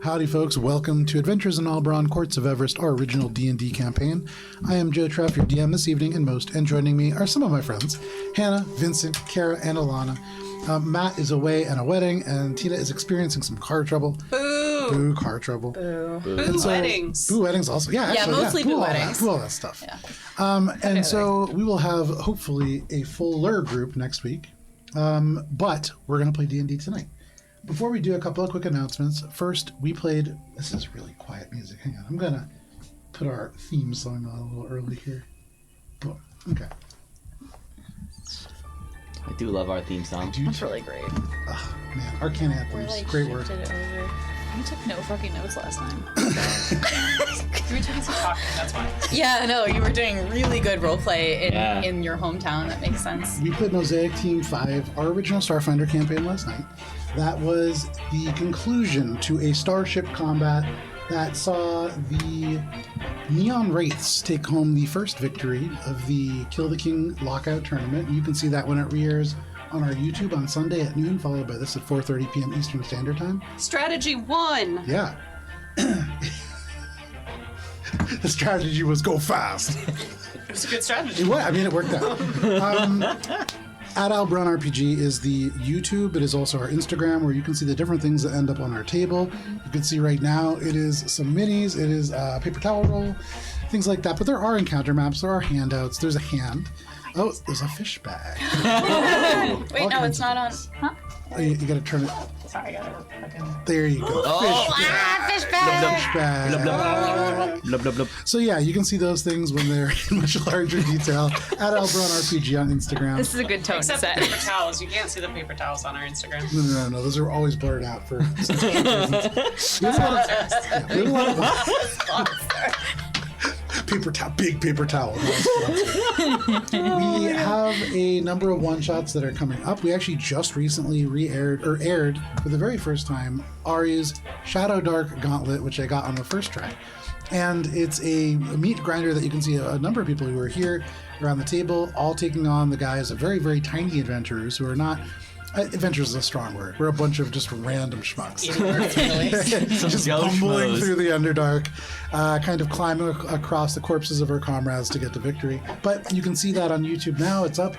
Howdy, folks. Welcome to Adventures in Albaron, Courts of Everest, our original D&D campaign. I am Joe Treff, your DM this evening and most, and joining me are some of my friends, Hannah, Vincent, Kara, and Alana. Matt is away at a wedding, and Tina is experiencing some car trouble. Boo! Boo, car trouble. Boo. Boo weddings. Boo weddings also. Yeah, actually, mostly boo weddings. Boo all that stuff. Yeah. And so we will have, hopefully, a fuller group next week. But we're going to play D&D tonight. Before we do a couple of quick announcements, first we played, this is really quiet music, hang on, I'm going to put our theme song on a little early here. Boom. Okay. I do love our theme song. That's really great. Oh, man, Arcane Anthems, great work. We took no fucking notes last time. We were taking some talking, that's why. Yeah, no, you were doing really good roleplay in your hometown. That makes sense. We played Mosaic Team 5, our original Starfinder campaign last night. That was the conclusion to a starship combat that saw the Neon Wraiths take home the first victory of the Kill the King lockout tournament. You can see that when it re-airs on our YouTube on Sunday at noon, followed by this at 4:30 p.m. Eastern Standard Time. Strategy 1! Yeah. The strategy was go fast. It was a good strategy. It worked out. At Albaron RPG is the YouTube. It is also our Instagram, where you can see the different things that end up on our table. You can see right now it is some minis, it is a paper towel roll, things like that. But there are encounter maps, there are handouts, there's a hand. Oh, there's a fish bag. Wait, no, it's not on. Huh? Oh, you gotta turn it. Sorry, I gotta fucking. There you go. Fish bag! Fish bag. Blub, blub. Blub, blub, blub. So yeah, you can see those things when they're in much larger detail at Albaron RPG on Instagram. This is a good tone Except set. the paper towels. You can't see the paper towels on our Instagram. No. Those are always blurred out for reasons. We have a lot of paper towel, big paper towel. We have a number of one-shots that are coming up. We actually just recently aired for the very first time Ari's Shadow Dark Gauntlet, which I got on the first try. And it's a meat grinder that you can see a number of people who are here around the table, all taking on the guys of very, very tiny adventurers who are not... adventurers is a strong word. We're a bunch of just random schmucks. Just bumbling through the Underdark, kind of climbing across the corpses of our comrades to get to victory. But you can see that on YouTube now. It's up.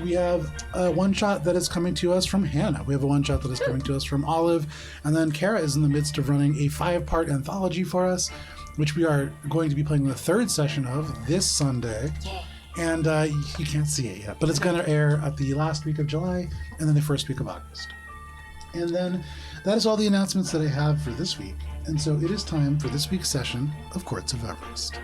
We have a one-shot that is coming to us from Hannah. We have a one-shot that is coming to us from Olive. And then Kara is in the midst of running a 5-part anthology for us, which we are going to be playing the third session of this Sunday. Yeah. And you can't see it yet, but it's going to air at the last week of July and then the first week of August. And then that is all the announcements that I have for this week. And so it is time for this week's session of Courts of Everest.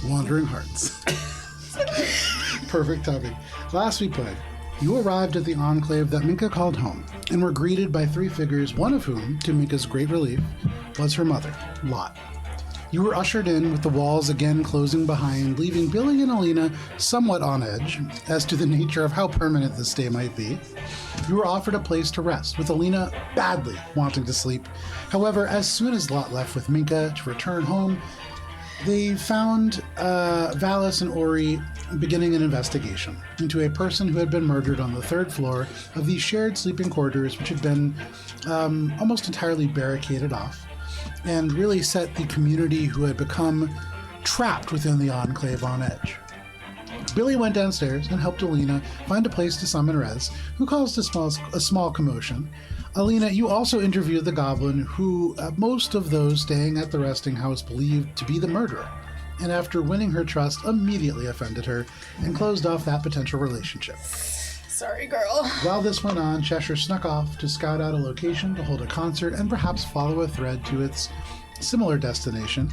Wandering Hearts. Perfect timing. Last we played, you arrived at the enclave that Minka called home and were greeted by 3 figures, one of whom, to Minka's great relief, was her mother, Lot. You were ushered in with the walls again closing behind, leaving Billy and Alina somewhat on edge as to the nature of how permanent this stay might be. You were offered a place to rest, with Alina badly wanting to sleep. However, as soon as Lot left with Minka to return home, they found Valis and Ori beginning an investigation into a person who had been murdered on the 3rd floor of these shared sleeping quarters, which had been almost entirely barricaded off, and really set the community who had become trapped within the enclave on edge. Billy went downstairs and helped Alina find a place to summon Rez, who caused a small commotion. Alina, you also interviewed the goblin who most of those staying at the resting house believed to be the murderer, and after winning her trust, immediately offended her and closed off that potential relationship. Sorry, girl. While this went on, Cheshire snuck off to scout out a location to hold a concert and perhaps follow a thread to its similar destination.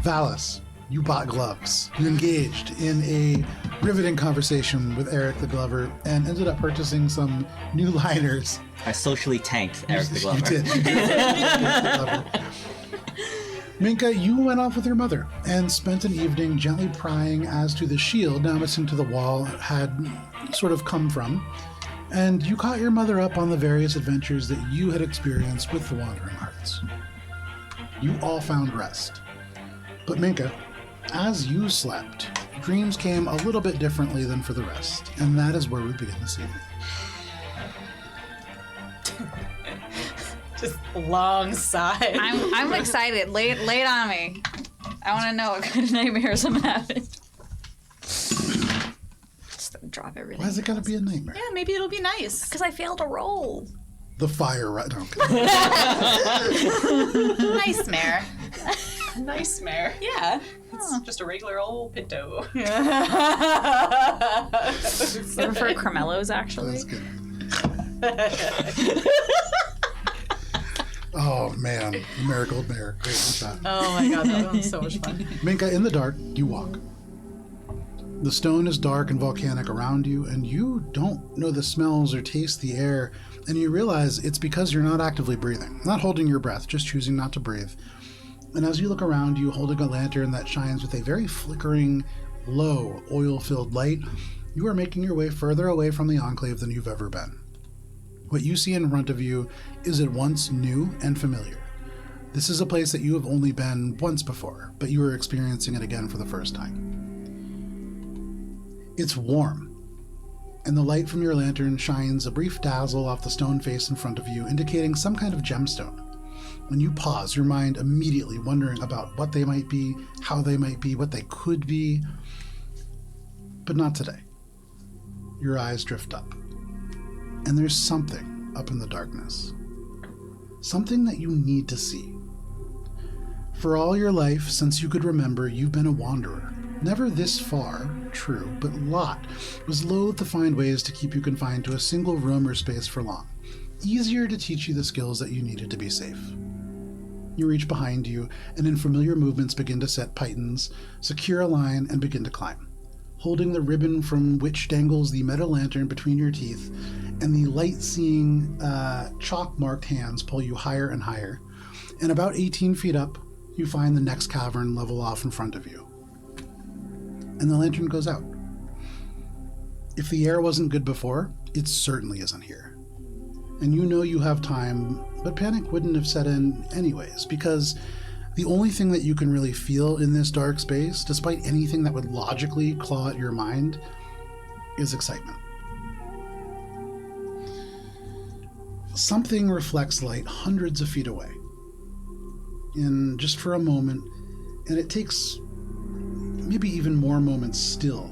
Valis, you bought gloves. You engaged in a riveting conversation with Eric the Glover and ended up purchasing some new liners. I socially tanked Eric the Glover. You did. Minka, you went off with your mother and spent an evening gently prying as to the shield now missing to the wall had sort of come from, and you caught your mother up on the various adventures that you had experienced with the Wandering Hearts. You all found rest. But Minka, as you slept, dreams came a little bit differently than for the rest, and that is where we begin this evening. Just long sigh. I'm excited. Lay it on me. I want to know what kind of nightmares I'm having. Just drop everything. Why is it gotta be a nightmare? Yeah, maybe it'll be nice. Because I failed a roll. The fire, right? No, okay. Nice mare. Nice mare. Yeah. It's just a regular old Pinto. Looking for Cremellos, actually. That's good. Oh man, the Marigold Mare. Great shot. Oh my god, that was so much fun. Minka, in the dark, you walk. The stone is dark and volcanic around you, and you don't know the smells or taste the air, and you realize it's because you're not actively breathing, not holding your breath, just choosing not to breathe. And as you look around you, holding a lantern that shines with a very flickering, low, oil-filled light, you are making your way further away from the Enclave than you've ever been. What you see in front of you is at once new and familiar. This is a place that you have only been once before, but you are experiencing it again for the first time. It's warm, and the light from your lantern shines a brief dazzle off the stone face in front of you, indicating some kind of gemstone. When you pause, your mind immediately wondering about what they might be, how they might be, what they could be, but not today. Your eyes drift up. And there's something up in the darkness. Something that you need to see. For all your life, since you could remember, you've been a wanderer. Never this far, true, but Lot was loath to find ways to keep you confined to a single room or space for long. Easier to teach you the skills that you needed to be safe. You reach behind you, and in familiar movements begin to set pythons, secure a line, and begin to climb. Holding the ribbon from which dangles the metal lantern between your teeth, and the light-seeing, chalk-marked hands pull you higher and higher. And about 18 feet up, you find the next cavern level off in front of you. And the lantern goes out. If the air wasn't good before, it certainly isn't here. And you know you have time, but panic wouldn't have set in anyways, because the only thing that you can really feel in this dark space, despite anything that would logically claw at your mind, is excitement. Something reflects light hundreds of feet away. And just for a moment, and it takes maybe even more moments still,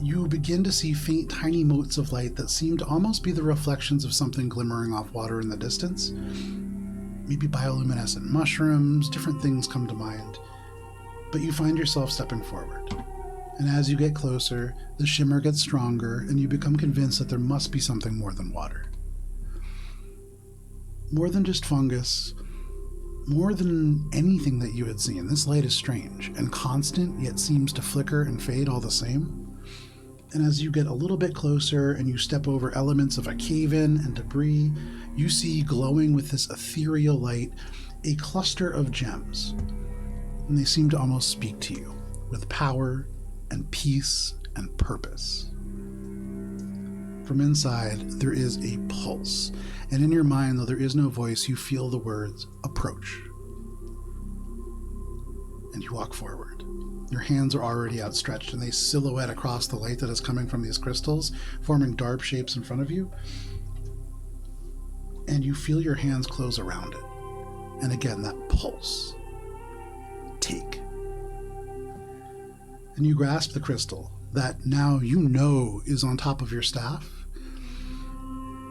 you begin to see faint, tiny motes of light that seem to almost be the reflections of something glimmering off water in the distance. Maybe bioluminescent mushrooms, different things come to mind. But you find yourself stepping forward. And as you get closer, the shimmer gets stronger, and you become convinced that there must be something more than water. More than just fungus, more than anything that you had seen. This light is strange and constant, yet seems to flicker and fade all the same. And as you get a little bit closer and you step over elements of a cave-in and debris, you see glowing with this ethereal light a cluster of gems. And they seem to almost speak to you with power and peace and purpose. From inside, there is a pulse. And in your mind, though there is no voice, you feel the words, approach. And you walk forward. Your hands are already outstretched, and they silhouette across the light that is coming from these crystals, forming dark shapes in front of you. And you feel your hands close around it. And again, that pulse. Take. And you grasp the crystal that now you know is on top of your staff.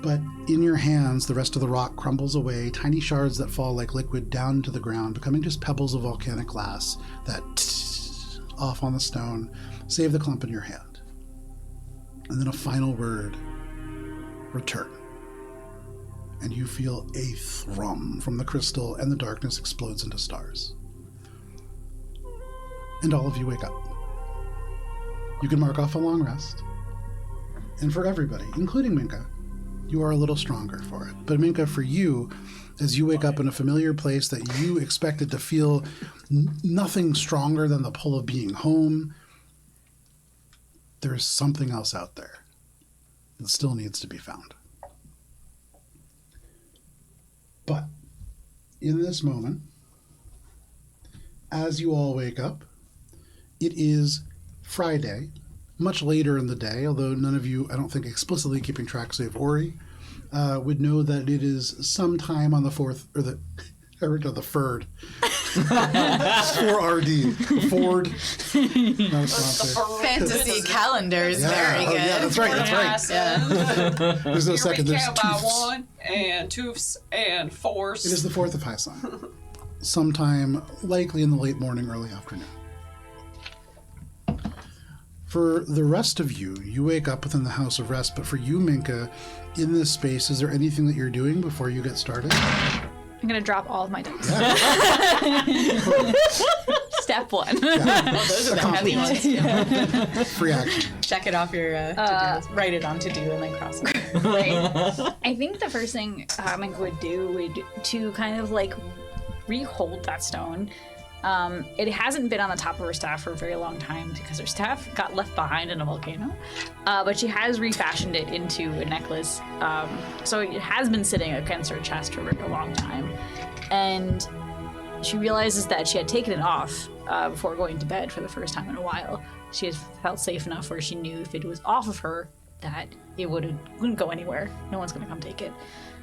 But in your hands, the rest of the rock crumbles away, tiny shards that fall like liquid down to the ground, becoming just pebbles of volcanic glass that off on the stone, save the clump in your hand. And then a final word, return. And you feel a thrum from the crystal, and the darkness explodes into stars. And all of you wake up. You can mark off a long rest. And for everybody, including Minka, you are a little stronger for it. But Minka, for you, as you wake up in a familiar place that you expected to feel nothing stronger than the pull of being home, there's something else out there that still needs to be found. But in this moment, as you all wake up, it is Friday, much later in the day, although none of you, I don't think, explicitly keeping track, save Ori, would know that it is sometime on the 4th, or the 3rd. 4RD. Ford. Not a sponsor. Fantasy calendars, very good. Yeah, that's right. Yeah. There's no second. There's Count by tooths. 1 and tooths and force. It is the 4th of Hyson. Sometime likely in the late morning, early afternoon. For the rest of you, you wake up within the House of Rest, but for you, Minka, in this space, is there anything that you're doing before you get started? I'm going to drop all of my dice. Yeah. Step 1. Yeah. Those are the heavy ones. Free action. Check it off your to-do list. Write it on to-do and then cross it. Right. I think the first thing Mink would do would to kind of like rehold that stone. It hasn't been on the top of her staff for a very long time because her staff got left behind in a volcano. But she has refashioned it into a necklace. So it has been sitting against her chest for a long time. And she realizes that she had taken it off before going to bed for the first time in a while. She has felt safe enough where she knew if it was off of her that it wouldn't go anywhere. No one's going to come take it.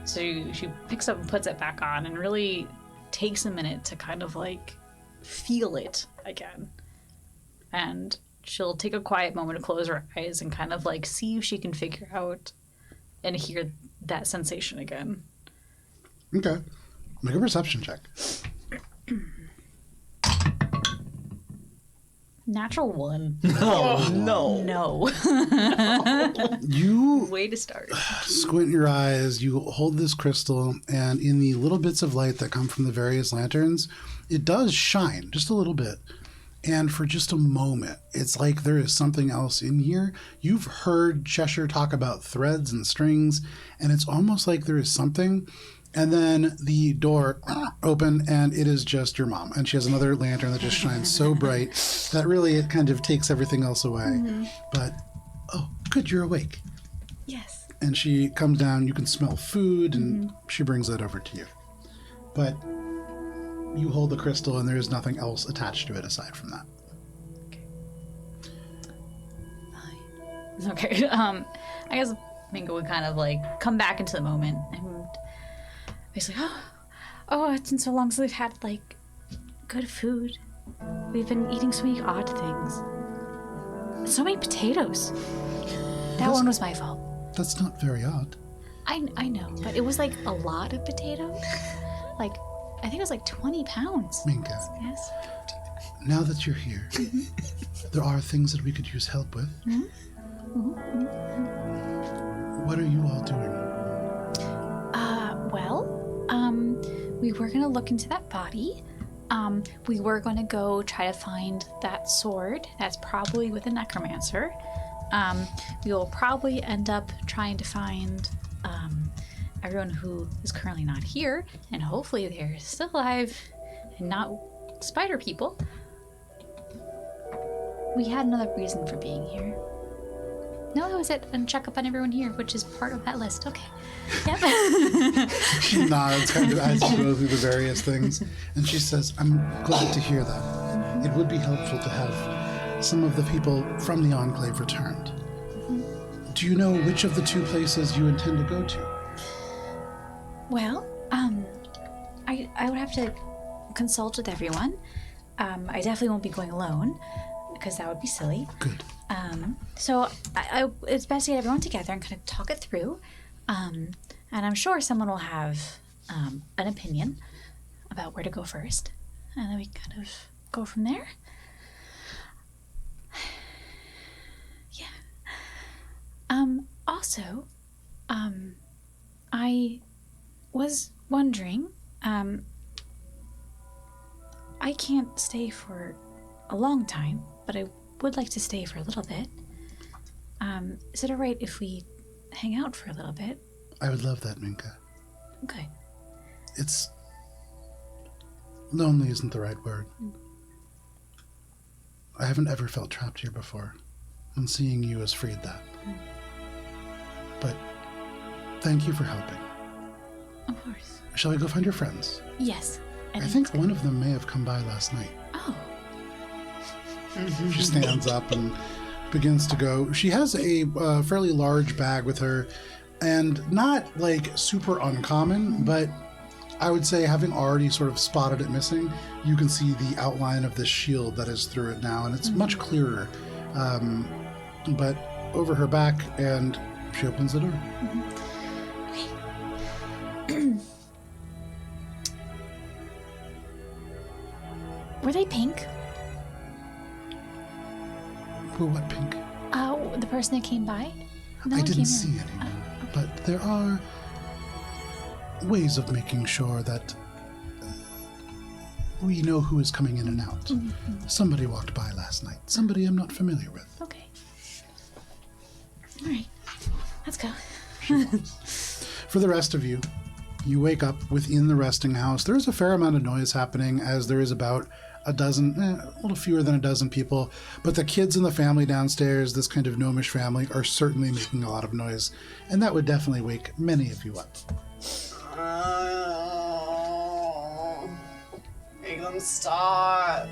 So she picks up and puts it back on and really takes a minute to kind of like feel it again. And she'll take a quiet moment to close her eyes and kind of like see if she can figure out and hear that sensation again. Okay. Make a perception check. Natural 1. Oh, no. No. You Way to start. squint your eyes, you hold this crystal, and in the little bits of light that come from the various lanterns, it does shine just a little bit. And for just a moment, it's like there is something else in here. You've heard Cheshire talk about threads and strings, and it's almost like there is something. And then the door open, and it is just your mom. And she has another lantern that just shines so bright that really it kind of takes everything else away. Mm-hmm. But, oh, good, you're awake. Yes. And she comes down, you can smell food, and she brings that over to you. But you hold the crystal, and there is nothing else attached to it aside from that. Fine. Okay. I guess Minka would kind of like come back into the moment and basically, oh, it's been so long since we've had like good food. We've been eating so many odd things. So many potatoes. That one was my fault. That's not very odd. I know, but it was like a lot of potatoes. Like, I think it was like 20 pounds. Minka, Yes. now that you're here, there are things that we could use help with. What are you all doing? We were gonna look into that body. We were gonna go try to find that sword that's probably with a necromancer. We will probably end up trying to find everyone who is currently not here, and hopefully they're still alive and not spider people. We had another reason for being here. No, that was it. And check up on everyone here, which is part of that list. Okay. Yep. She nods kind of as you go through the various things, and she says, I'm glad to hear that. It would be helpful to have some of the people from the Enclave returned. Do you know which of the two places you intend to go to? Well, I would have to consult with everyone. I definitely won't be going alone, because that would be silly. Good. So it's best to get everyone together and kind of talk it through. And I'm sure someone will have an opinion about where to go first. And then we kind of go from there. Yeah. Also, I was wondering, I can't stay for a long time, but I would like to stay for a little bit. Is it alright if we hang out for a little bit? I would love that, Minka. Okay. It's... lonely isn't the right word. I haven't ever felt trapped here before, and seeing you has freed that. But thank you for helping. Of course. Shall we go find your friends? Yes. I think one of them may have come by last night. Oh. She stands up and begins to go. She has a fairly large bag with her, and not like super uncommon, but I would say, having already sort of spotted it missing, you can see the outline of this shield that is through it now, and it's much clearer. But over her back, and she opens the door. Were they pink? Who, what pink? The person that came by? No I one didn't came see in. anyone, but there are ways of making sure that we know who is coming in and out. Somebody walked by last night. Somebody I'm not familiar with. Okay. All right. Let's go. For the rest of you, you wake up within the resting house. There is a fair amount of noise happening, as there is about a dozen, a little fewer than a dozen people. But the kids in the family downstairs, this kind of gnomish family, are certainly making a lot of noise. And that would definitely wake many of you up. Make them stop.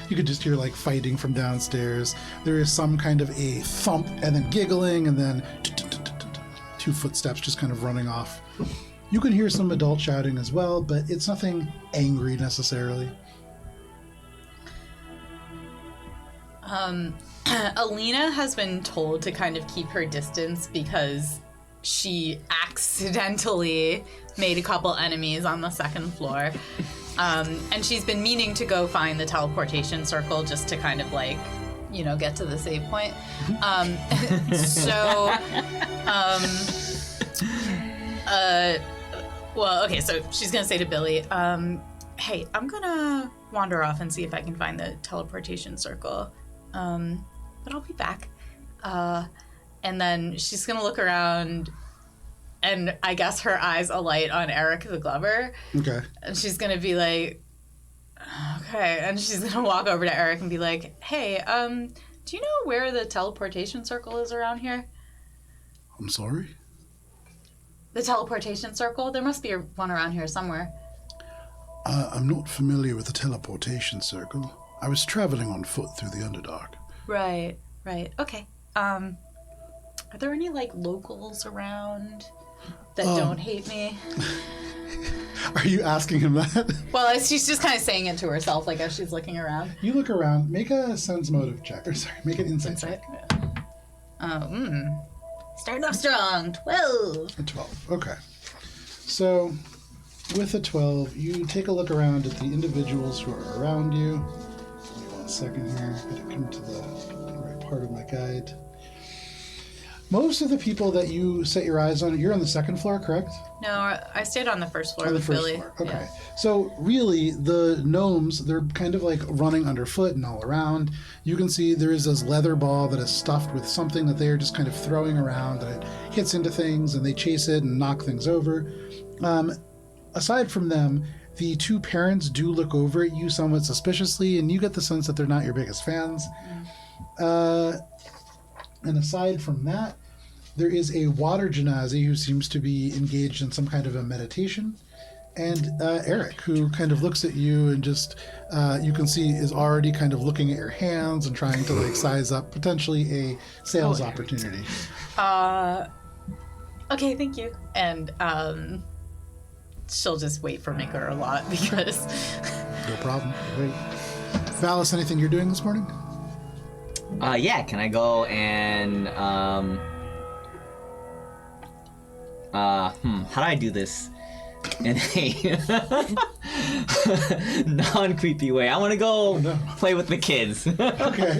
You could just hear like fighting from downstairs. There is some kind of a thump and then giggling and then two footsteps just kind of running off. You can hear some adult shouting as well, but it's nothing angry necessarily. Alina has been told to kind of keep her distance because she accidentally made a couple enemies on the second floor. And she's been meaning to go find the teleportation circle just to kind of like, you know, get to the save point. Well, okay, so she's gonna say to Billy, hey, I'm gonna wander off and see if I can find the teleportation circle. But I'll be back. And then she's gonna look around, and I guess her eyes alight on Eric the Glover. Okay. And she's gonna be like, okay. And she's gonna walk over to Eric and be like, hey, do you know where the teleportation circle is around here? I'm sorry? The teleportation circle? There must be one around here somewhere. I'm not familiar with the teleportation circle. I was traveling on foot through the Underdark. Right. Okay. Are there any, like, locals around that don't hate me? Are you asking him that? Well, she's just kind of saying it to herself, like, as she's looking around. You look around, make a sense motive check. Or sorry, make an insight check. Starting off strong. 12. A 12. Okay. So, with a 12, you take a look around at the individuals who are around you. Give me 1 second here. Gotta come to the right part of my guide. Most of the people that you set your eyes on, you're on the second floor, correct? No, I stayed on the first floor On the with first Billy. floor. Okay. Yeah. So really, the gnomes, they're kind of like running underfoot and all around. You can see there is this leather ball that is stuffed with something that they are just kind of throwing around, and it hits into things, and they chase it and knock things over. Aside from them, the two parents do look over at you somewhat suspiciously, and you get the sense that they're not your biggest fans. And aside from that, there is a water genasi who seems to be engaged in some kind of a meditation. And Eric, who kind of looks at you and just, you can see, is already kind of looking at your hands and trying to like size up potentially a sales opportunity. Okay, thank you. And she'll just wait for Minka a lot because... No problem. Wait. Valis, anything you're doing this morning? Yeah, can I go and How do I do this in a non-creepy way? I want to go play with the kids. Okay.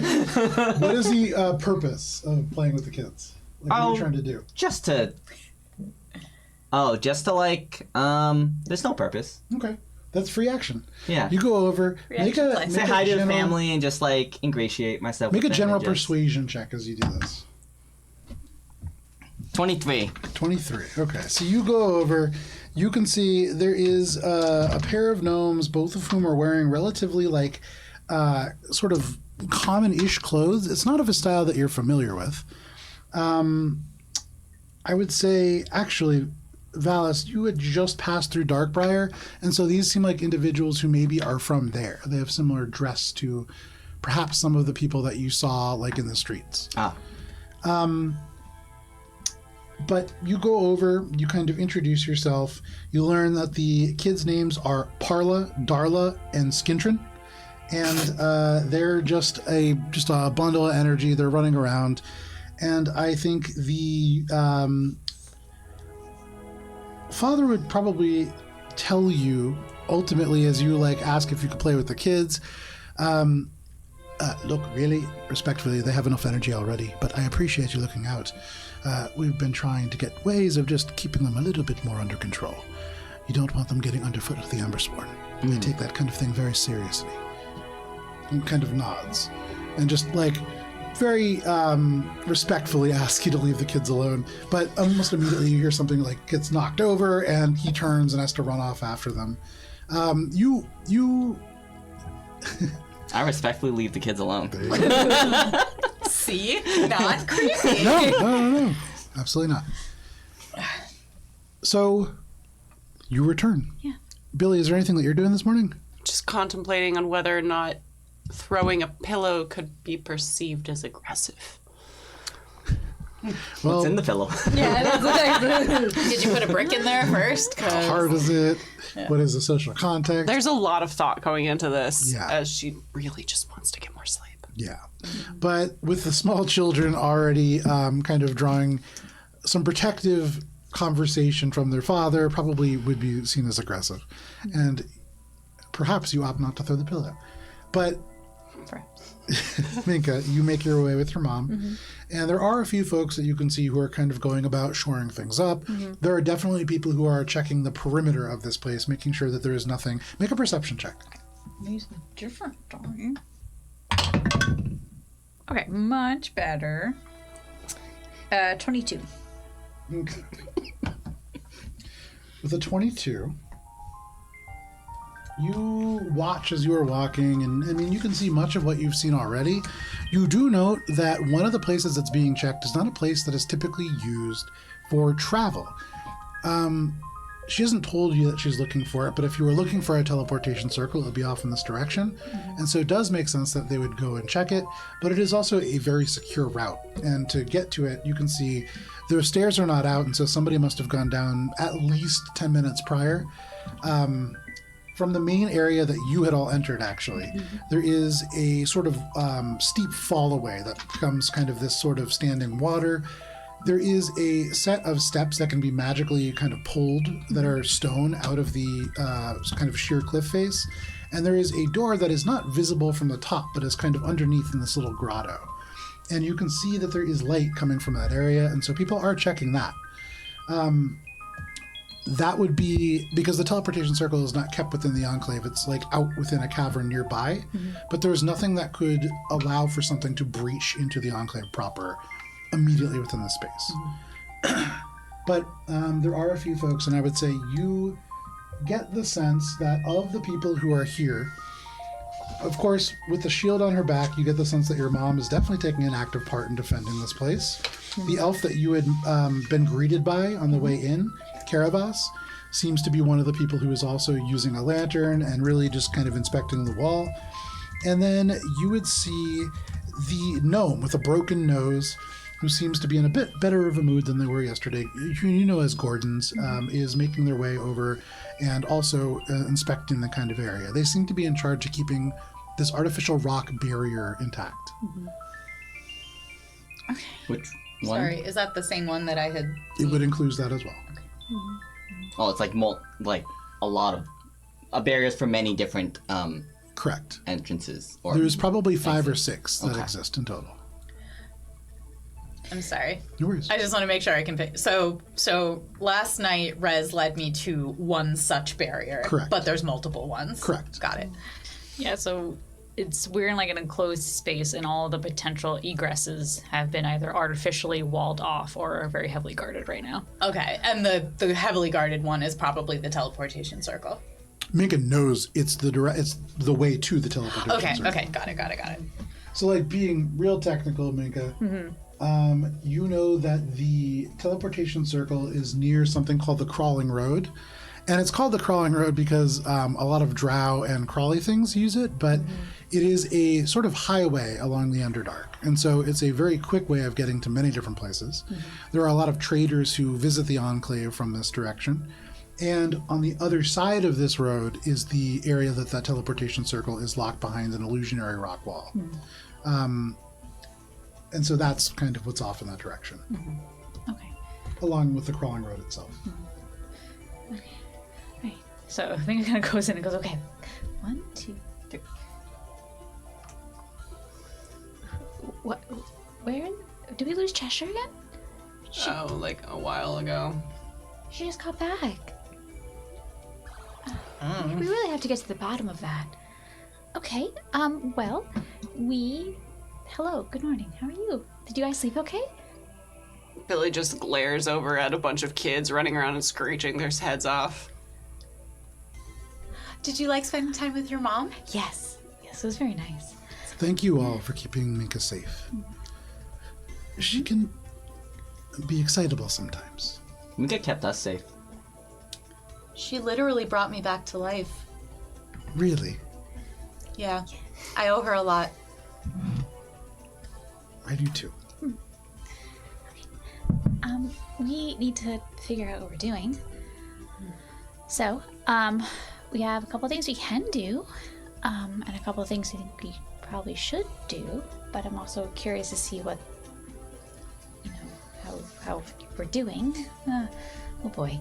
What is the purpose of playing with the kids? Like, what are you trying to do? Just to like, there's no purpose. Okay. That's free action. Yeah. You go over, make a Say hi to the family and just like ingratiate myself. Make a with them general and just- persuasion check as you do this. 23. 23. Okay. So you go over, you can see there is a pair of gnomes, both of whom are wearing relatively like sort of common-ish clothes. It's not of a style that you're familiar with. I would say, actually, Valis, you had just passed through Darkbriar, and so these seem like individuals who maybe are from there. They have similar dress to perhaps some of the people that you saw like in the streets. But you go over, you kind of introduce yourself. You learn that the kids' names are Parla, Darla, and Skintron. And they're just a bundle of energy. They're running around. And I think the father would probably tell you, ultimately, as you like ask if you could play with the kids, look, really, respectfully, they have enough energy already, but I appreciate you looking out. We've been trying to get ways of just keeping them a little bit more under control. You don't want them getting underfoot with the Embersworn. They take that kind of thing very seriously. And kind of nods. And just, like, very respectfully ask you to leave the kids alone. But almost immediately you hear something, like, gets knocked over, and he turns and has to run off after them. You... I respectfully leave the kids alone. See? Not creepy. No. Absolutely not. So, you return. Yeah. Billy, is there anything that you're doing this morning? Just contemplating on whether or not throwing a pillow could be perceived as aggressive. Well, What's in the pillow? Yeah, that's Did you put a brick in there first? how hard is it? Yeah. What is the social context? There's a lot of thought going into this, Yeah. as she really just wants to get more sleep. Yeah. But with the small children already kind of drawing some protective conversation from their father, probably would be seen as aggressive. And perhaps you opt not to throw the pillow. But Minka, you make your way with your mom. And there are a few folks that you can see who are kind of going about shoring things up. There are definitely people who are checking the perimeter of this place, making sure that there is nothing. Make a perception check. Use a different die. Okay, much better. 22. Okay. With a 22, you watch as you are walking, and I mean, you can see much of what you've seen already. You do note that one of the places that's being checked is not a place that is typically used for travel. She hasn't told you that she's looking for it, but if you were looking for a teleportation circle, it would be off in this direction. And so it does make sense that they would go and check it, but it is also a very secure route. And to get to it, you can see the stairs are not out, and so somebody must have gone down at least 10 minutes prior. From the main area that you had all entered, actually, there is a sort of steep fall away that becomes kind of this sort of standing water. There is a set of steps that can be magically kind of pulled that are stone out of the kind of sheer cliff face. And there is a door that is not visible from the top, but is kind of underneath in this little grotto. And you can see that there is light coming from that area, and so people are checking that. That would be because the teleportation circle is not kept within the enclave. It's like out within a cavern nearby, but there's nothing that could allow for something to breach into the enclave proper immediately within the space. But there are a few folks, and I would say you get the sense that of the people who are here, of course, with the shield on her back, you get the sense that your mom is definitely taking an active part in defending this place. The elf that you had been greeted by on the way in, Caravas, seems to be one of the people who is also using a lantern and really just kind of inspecting the wall. And then you would see the gnome with a broken nose, who seems to be in a bit better of a mood than they were yesterday, who you know as Gordon's, is making their way over and also inspecting the kind of area. They seem to be in charge of keeping this artificial rock barrier intact. Which one? Sorry, is that the same one that I had It would include that as well. Oh, it's like like a lot of barriers for many different Correct. entrances. Or There's probably 5 or 6 that Okay. exist in total. I'm sorry. No worries. I just want to make sure I can pick. So last night, Rez led me to one such barrier. Correct. But there's multiple ones. Correct. Got it. Yeah, so we're in like an enclosed space, and all the potential egresses have been either artificially walled off or are very heavily guarded right now. Okay, and the heavily guarded one is probably the teleportation circle. Minka knows it's the way to the teleportation Okay, circle. okay, got it. So, like, being real technical, Minka, you know that the teleportation circle is near something called the Crawling Road. And it's called the Crawling Road because a lot of drow and crawly things use it, but it is a sort of highway along the Underdark. And so it's a very quick way of getting to many different places. There are a lot of traders who visit the Enclave from this direction. And on the other side of this road is the area that teleportation circle is locked behind an illusionary rock wall. And so that's kind of what's off in that direction, Okay. along with the Crawling Road itself. Right. So I think it kind of goes in and goes, okay, 1, 2, 3. What? Where? Did we lose Cheshire again? Oh, like a while ago. She just got back. We really have to get to the bottom of that. Okay. Well, Hello. Good morning. How are you? Did you guys sleep okay? Billy just glares over at a bunch of kids running around and screeching their heads off. Did you like spending time with your mom? Yes. Yes, it was very nice. Thank you all for keeping Minka safe. She can be excitable sometimes. Minka kept us safe. She literally brought me back to life. Really, Yeah. I owe her a lot. I do too. We need to figure out what we're doing. So, we have a couple things we can do, and a couple of things I think we probably should do, but I'm also curious to see what, how we're doing. Oh boy.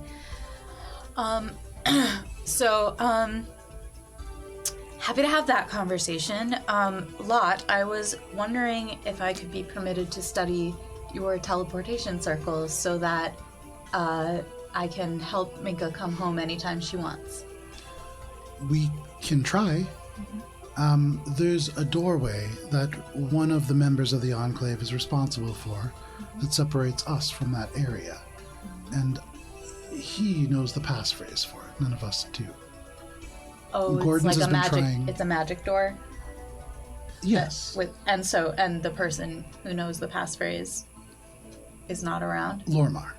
Happy to have that conversation. Lot, I was wondering if I could be permitted to study your teleportation circles so that I can help Minka come home anytime she wants. We can try. There's a doorway that one of the members of the Enclave is responsible for that separates us from that area. And he knows the passphrase for it. None of us do. Oh, Gordon's it's like has a been magic. trying- It's a magic door. Yes. And the person who knows the passphrase is not around. Lormar.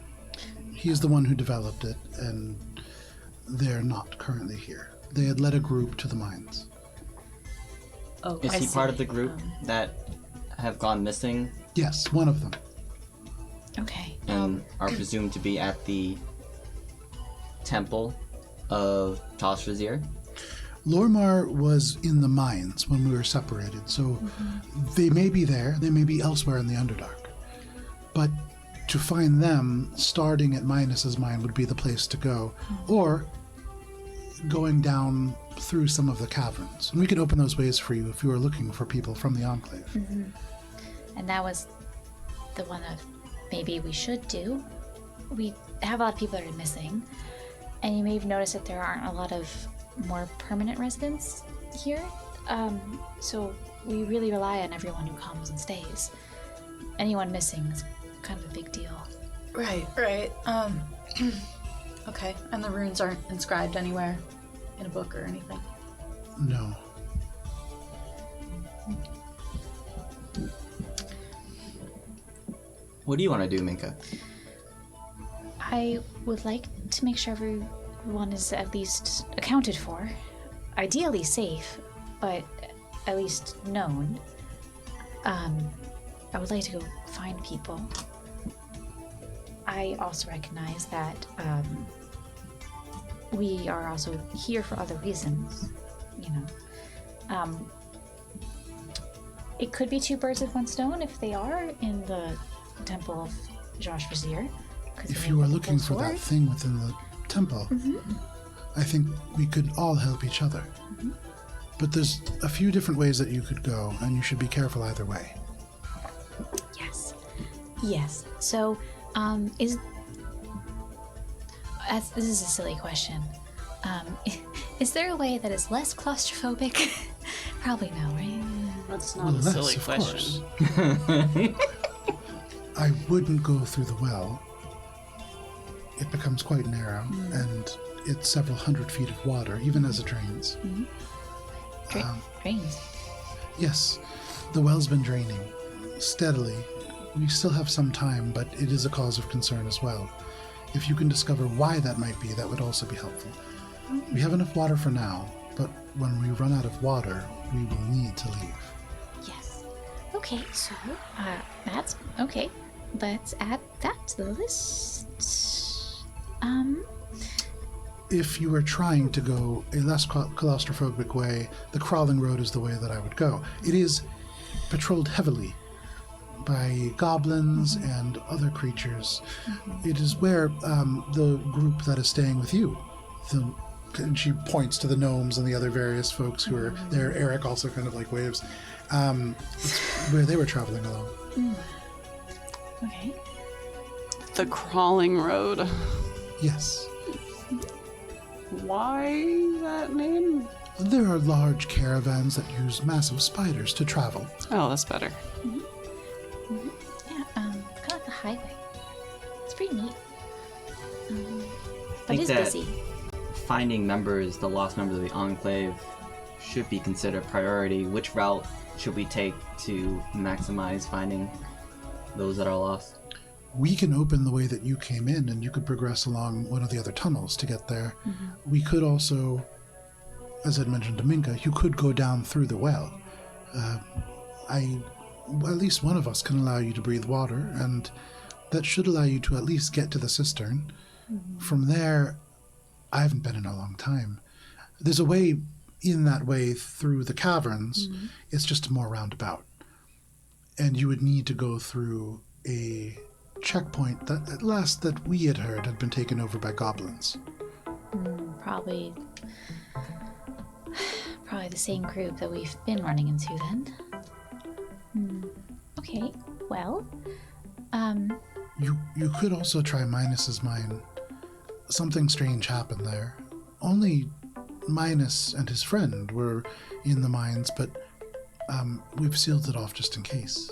He's the one who developed it, and they're not currently here. They had led a group to the mines. Oh, Is I he see. part of the group that have gone missing Yes, one of them. Okay. and are presumed to be at the temple of Vizier? Lormar was in the mines when we were separated, so they may be there, they may be elsewhere in the Underdark. But to find them, starting at Minus's mine would be the place to go, or going down through some of the caverns. And we can open those ways for you if you are looking for people from the Enclave. And that was the one that maybe we should do. We have a lot of people that are missing, and you may have noticed that there aren't a lot of more permanent residents here. So we really rely on everyone who comes and stays. Anyone missing is kind of a big deal. Right. Okay. And the runes aren't inscribed anywhere in a book or anything. No. What do you want to do, Minka? I would like to make sure everyone is at least accounted for. Ideally safe, but at least known. I would like to go find people. I also recognize that we are also here for other reasons, you know. It could be two birds with one stone if they are in the temple of Vizier. If you are looking for that thing within the temple, I think we could all help each other. But there's a few different ways that you could go, and you should be careful either way. Yes. So, this is a silly question. Is there a way that is less claustrophobic? Probably no, right? That's not Well, a silly of question. course. I wouldn't go through the well. It becomes quite narrow, and it's several hundred feet of water, even as it drains. Drains. Yes, the well's been draining steadily. We still have some time, but it is a cause of concern as well. If you can discover why that might be, that would also be helpful. We have enough water for now, but when we run out of water, we will need to leave. Yes. Okay, so, that's okay. Let's add that to the list. If you were trying to go a less claustrophobic way, the crawling road is the way that I would go. It is patrolled heavily by goblins and other creatures. It is where the group that is staying with you, and she points to the gnomes and the other various folks who are there. Eric also kind of like waves. It's where they were traveling along. Okay. The crawling road. Yes. Why that name? There are large caravans that use massive spiders to travel. Oh, that's better. Yeah, kind of like the highway. It's pretty neat. But think it's that- busy. Finding members, the lost members of the Enclave, should be considered priority. Which route should we take to maximize finding those that are lost? We can open the way that you came in, and you could progress along one of the other tunnels to get there. We could also, as I'd mentioned to Minka, you could go down through the well. At least one of us can allow you to breathe water, and that should allow you to at least get to the cistern. From there, I haven't been in a long time. There's a way in that way through the caverns. It's just more roundabout. And you would need to go through a checkpoint that at last that we had heard had been taken over by goblins. Probably the same group that we've been running into then. Okay, well, You could also try Minus's mine. Something strange happened there. Only Minus and his friend were in the mines, but we've sealed it off just in case.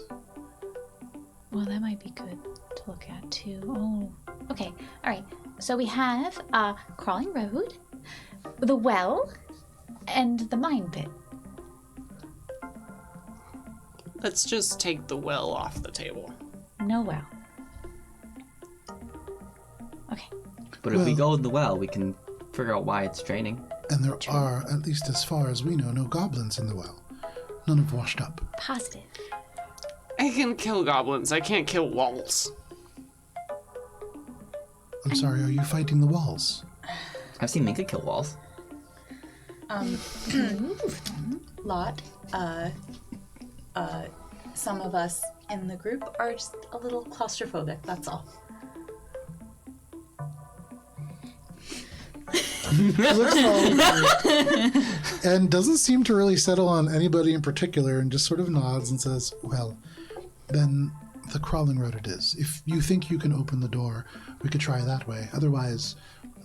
well, that might be good to look at too. Oh, okay, all right. So we have Crawling Road, the well, and the mine pit. Let's just take the well off the table. No well. Okay. But if we Well- go to the well, we can figure out why it's draining. And there are, at least as far as we know, no goblins in the well. None have washed up. Positive. I can kill goblins. I can't kill walls. I'm sorry, are you fighting the walls? I've seen Minka kill walls. Lot, some of us in the group are just a little claustrophobic, that's all. Looks all and doesn't seem to really settle on anybody in particular, and just sort of nods and says, well, then the crawling road it is. If you think you can open the door, we could try that way. Otherwise,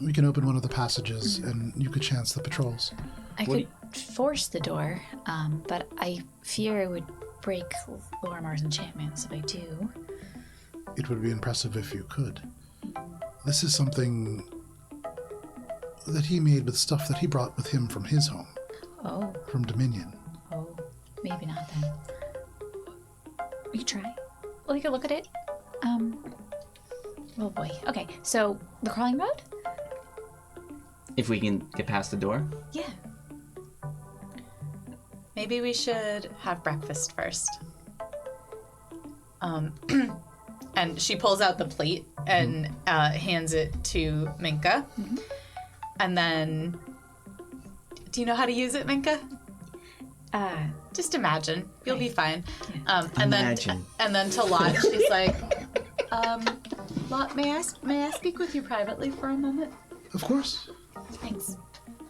we can open one of the passages and you could chance the patrols. I could force the door, but I fear it would break Lorimar's enchantments if I do. It would be impressive if you could. This is something that he made with stuff that he brought with him from his home, Oh, from Dominion. maybe not then. We could try. We could look at it. Oh boy. Okay, so the crawling road? If we can get past the door. Yeah. Maybe we should have breakfast first. And she pulls out the plate and hands it to Minka. And then, do you know how to use it, Minka? Just imagine. You'll be fine. And Imagine. then to Lot, she's like, Lot, may I speak with you privately for a moment? Of course. Thanks.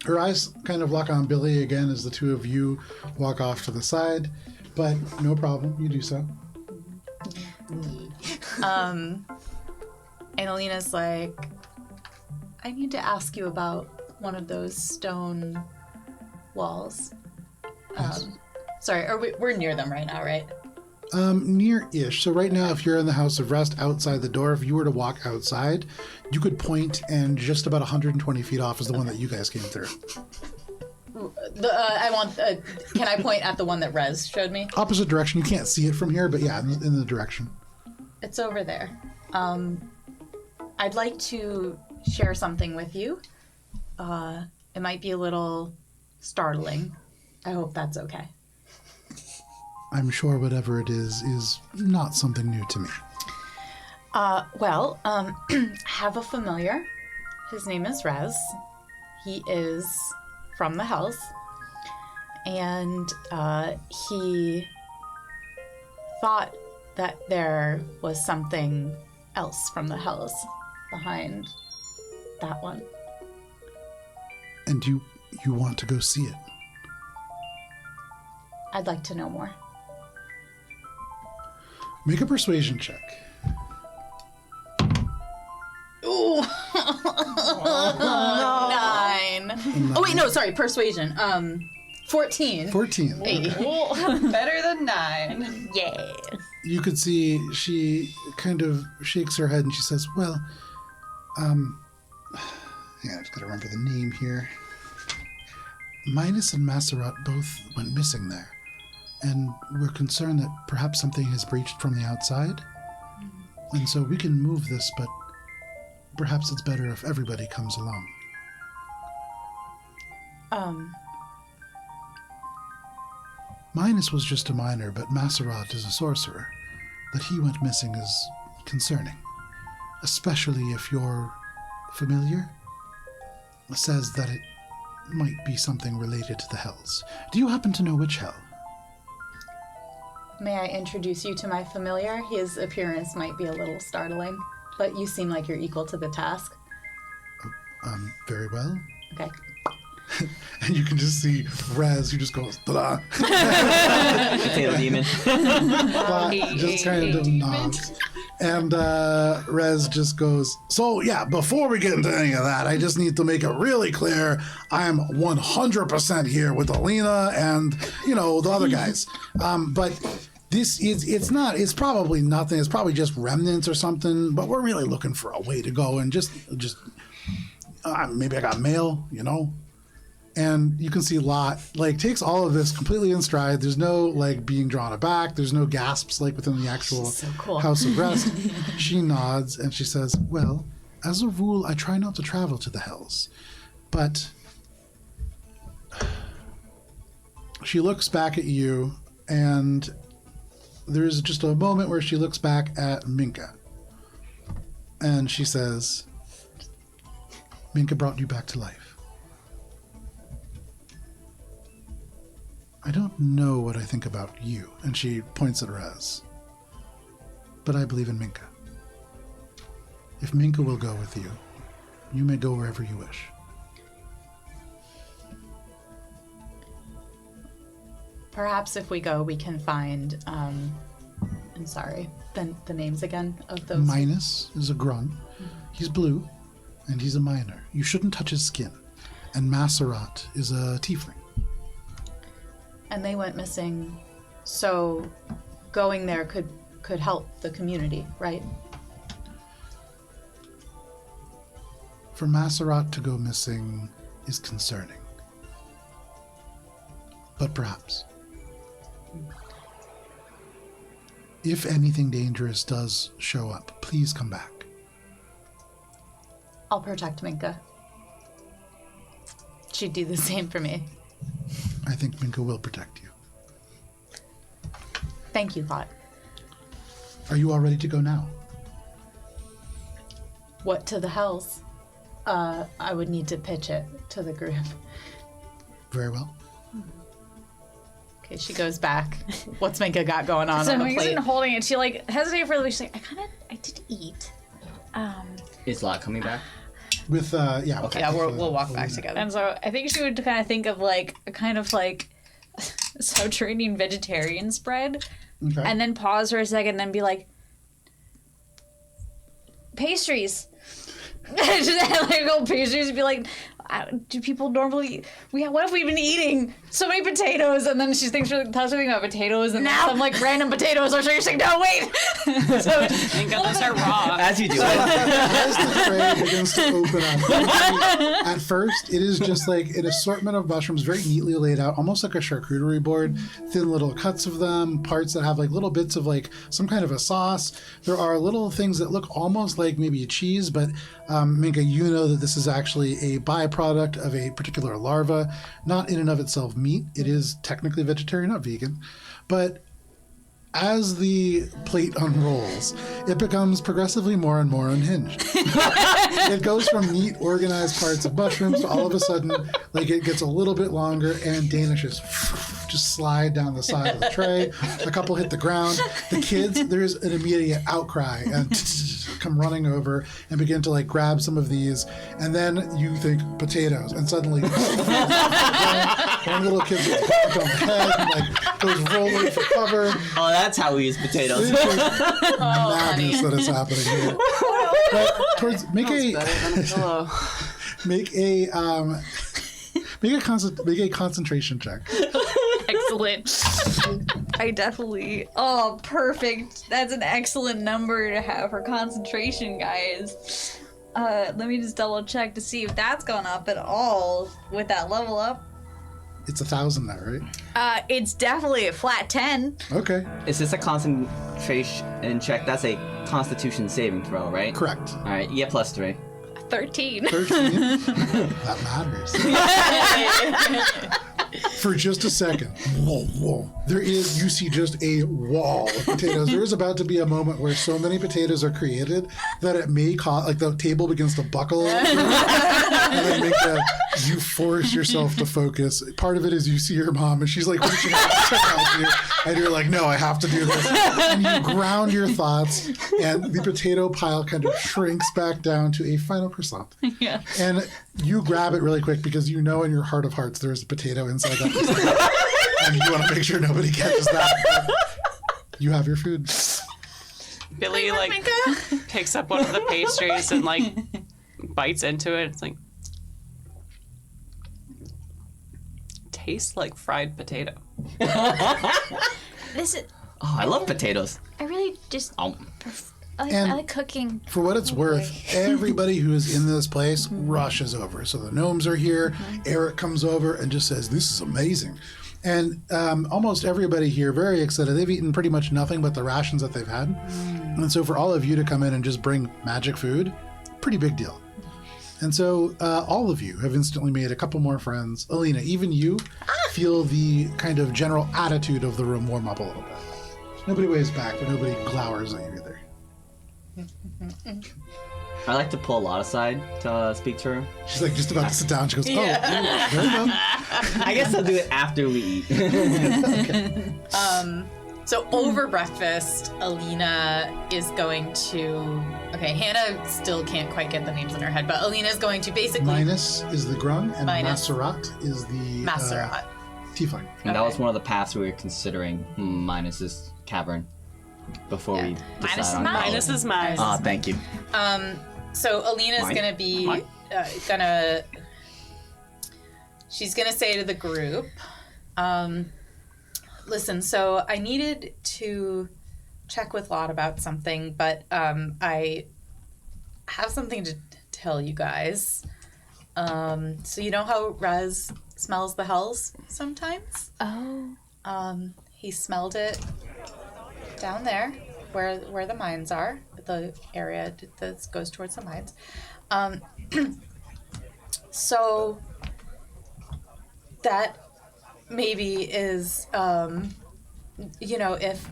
Her eyes kind of lock on Billy again as the two of you walk off to the side, but no problem. You do so. Annalina's like, I need to ask you about one of those stone walls. Yes. Sorry, we're near them right now, right? Near-ish. So right now, if you're in the House of Rest outside the door, if you were to walk outside, you could point, and just about 120 feet off is the one that you guys came through. Can I point at the one that Rez showed me? Opposite direction. You can't see it from here, but yeah, in the direction. It's over there. I'd like to share something with you. It might be a little startling. I hope that's okay. I'm sure whatever it is not something new to me. Have a familiar. His name is Rez. He is from the house. And he thought that there was something else from the house behind that one. And you want to go see it? I'd like to know more. Make a persuasion check. Ooh. 9. Oh wait, no, sorry, persuasion. 14. 14. Hey. Better than 9. Yeah. You could see she kind of shakes her head and she says, well, yeah, I just gotta remember the name here. Minus and Masserat both went missing there. And we're concerned that perhaps something has breached from the outside. And so we can move this, but perhaps it's better if everybody comes along. Minus was just a miner, but Masserat is a sorcerer. That he went missing is concerning. Especially if your familiar says that it might be something related to the hells. Do you happen to know which hell? May I introduce you to my familiar? His appearance might be a little startling, but you seem like you're equal to the task. Very well. Okay. And you can just see Rez, who just goes, ta-da! Potato demon. Just kind of nods. And Rez just goes, so yeah, before we get into any of that, I just need to make it really clear I'm 100% here with Alina and, the other guys. But this is, it's probably nothing. It's probably just remnants or something, but we're really looking for a way to go and just maybe I got mail, And you can see Lot, takes all of this completely in stride. There's no, being drawn aback. There's no gasps, within the actual So cool. House of Rest. She nods, and she says, well, as a rule, I try not to travel to the Hells. But she looks back at you, and there's just a moment where she looks back at Minka. And she says, Minka brought you back to life. I don't know what I think about you. And she points at Rez. But I believe in Minka. If Minka will go with you, you may go wherever you wish. Perhaps if we go, we can find, I'm sorry, the names again of those. Minus is a grun. He's blue, and he's a miner. You shouldn't touch his skin. And Masserat is a tiefling. And they went missing, so going there could help the community, right? For Masserat to go missing is concerning. But perhaps. If anything dangerous does show up, please come back. I'll protect Minka. She'd do the same for me. I think Minka will protect you. Thank you, Lot. Are you all ready to go now? What to the hells? I would need to pitch it to the group. Very well. Okay, she goes back. What's Minka got going on So the Minka's plate? been holding it. She hesitated for a little bit. She's like, I did eat. Is Lot coming back? With yeah. Okay. Yeah, with, we'll walk back Alina. together. And so I think she would kind of think of like a kind of like Subterranean vegetarian spread, Okay. and then pause for a second, and then be like, pastries. Just like go pastries and be like, do people normally? What have we been eating? So many potatoes, and then she thinks something about potatoes, and then some like random potatoes. I'm sure you're saying, no, wait. So Thank God those are raw. As you do. As the tray begins to open up, at first it is just like an assortment of mushrooms, very neatly laid out, almost like a charcuterie board. Thin little cuts of them, parts that have like little bits of like some kind of a sauce. There are little things that look almost like maybe a cheese, but Minka, you know that this is actually a byproduct of a particular larva, not in and of itself meat. It is technically vegetarian, not vegan, but as the plate unrolls, it becomes progressively more and more unhinged. It goes from neat, organized parts of mushrooms to all of a sudden, like it gets a little bit longer and danishes just slide down the side of the tray. A couple hit the ground. The kids, there's an immediate outcry and come running over and begin to like grab some of these. And then you think potatoes, and suddenly one little kid gets bonked on the head and like goes rolling for cover. Oh, that's how we use potatoes. This is madness that is happening here. But towards make a Better than a pillow. make a concentration check. excellent. I definitely. Oh, perfect. That's an excellent number to have for concentration, guys. Let me just double check to see if that's gone up at all with that level up. It's 1,000 now, right? It's definitely a flat 10. Okay, Is this a concentration check? That's a Constitution saving throw, right? correct. All right, you get +3. 13. 13. That matters. For just a second, whoa. You see just a wall of potatoes. There is about to be a moment where so many potatoes are created that it may cause, like the table begins to buckle. And then you force yourself to focus. Part of it is you see your mom and she's like reaching out to help you. And you're like, no, I have to do this. And you ground your thoughts and the potato pile kind of shrinks back down to a final croissant. Yeah. And you grab it really quick because you know in your heart of hearts there's a potato inside that potato. And you want to make sure nobody catches that. But you have your food. Billy like picks up one of the pastries and like bites into it. It's like tastes like fried potato. This is. Oh, I love potatoes. I really just. Oh. And I like cooking. for what it's worth, everybody who is in this place rushes over. So the gnomes are here. Eric comes over and just says, "This is amazing." And almost everybody here very excited. They've eaten pretty much nothing but the rations that they've had. And so for all of you to come in and just bring magic food, pretty big deal. And so all of you have instantly made a couple more friends. Alina, even you feel the kind of general attitude of the room warm up a little bit. Nobody waves back, but nobody glowers at you either. I like to pull Lot aside to speak to her. She's like just about to sit down. She goes, "Oh, very well." I guess I'll do it after we eat. So over breakfast, Alina is going to. Okay, Hannah still can't quite get the names in her head, but Alina is going to basically. Minus is the grung, and Minus. Masserat is the Masserat. tiefling. And that was Okay. one of the paths we were considering, minus this cavern, before we Minus decide is on mine. color. Minus is mine. Ah, thank you. So Alina's Mine? gonna be Mine? she's gonna say to the group, listen, so I needed to check with Lot about something, but I have something to tell you guys. So you know how Rez smells the hells sometimes? Oh. He smelled it down there where the mines are, the area that goes towards the mines. So that maybe is, if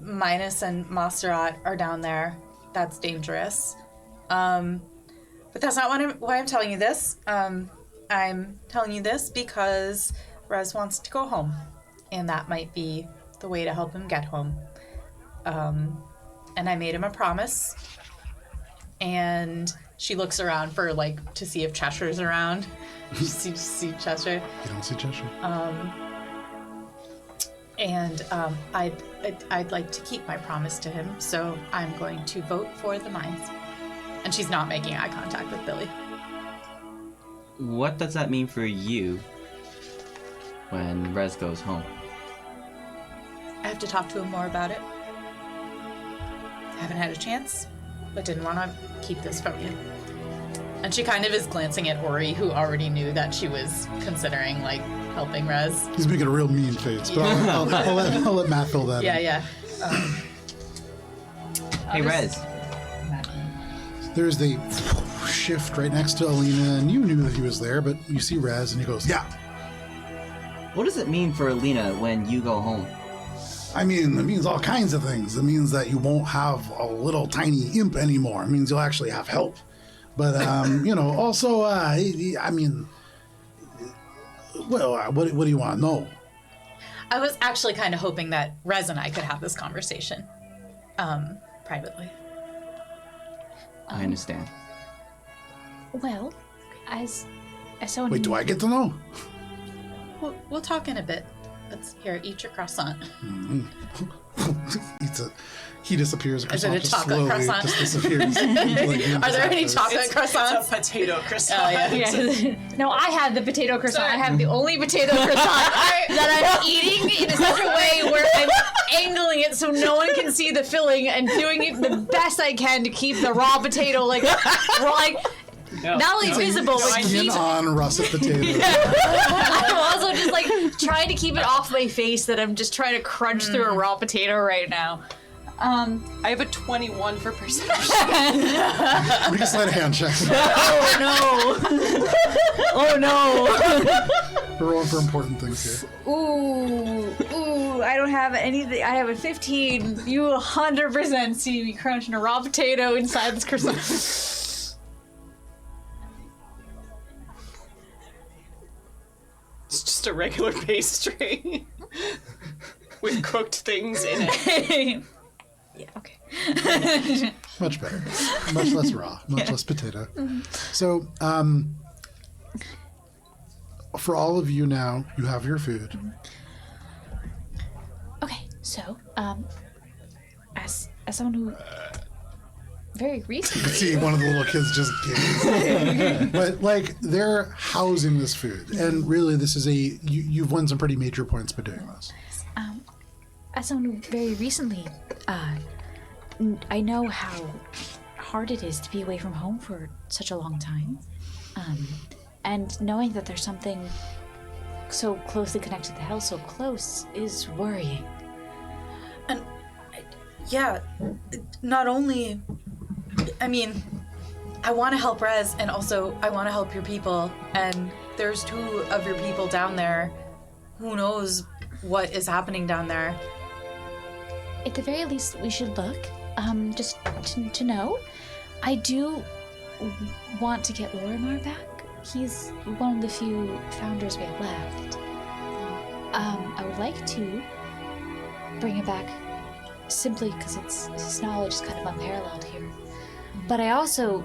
Minus and Masterat are down there, that's dangerous. But that's not why I'm telling you this. I'm telling you this because Rez wants to go home, and that might be the way to help him get home. And I made him a promise, and she looks around for like to see if Cheshire's around. see Cheshire. You don't see Cheshire. And I'd like to keep my promise to him, so I'm going to vote for the mines. And she's not making eye contact with Billy. What does that mean for you when Rez goes home? I have to talk to him more about it. Haven't had a chance, but didn't want to keep this from you. And she kind of is glancing at Ori, who already knew that she was considering, like, helping Rez. He's making a real mean face, but I'll let Matt fill that in. Yeah. Hey, Rez. There's the shift right next to Alina, and you knew that he was there, but you see Rez, and he goes, yeah. What does it mean for Alina when you go home? I mean, it means all kinds of things. It means that you won't have a little tiny imp anymore. It means you'll actually have help. But, also, I mean, well, what do you want to know? I was actually kind of hoping that Rez and I could have this conversation privately. I understand. Well, as someone Wait, do I get to know? We'll talk in a bit. Let's eat your croissant. Eats it. He disappears. Is it a just chocolate slowly croissant? Just disappears. Are there any chocolate croissants? It's a potato croissant. Oh, yeah. Yeah. No, I had the potato croissant. I have the only potato croissant that I'm eating in such a way where I'm angling it so no one can see the filling and doing it the best I can to keep the raw potato not only visible, but Skin keep. on russet potato. I'm also just like trying to keep it off my face that I'm just trying to crunch through a raw potato right now. I have a 21 for perception. We can slide a hand check. Oh no! We're rolling for important things here. Ooh, I don't have anything. I have a 15. You 100% see me crunching a raw potato inside this croissant. It's just a regular pastry with cooked things in it. Yeah, okay. Much better. Much less raw. Much less potato. So, for all of you now, you have your food. Okay, so, as someone who very recently... You see one of the little kids just gaze. But, like, they're housing this food. And really, this is you've won some pretty major points by doing this. As someone who very recently, I know how hard it is to be away from home for such a long time. And knowing that there's something so closely connected to hell, so close, is worrying. And yeah, not only, I mean, I want to help Rez, and also I want to help your people. And there's 2 of your people down there. Who knows what is happening down there? At the very least, we should look, just to know. I do want to get Lorimar back. He's one of the few founders we have left. I would like to bring him back simply because his knowledge is kind of unparalleled here. But I also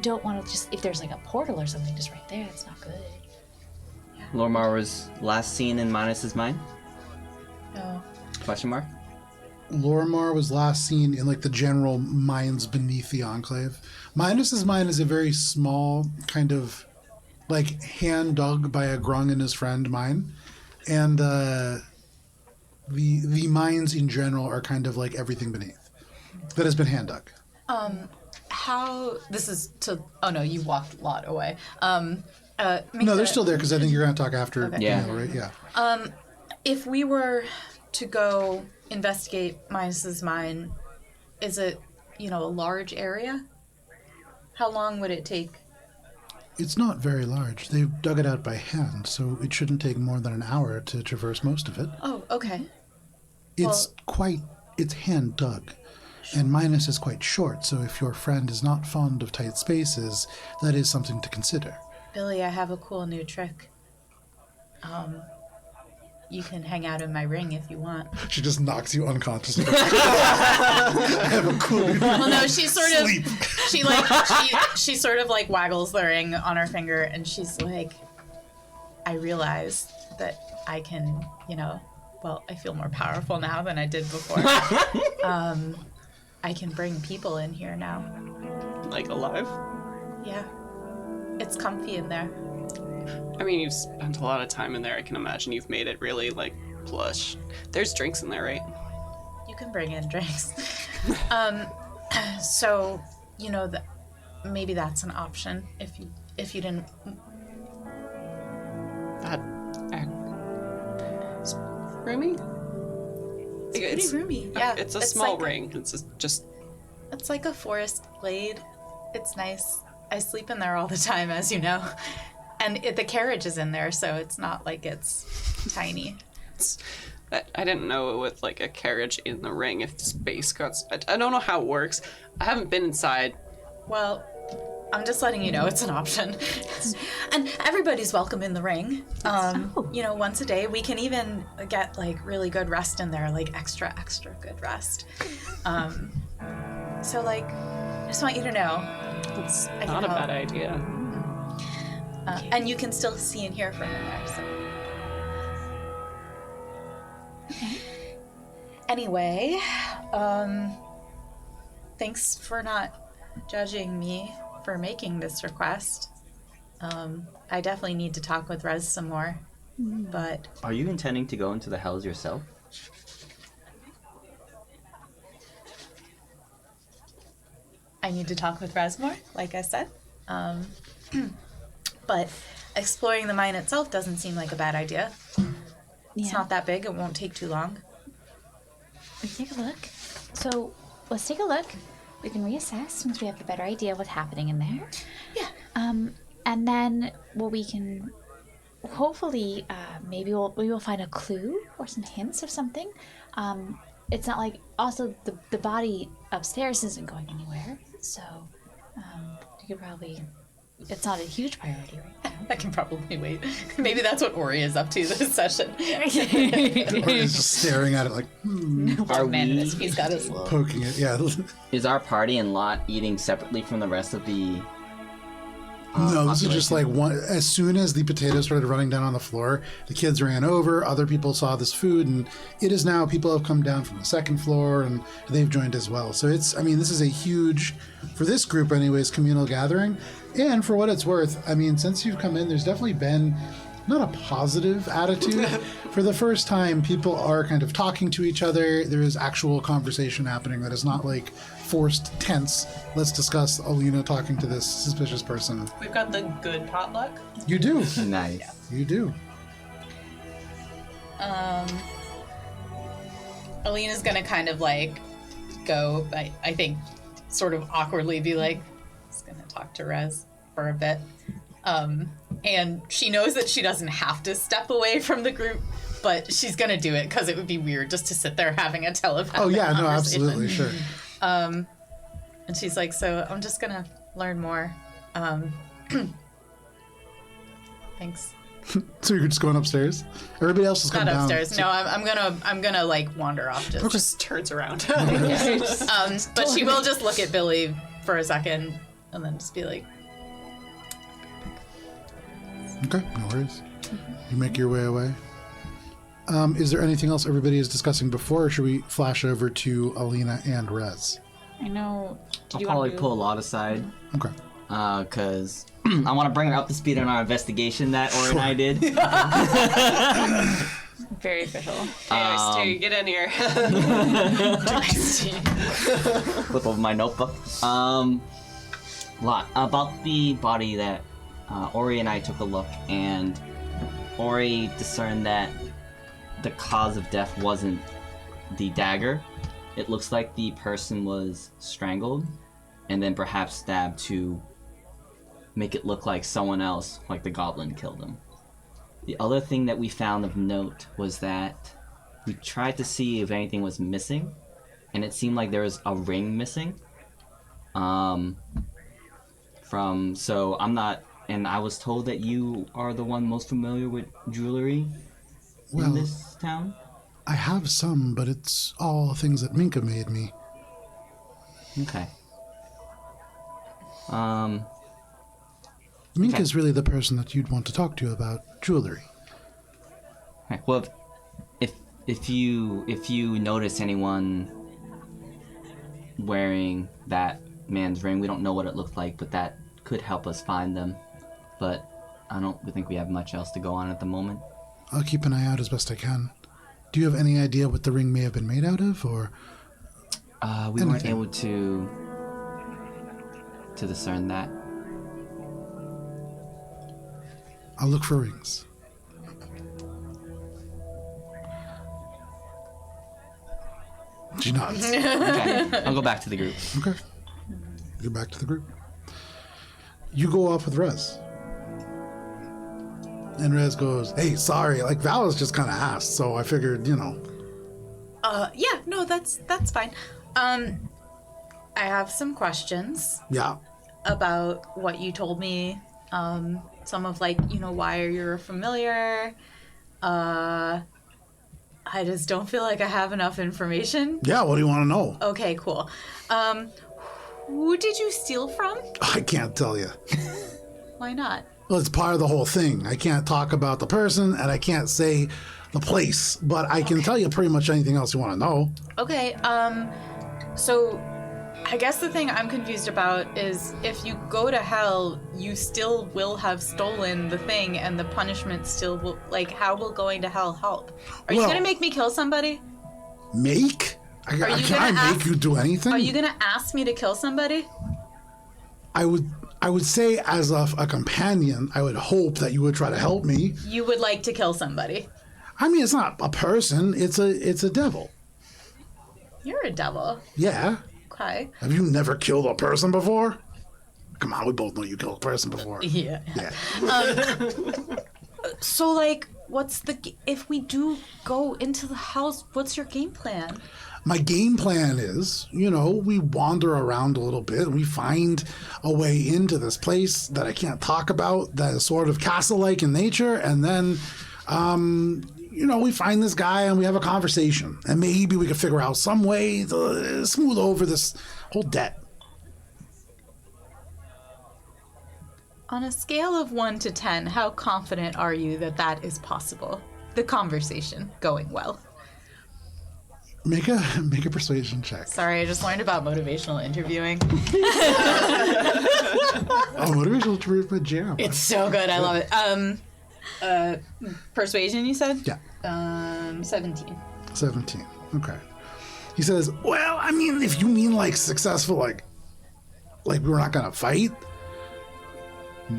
don't want to just, if there's like a portal or something just right there, it's not good. Lorimar was last seen in Minus's mine? No. Question mark? Lorimar was last seen in, like, the general mines beneath the Enclave. Minus's mine is a very small, kind of, like, hand-dug by a Grung and his friend mine. And the mines in general are kind of like everything beneath that has been hand-dug. How, this is to, oh no, you walked a lot away. No, they're still there because I think you're going to talk after Daniel, right? Yeah. If we were to go investigate Minus's mine, is it, a large area? How long would it take? It's not very large. They've dug it out by hand, so it shouldn't take more than an hour to traverse most of it. Oh, okay. It's hand dug. And Minus is quite short, so if your friend is not fond of tight spaces, that is something to consider. Billy, I have a cool new trick. you can hang out in my ring if you want. She just knocks you unconscious. I have a cool. Well, no, she sort of, Sleep. she sort of like waggles the ring on her finger, and she's like, I realize that I can, well, I feel more powerful now than I did before. I can bring people in here now. Like alive? Yeah. It's comfy in there. I mean, you've spent a lot of time in there. I can imagine you've made it really, like, plush. There's drinks in there, right? You can bring in drinks. So, maybe that's an option if you didn't. That... It's roomy? It's pretty roomy. Yeah. It's a small like ring. It's just... It's like a forest glade. It's nice. I sleep in there all the time, as you know. And the carriage is in there, so it's not like it's tiny. I didn't know with, like, a carriage in the ring if space cuts... I don't know how it works. I haven't been inside. Well, I'm just letting you know it's an option. And everybody's welcome in the ring. Once a day. We can even get, like, really good rest in there, like extra good rest. So, like, I just want you to know. It's I not a can bad help. idea. And you can still see and hear from in there, so. Anyway, thanks for not judging me for making this request. I definitely need to talk with Rez some more, but... Are you intending to go into the hells yourself? I need to talk with Rez more, like I said. But exploring the mine itself doesn't seem like a bad idea. It's not that big. It won't take too long. We can take a look. So let's take a look. We can reassess once we have a better idea of what's happening in there. Yeah. And then we can hopefully maybe we will find a clue or some hints of something. It's not like also the body upstairs isn't going anywhere, so you could probably. It's not a huge priority right now. I can probably wait. Maybe that's what Ori is up to this session. Or he's just staring at it like, Are He's got his little... poking it. Yeah. Is our party and lot eating separately from the rest of the... No, this is just like one. As soon as the potatoes started running down on the floor, the kids ran over. Other people saw this food, and it is now people have come down from the second floor, and they've joined as well. So this is a huge, for this group anyways, communal gathering. And for what it's worth, since you've come in, there's definitely been not a positive attitude. For the first time, people are kind of talking to each other. There is actual conversation happening that is not like forced tense. Let's discuss Alina talking to this suspicious person. We've got the good potluck. You do. Nice. Yeah. You do. Alina's gonna kind of like go, I think, sort of awkwardly be like, just gonna talk to Rez for a bit. And she knows that she doesn't have to step away from the group, but she's gonna do it because it would be weird just to sit there having a telepathic conversation. No, absolutely, sure. And she's like, so I'm just gonna learn more. Thanks. So you're just going upstairs? Everybody else is Not coming down. upstairs. No, I'm gonna like wander off just. Just turns around. But she will just look at Billy for a second and then just be like, Okay, no worries. You make your way away. Is there anything else everybody is discussing before, or should we flash over to Alina and Rez? I know. I'll probably pull a lot aside. Okay. Because I want to bring her up to speed on our investigation that Ori and I did. Very official. Hey, Stu, get in here. Flip over my notebook. Lot about the body that Ori and I took a look, and Ori discerned that the cause of death wasn't the dagger. It looks like the person was strangled and then perhaps stabbed to make it look like someone else, like the goblin, killed him. The other thing that we found of note was that we tried to see if anything was missing, and it seemed like there was a ring missing. So I'm not, and I was told that you are the one most familiar with jewelry. Well- in this town? I have some, but it's all things that Minka made me. Okay. Minka's really the person that you'd want to talk to about jewelry. Okay. Well, if you notice anyone wearing that man's ring, we don't know what it looked like, but that could help us find them. But I don't think we have much else to go on at the moment. I'll keep an eye out as best I can. Do you have any idea what the ring may have been made out of, or? We weren't Anything. able to discern that. I'll look for rings. She nods. Okay. I'll go back to the group. Okay. Get back to the group. You go off with Rez. And Rez goes, hey, sorry, like Valis just kind of asked, so I figured, Yeah, no, that's fine. I have some questions yeah. about what you told me. Some of why you're familiar. I just don't feel like I have enough information. Yeah, what do you want to know? Okay, cool. Who did you steal from? I can't tell you. Why not? Well, it's part of the whole thing. I can't talk about the person, and I can't say the place, but I can tell you pretty much anything else you want to know. Okay, so I guess the thing I'm confused about is if you go to hell, you still will have stolen the thing, and the punishment still will, how will going to hell help? Are you Well- gonna make me kill somebody? Make? you Can gonna I make ask- you do anything? Are you gonna ask me to kill somebody? I would say as a companion, I would hope that you would try to help me. You would like to kill somebody. I mean, it's not a person, it's a devil. You're a devil. Yeah. Okay. Have you never killed a person before? Come on, we both know you killed a person before. Yeah. Yeah. So, if we do go into the house, what's your game plan? My game plan is, we wander around a little bit and we find a way into this place that I can't talk about that is sort of castle-like in nature, and then, we find this guy and we have a conversation, and maybe we can figure out some way to smooth over this whole debt. On a scale of 1 to 10, how confident are you that that is possible? The conversation going well. Make a persuasion check. Sorry, I just learned about motivational interviewing. Oh, motivational to my jam. It's so good. I love it. Persuasion, you said? Yeah. 17. 17. Okay. He says, well, I mean, if you mean successful, like we're not gonna fight.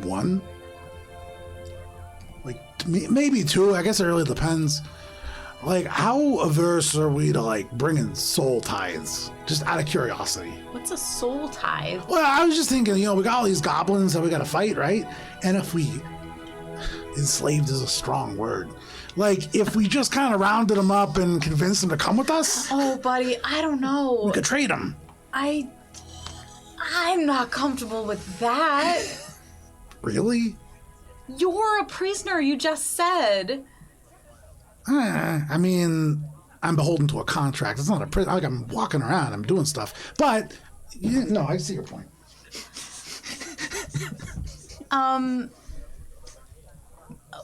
1. Maybe 2. I guess it really depends. How averse are we to bringing soul tithes? Just out of curiosity. What's a soul tithe? Well, I was just thinking, we got all these goblins that we gotta fight, right? And if we enslaved is a strong word. If we just kind of rounded them up and convinced them to come with us, Oh, buddy, I don't know. we could trade them. I'm not comfortable with that. Really? You're a prisoner, you just said. I mean, I'm beholden to a contract. It's not a prison. I'm walking around. I'm doing stuff. But, no, I see your point.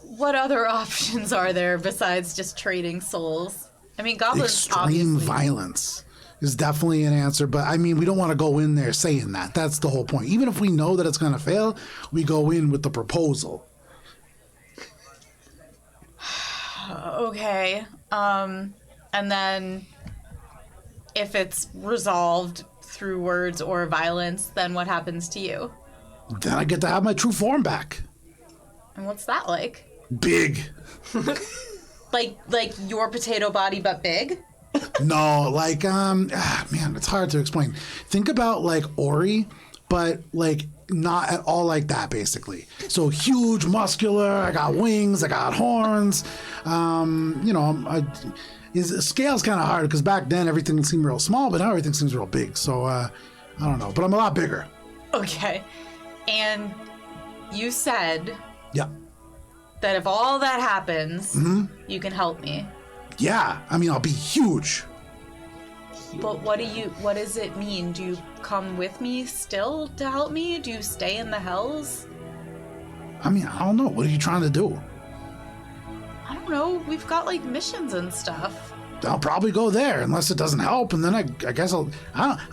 What other options are there besides just trading souls? I mean, goblins Extreme obviously. violence is definitely an answer. But, I mean, we don't want to go in there saying that. That's the whole point. Even if we know that it's going to fail, we go in with the proposal. Okay. And then if it's resolved through words or violence, then what happens to you? Then I get to have my true form back. And what's that like? Big. Like your potato body but big? No, man, it's hard to explain. Think about Ori, but not at all like that, basically. So huge, muscular, I got wings, I got horns. Scale's kind of hard because back then everything seemed real small, but now everything seems real big. So, I don't know, but I'm a lot bigger. Okay. And you said Yeah. that if all that happens, you can help me. Yeah, I mean, I'll be huge. But what does it mean? Do you come with me still to help me? Do you stay in the hells? I mean, I don't know. What are you trying to do? I don't know. We've got like missions and stuff. I'll probably go there unless it doesn't help, and then I guess I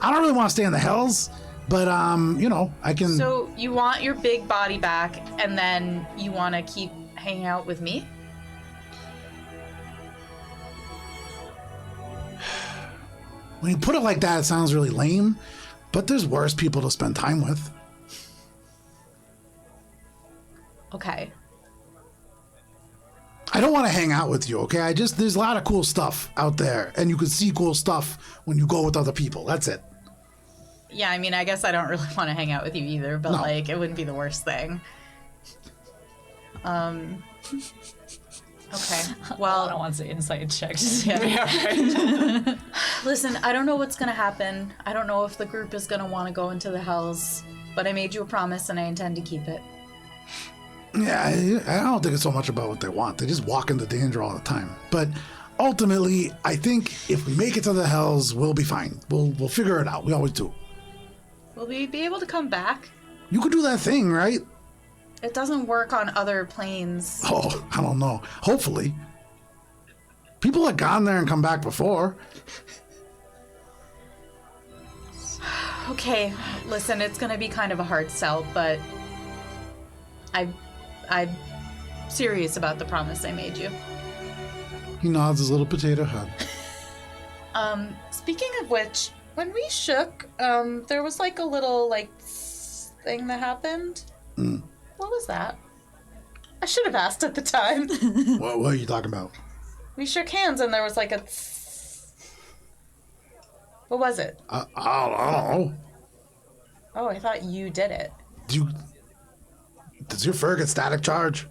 don't really want to stay in the hells, but I can. So you want your big body back, and then you want to keep hanging out with me? When you put it like that, it sounds really lame, but there's worse people to spend time with. Okay. I don't want to hang out with you, okay? There's a lot of cool stuff out there, and you can see cool stuff when you go with other people. That's it. Yeah, I mean, I guess I don't really want to hang out with you either, but No. like, it wouldn't be the worst thing. Okay. I don't Well, want to inside check. listen, I don't know what's gonna happen. I don't know if the group is gonna want to go into the hells, but I made you a promise and I intend to keep it. Yeah, I don't think it's so much about what they want. They just walk into danger all the time. But ultimately, I think if we make it to the hells, we'll be fine. We'll figure it out. We always do. Will we be able to come back? You could do that thing, right? It doesn't work on other planes. Oh, I don't know. Hopefully. People have gone there and come back before. Okay, listen, it's gonna be kind of a hard sell, but I'm serious about the promise I made you. He nods his little potato head. Speaking of which, when we shook, there was like a little thing that happened. What was that? I should have asked at the time. What are you talking about? We shook hands and there was like a. What was it? I don't know. Oh, I thought you did it. Does your fur get static charge?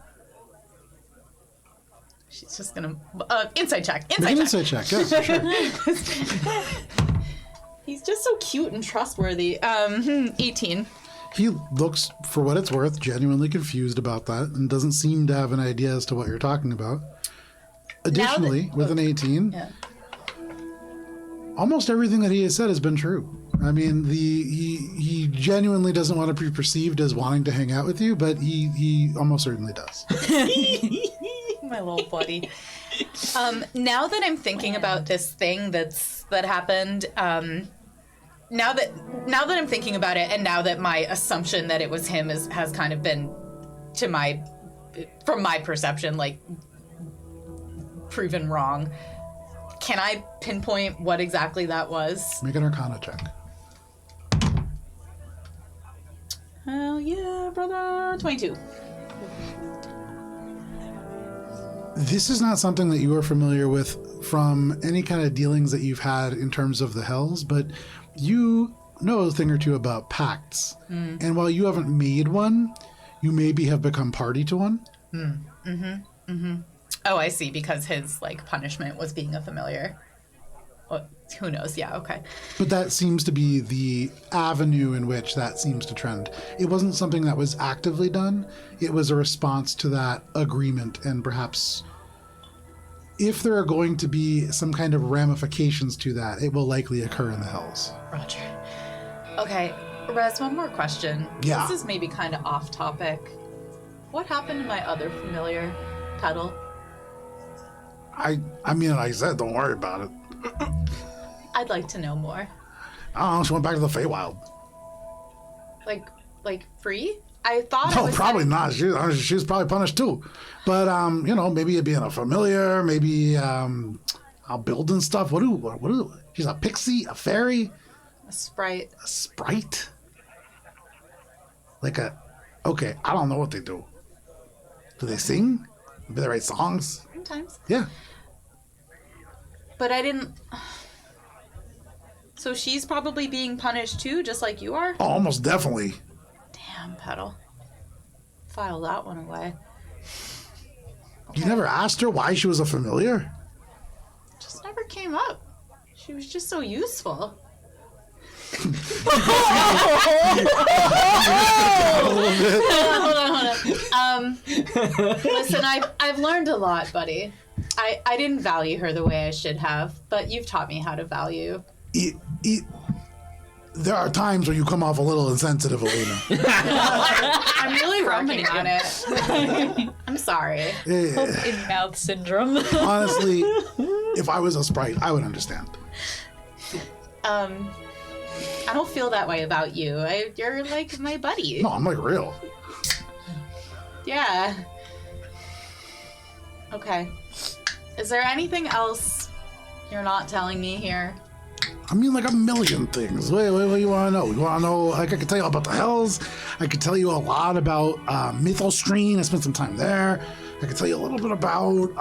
She's just gonna inside check. Make an Inside check. inside check, yeah, for sure. He's just so cute and trustworthy. 18. He looks, for what it's worth, genuinely confused about that and doesn't seem to have an idea as to what you're talking about. Additionally, with an 18, Yeah. almost everything that he has said has been true. I mean, he genuinely doesn't want to be perceived as wanting to hang out with you, but he almost certainly does. My little buddy. Now that I'm thinking about this thing that happened, now that I'm thinking about it, and now that my assumption that it was him has kind of been from my perception, like proven wrong. Can I pinpoint what exactly that was? Make an Arcana check. Hell yeah, brother. 22. This is not something that you are familiar with from any kind of dealings that you've had in terms of the hells, but you know a thing or two about pacts. And while you haven't made one, you maybe have become party to one. Oh, I see, because his punishment was being a familiar. Well, who knows? Yeah, okay. But that seems to be the avenue in which that seems to trend. It wasn't something that was actively done. It was a response to that agreement, and perhaps if there are going to be some kind of ramifications to that, it will likely occur in the hells. Roger. Okay, Rez, one more question. Yeah. This is maybe kind of off topic. What happened to my other familiar, Petal? I mean, like I said, don't worry about it. I'd like to know more. I don't know, she went back to the Feywild. Like free? I thought I No, was probably headed- not. She was probably punished too. But maybe it being a familiar, maybe out building stuff. What do? She's a pixie, a fairy, A sprite. a sprite. Okay, I don't know what they do. Do they sing? Maybe they write songs? Sometimes. Yeah. But I didn't... So she's probably being punished too, just like you are? Oh, almost definitely. Damn, Petal. File that one away. You never asked her why she was a familiar? Just never came up. She was just so useful. Hold on. Listen, I've learned a lot, buddy. I didn't value her the way I should have, but you've taught me how to value. There are times where you come off a little insensitive, Alina. I'm really working on it. I'm sorry. In-mouth syndrome. Honestly, if I was a sprite, I would understand. I don't feel that way about you. You're like my buddy. No, I'm like real. Yeah. Okay. Is there anything else you're not telling me here? I mean, like a million things. Wait, what do you want to know? You want to know, like, I could tell you about the Hells. I could tell you a lot about Mythostream. I spent some time there. I could tell you a little bit about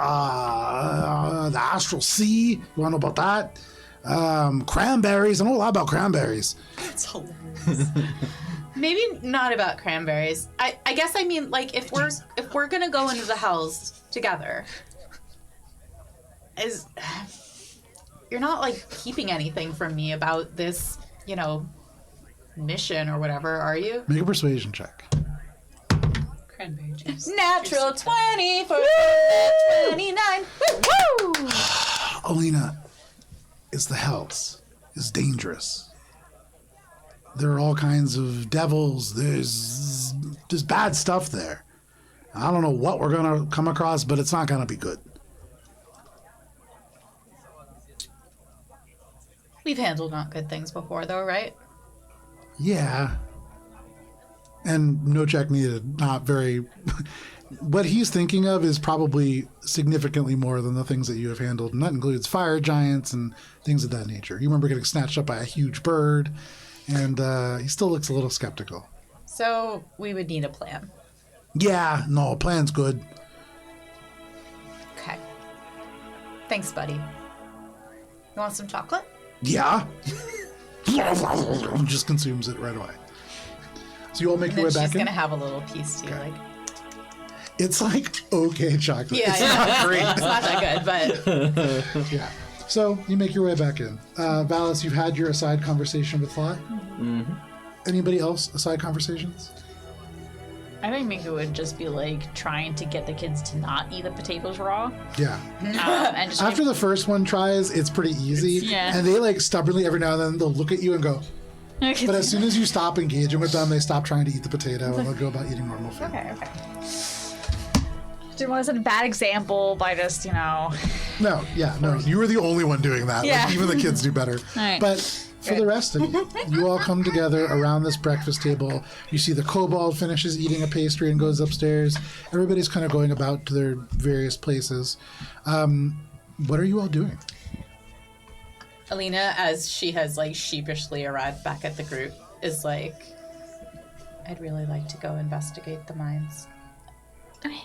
the Astral Sea. You want to know about that? Cranberries. I know a lot about cranberries. That's hilarious. Maybe not about cranberries. I guess I mean, like, if we're gonna go into the Hells together, you're not like keeping anything from me about this, mission or whatever, are you? Make a persuasion check. Cranberry juice. Natural 20 for 29. Woo! Alina, it's the Hells. It's dangerous. There are all kinds of devils. There's bad stuff there. I don't know what we're gonna come across, but it's not gonna be good. We've handled not good things before, though, right? Yeah. And no check needed. Not very. What he's thinking of is probably significantly more than the things that you have handled, and that includes fire giants and things of that nature. You remember getting snatched up by a huge bird, and he still looks a little skeptical. So we would need a plan. Yeah, no, a plan's good. Okay. Thanks, buddy. You want some chocolate? Yeah. Just consumes it right away. So you all make And your then way back she's in? gonna have a little piece too, like. It's like okay chocolate. Yeah, It's yeah. not great. It's not that good, but Yeah. So you make your way back in. Valis, you've had your aside conversation with Fly. Mm-hmm. Anybody else aside conversations? I think Mika would just be like trying to get the kids to not eat the potatoes raw. Yeah. And just After the first one tries, it's pretty easy. Yeah. And they like stubbornly every now and then they'll look at you and go. But as soon as you stop engaging with them, they stop trying to eat the potato and they'll go about eating normal food. Okay. Didn't want to set a bad example by just, No, you were the only one doing that. Yeah. Like, even the kids do better. right. But for the rest of you, you all come together around this breakfast table. You see the kobold finishes eating a pastry and goes upstairs. Everybody's kind of going about to their various places. What are you all doing? Alina, as she has like sheepishly arrived back at the group, is like, I'd really like to go investigate the mines. Okay.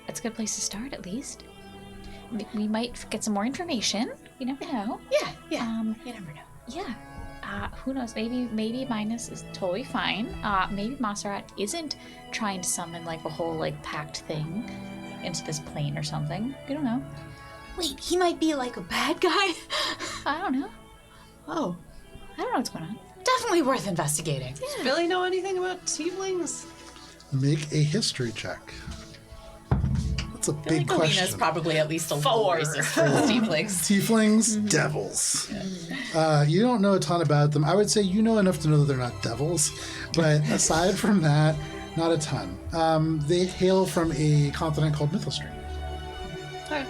That's a good place to start, at least. We might get some more information. You never know. Yeah. You never know. Yeah. Who knows? Maybe Minus is totally fine. Maybe Montserrat isn't trying to summon like a whole like packed thing into this plane or something. We don't know. Wait, he might be like a bad guy? I don't know. Oh, I don't know what's going on. definitely worth investigating. Does Billy know anything about tieflings? Make a history check. That's a I feel big like Alina's question. probably at least a little 4. racist for the tieflings. Tieflings, devils. You don't know a ton about them. I would say you know enough to know that they're not devils, but aside from that, not a ton. They hail from a continent called Mythostream. Okay.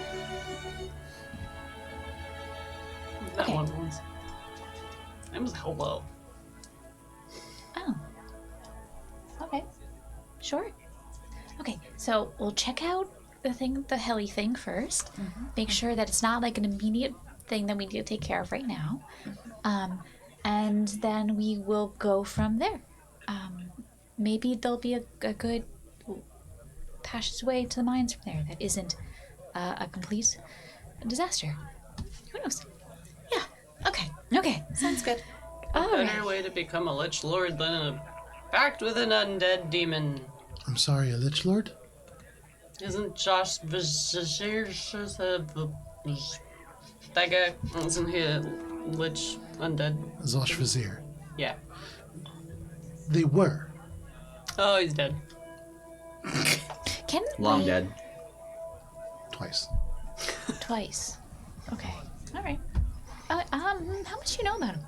That Okay. one was. It was hello. Oh. Okay. Sure. Okay, so we'll check out the heli thing 1st. Make sure that it's not like an immediate thing that we need to take care of right now. And then we will go from there. Maybe there'll be a good passageway to the mines from there that isn't a complete disaster. Who knows? Yeah. Okay. Okay. Sounds good. All Better right. way to become a Lich Lord than a pact with an undead demon. I'm sorry, a Lich Lord? Isn't Josh Vizier that guy? Isn't he a Lich undead? Zosh Vizier. Yeah. They were. Oh, he's dead. Can Long we- dead. Twice. Twice. Okay. All right. How much do you know about him?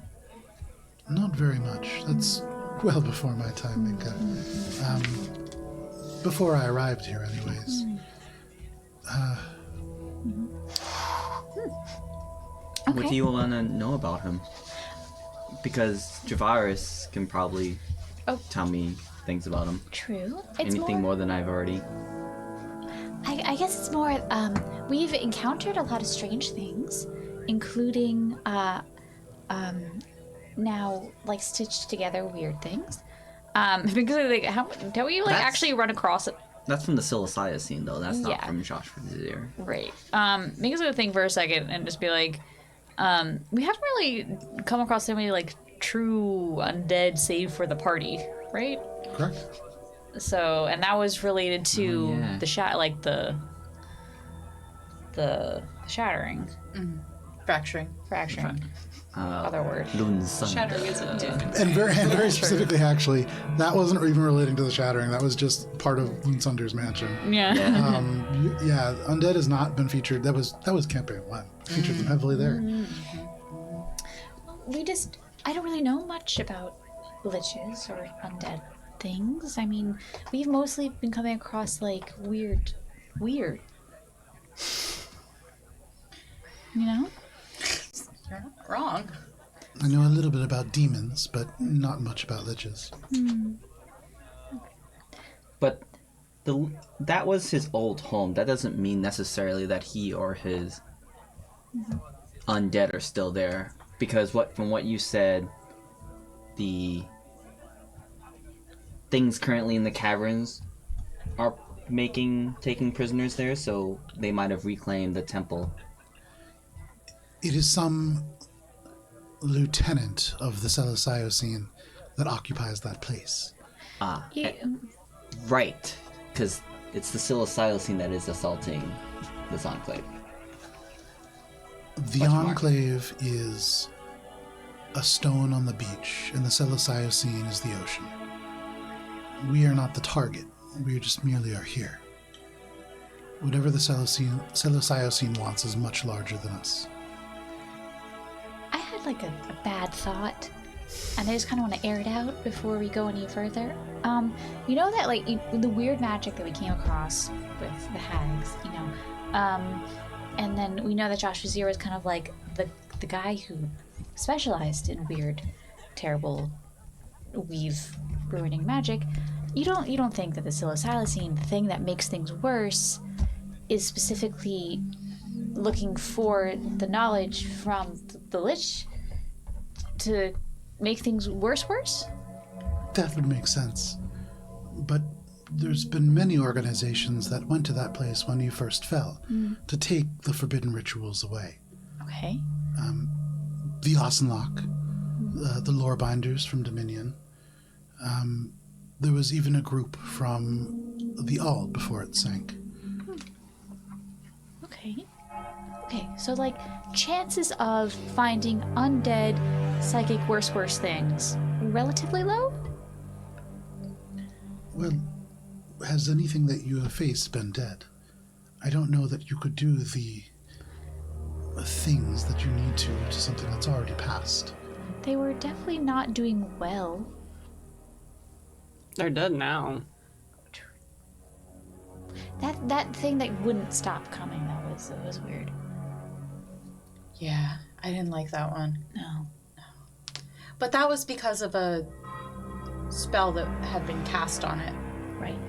Not very much. That's well before my time, Minka. Before I arrived here, anyways. What Okay. do you want to know about him? Because Javaris can probably Oh. tell me things about him. True. It's Anything more than I've already. I guess it's more. We've encountered a lot of strange things, including now like stitched together weird things. Because like, don't we like That's- actually run across it? That's from the Psilocybin though. That's not Yeah. from Joshua's ear. Right. Make us think for a second and just be like, we haven't really come across any like true undead save for the party, right? Correct? So, and that was related to Oh, yeah. the shattering, Fracturing. fracturing. Other word. Loon's son. Shattering is a different. And very specifically, actually, that wasn't even relating to the shattering. That was just part of Loonsunder's mansion. Yeah. Yeah. Undead has not been featured. That was campaign 1. Featured them heavily there. I don't really know much about liches or undead things. I mean, we've mostly been coming across like weird. You know? You're not wrong. I know a little bit about demons, but not much about liches. But that was his old home. That doesn't mean necessarily that he or his undead are still there. Because from what you said, the things currently in the caverns are taking prisoners there, so they might have reclaimed the temple. It is some lieutenant of the Psilocybin that occupies that place. Right, because it's the psilocybin that is assaulting this enclave. The Question mark. Enclave is a stone on the beach, and the Psilocybin is the ocean. We are not the target. We just merely are here. Whatever the Psilocybin wants is much larger than us. I had like a bad thought, and I just kind of want to air it out before we go any further. You know that like the weird magic that we came across with the hags, you know, and then we know that Josh Vizier was kind of like the guy who specialized in weird, terrible, weave ruining magic. You don't think that the psilocybin, the thing that makes things worse, is specifically looking for the knowledge from the Lich to make things worse? That would make sense. But there's been many organizations that went to that place when you first fell to take the forbidden rituals away. Okay. The Osenlock, the Lorebinders from Dominion. There was even a group from the Ald before it sank. Okay, so like chances of finding undead, psychic, worse things relatively low? Well, has anything that you have faced been dead? I don't know that you could do the things that you need to something that's already passed. They were definitely not doing well. They're dead now. That thing that wouldn't stop coming, that was weird. Yeah, I didn't like that one. No. But that was because of a spell that had been cast on it. Right.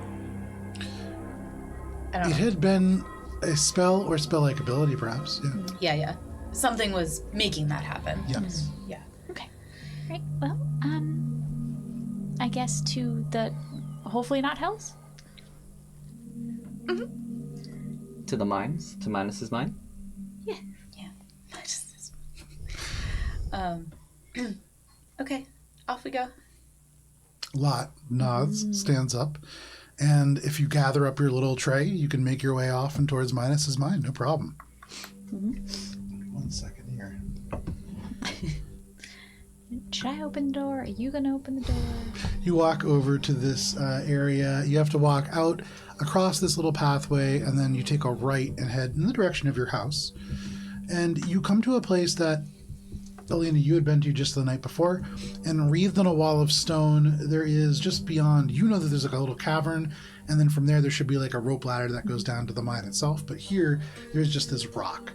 I don't It know. had been a spell or spell-like ability, perhaps. Yeah. Yeah. Something was making that happen. Yes. Yeah. Okay. Right. Well, I guess to the hopefully not hells. To the mines? To Minus's mine? Yeah. Okay, off we go. Lot nods, stands up, and if you gather up your little tray, you can make your way off and towards Minus's mine. No problem. 1 second here. Should I open the door? Are you gonna open the door? You walk over to this area. You have to walk out across this little pathway, and then you take a right and head in the direction of your house. And you come to a place that, Alina, you had been to just the night before, and wreathed on a wall of stone, there is just beyond, you know that there's like a little cavern, and then from there should be like a rope ladder that goes down to the mine itself, but here, there's just this rock.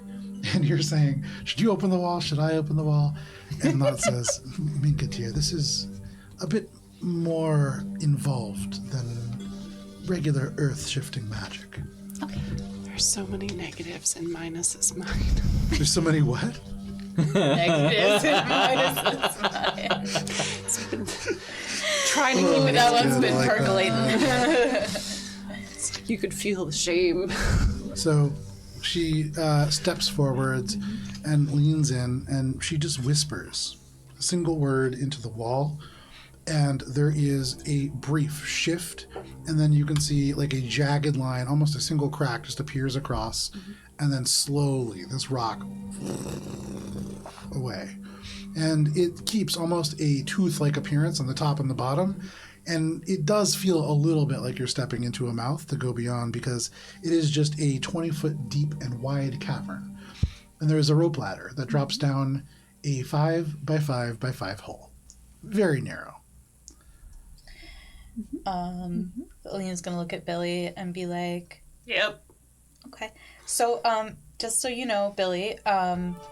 And you're saying, should you open the wall? Should I open the wall? And Nod says, Minkatir, this is a bit more involved than regular earth-shifting magic. Okay. There's so many negatives and minuses, mine. There's so many what? Negatives and minuses. It's been trying to keep it That up. one's good. been I like percolating. You could feel the shame. So she steps forwards and leans in, and she just whispers a single word into the wall, and there is a brief shift, and then you can see like a jagged line, almost a single crack just appears across, and then slowly this rock away. And it keeps almost a tooth-like appearance on the top and the bottom, and it does feel a little bit like you're stepping into a mouth to go beyond, because it is just a 20-foot deep and wide cavern. And there is a rope ladder that drops down a 5 by 5 by 5 hole. Very narrow. Alina's gonna look at Billy and be like, Yep. okay. So, just so you know, Billy,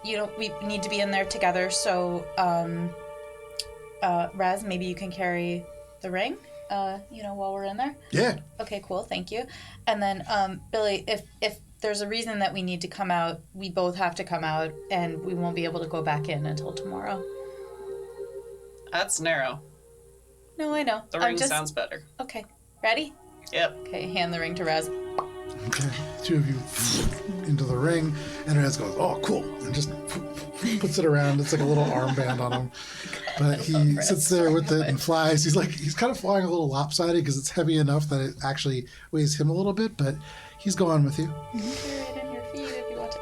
we need to be in there together. So, Raz, maybe you can carry the ring, while we're in there. Yeah. Okay, cool. Thank you. And then, Billy, if there's a reason that we need to come out, we both have to come out, and we won't be able to go back in until tomorrow. That's narrow. No, I know. The ring sounds better. Okay. Ready? Yep. Okay, hand the ring to Raz. Okay. Two of you into the ring, and Raz goes, oh, cool, and just puts it around. It's like a little armband on him. But he sits there with it and flies. He's kind of flying a little lopsided because it's heavy enough that it actually weighs him a little bit, but he's going with you. You can carry it in your feet if you want to.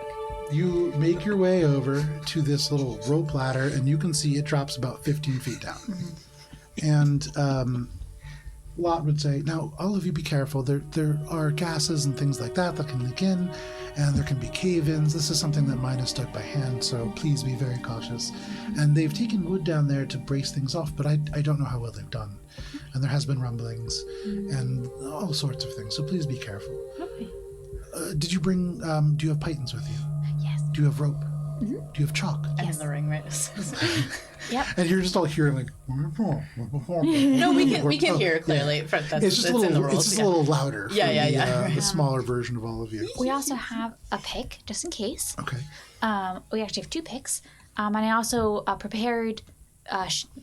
You make your way over to this little rope ladder, and you can see it drops about 15 feet down. And Lot would say, now, all of you be careful. There are gases and things like that can leak in, and there can be cave-ins. This is something that mine is stuck by hand, so please be very cautious. And they've taken wood down there to brace things off, but I don't know how well they've done. And there has been rumblings and all sorts of things, so please be careful. Okay. Did you bring, do you have pythons with you? Yes. Do you have rope? Do you have chalk? And the ring, right? Yep. And you're just all hearing like. No, we can hear clearly. It's just a in the little. rules, It's just a little louder. Yeah. The smaller version of all of you. We also have a pick, just in case. Okay. We actually have 2 picks. And I also prepared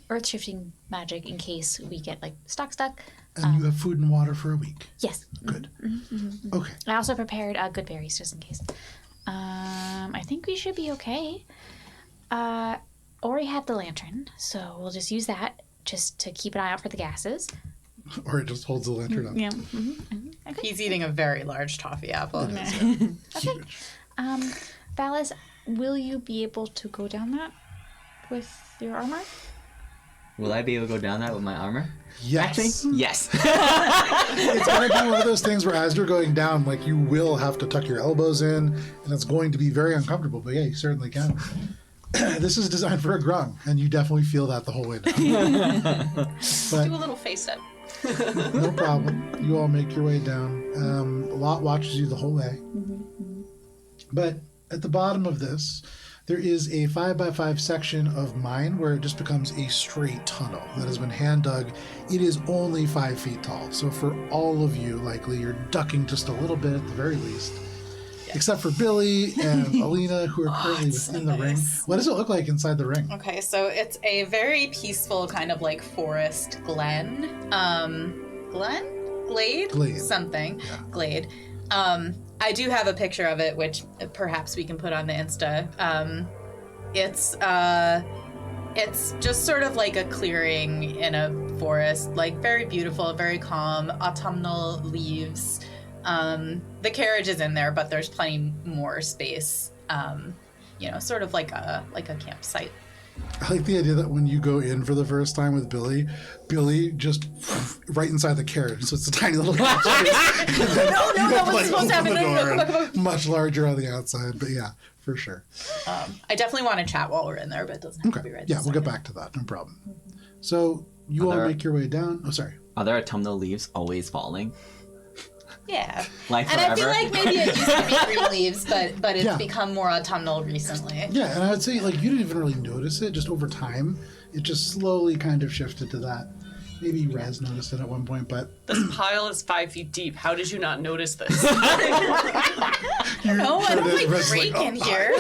earth-shifting magic in case we get, stuck. And you have food and water for a week. Yes. Good. Okay. I also prepared good berries, just in case. I think we should be okay. Ori had the lantern, so we'll just use that just to keep an eye out for the gases. Or it just holds the lantern up. Yeah. He's eating a very large toffee apple. Huge. Valis, will you be able to go down that with your armor? Will I be able to go down that with my armor? Yes. Yes. It's going to be one of those things where as you're going down, you will have to tuck your elbows in, and it's going to be very uncomfortable. But yeah, you certainly can. This is designed for a grung, and you definitely feel that the whole way down. But Do a little face up. no problem. You all make your way down. Lot watches you the whole way. But at the bottom of this, there is a 5 by 5 section of mine where it just becomes a straight tunnel that has been hand dug. It is only 5 feet tall. So for all of you, likely, you're ducking just a little bit at the very least. Except for Billy and Alina, who are currently within the ring. What does it look like inside the ring? Okay, so it's a very peaceful kind of forest glen. Glade? Glade. Something. Yeah. Glade. I do have a picture of it, which perhaps we can put on the Insta. It's just sort of like a clearing in a forest, very beautiful, very calm, autumnal leaves. The carriage is in there, but there's plenty more space. Sort of like a campsite. I like the idea that when you go in for the first time with Billy just right inside the carriage, so it's a tiny little carriage. No, what's supposed to happen? No, much larger on the outside, but yeah, for sure. I definitely want to chat while we're in there, but it doesn't have to be right. Yeah, this we'll get second. back to that. No problem. So you all make your way down. Oh, sorry. Are there autumnal leaves always falling? Yeah. Like And forever? I feel like maybe it used to be green leaves, but it's Yeah. become more autumnal recently. Yeah, and I would say like you didn't even really notice it. Just over time, it just slowly kind of shifted to that. Maybe Rez noticed it at one point, but This pile is 5 feet deep. How did you not notice this? No, I don't like Red's break like, in here.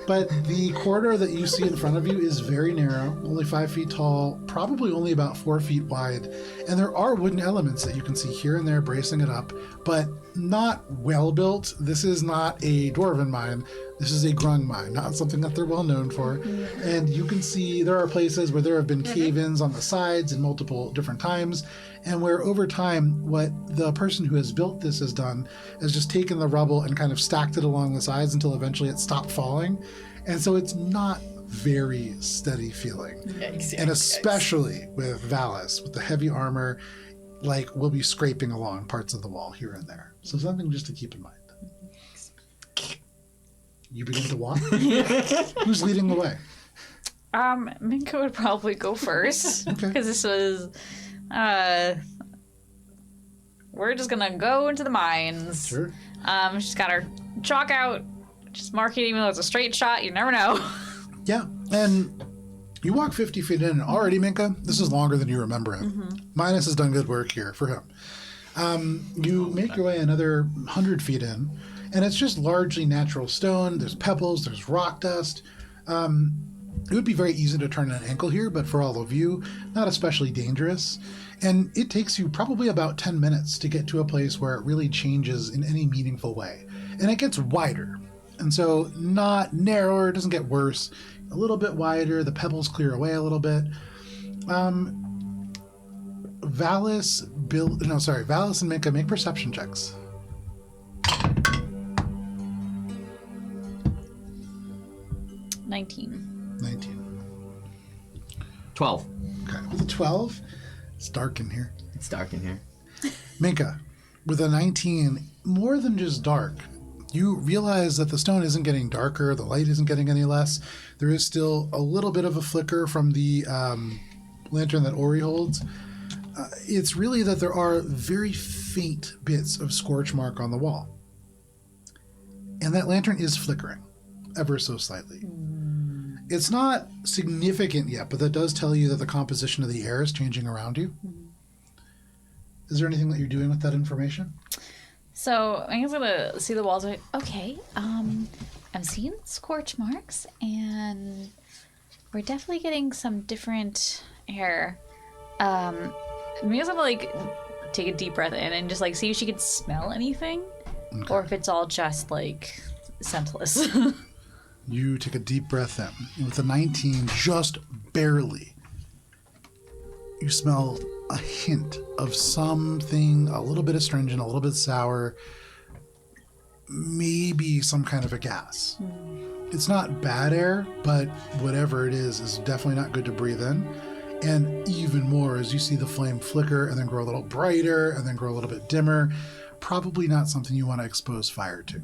But the corridor that you see in front of you is very narrow, only 5 feet tall, probably only about 4 feet wide. And there are wooden elements that you can see here and there bracing it up, but not well built. This is not a dwarven mine. This is a grung mine, not something that they're well known for. And you can see there are places where there have been cave-ins on the sides in multiple different times, and where over time, what the person who has built this has done is just taken the rubble and kind of stacked it along the sides until eventually it stopped falling. And so it's not very steady feeling. And especially with Valis, with the heavy armor, like we'll be scraping along parts of the wall here and there. So something just to keep in mind. You begin to walk. Who's leading the way? Minka would probably go first Okay. because this was. We're just gonna go into the mines. Sure. She's got her chalk out, just marking even though it's a straight shot. You never know. Yeah, and you walk 50 feet in, and already, Minka, this is longer than you remember it. Minus has done good work here for him. You make your way another 100 feet in, and it's just largely natural stone. There's pebbles, there's rock dust. It would be very easy to turn an ankle here, but for all of you, not especially dangerous. And it takes you probably about 10 minutes to get to a place where it really changes in any meaningful way. And it gets wider. And so not narrower, it doesn't get worse. A little bit wider, the pebbles clear away a little bit. Valis and Minka make perception checks. 19. 19. 12. Okay, with a 12, it's dark in here. It's dark in here. Minka, with a 19, more than just dark, you realize that the stone isn't getting darker, the light isn't getting any less. There is still a little bit of a flicker from the lantern that Ori holds. It's really that there are very faint bits of scorch mark on the wall. And that lantern is flickering, ever so slightly. It's not significant yet, but that does tell you that the composition of the air is changing around you. Is there anything that you're doing with that information? So I'm just gonna see the walls. Like, okay, I'm seeing scorch marks, and we're definitely getting some different air. Maybe I'm gonna like take a deep breath in and just like see if she can smell anything, or if it's all just like scentless. You take a deep breath in. And with a 19, just barely, you smell a hint of something a little bit astringent, a little bit sour, maybe some kind of a gas. It's not bad air, but whatever it is definitely not good to breathe in. And even more as you see the flame flicker and then grow a little brighter and then grow a little bit dimmer. Probably not something you want to expose fire to.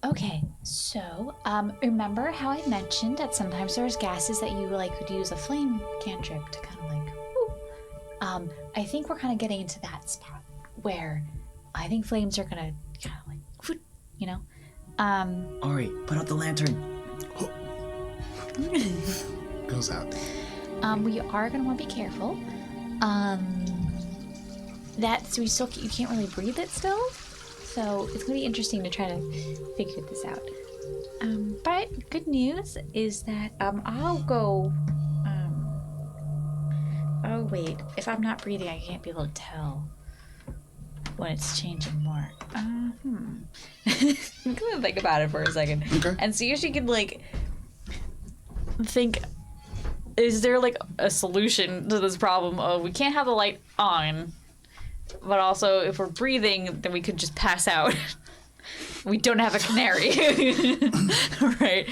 Okay, so remember how I mentioned that sometimes there's gases that you like could use a flame cantrip to kind of like, woo. I think we're kind of getting into that spot where I think flames are gonna kind of like, whoop, you know. Ori, put out the lantern. Goes out. We are gonna want to be careful. That's you can't really breathe it still. So it's going to be interesting to try to figure this out. But good news is that I'll go... oh, wait. If I'm not breathing, I can't be able to tell when it's changing more. I'm gonna think about it for a second Okay. and see if she can like think. Is there like a solution to this problem of we can't have the light on, but also if we're breathing, then we could just pass out. we don't have a canary. Right.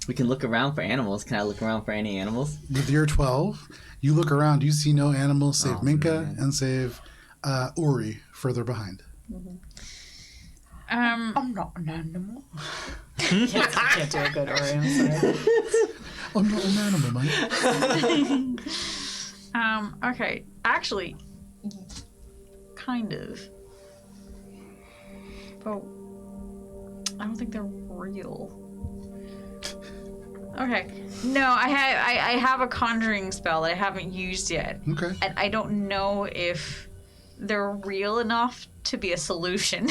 We can look around for animals. Can I look around for any animals? With your 12, you look around. You see no animals save Minka man. and save Ori further behind. I'm not an animal. can't do a good Ori, I'm sorry. I'm not an animal, Mike. Okay. Actually, kind of. But I don't think they're real. Okay. No, I have a conjuring spell that I haven't used yet. Okay. And I don't know if they're real enough to be a solution.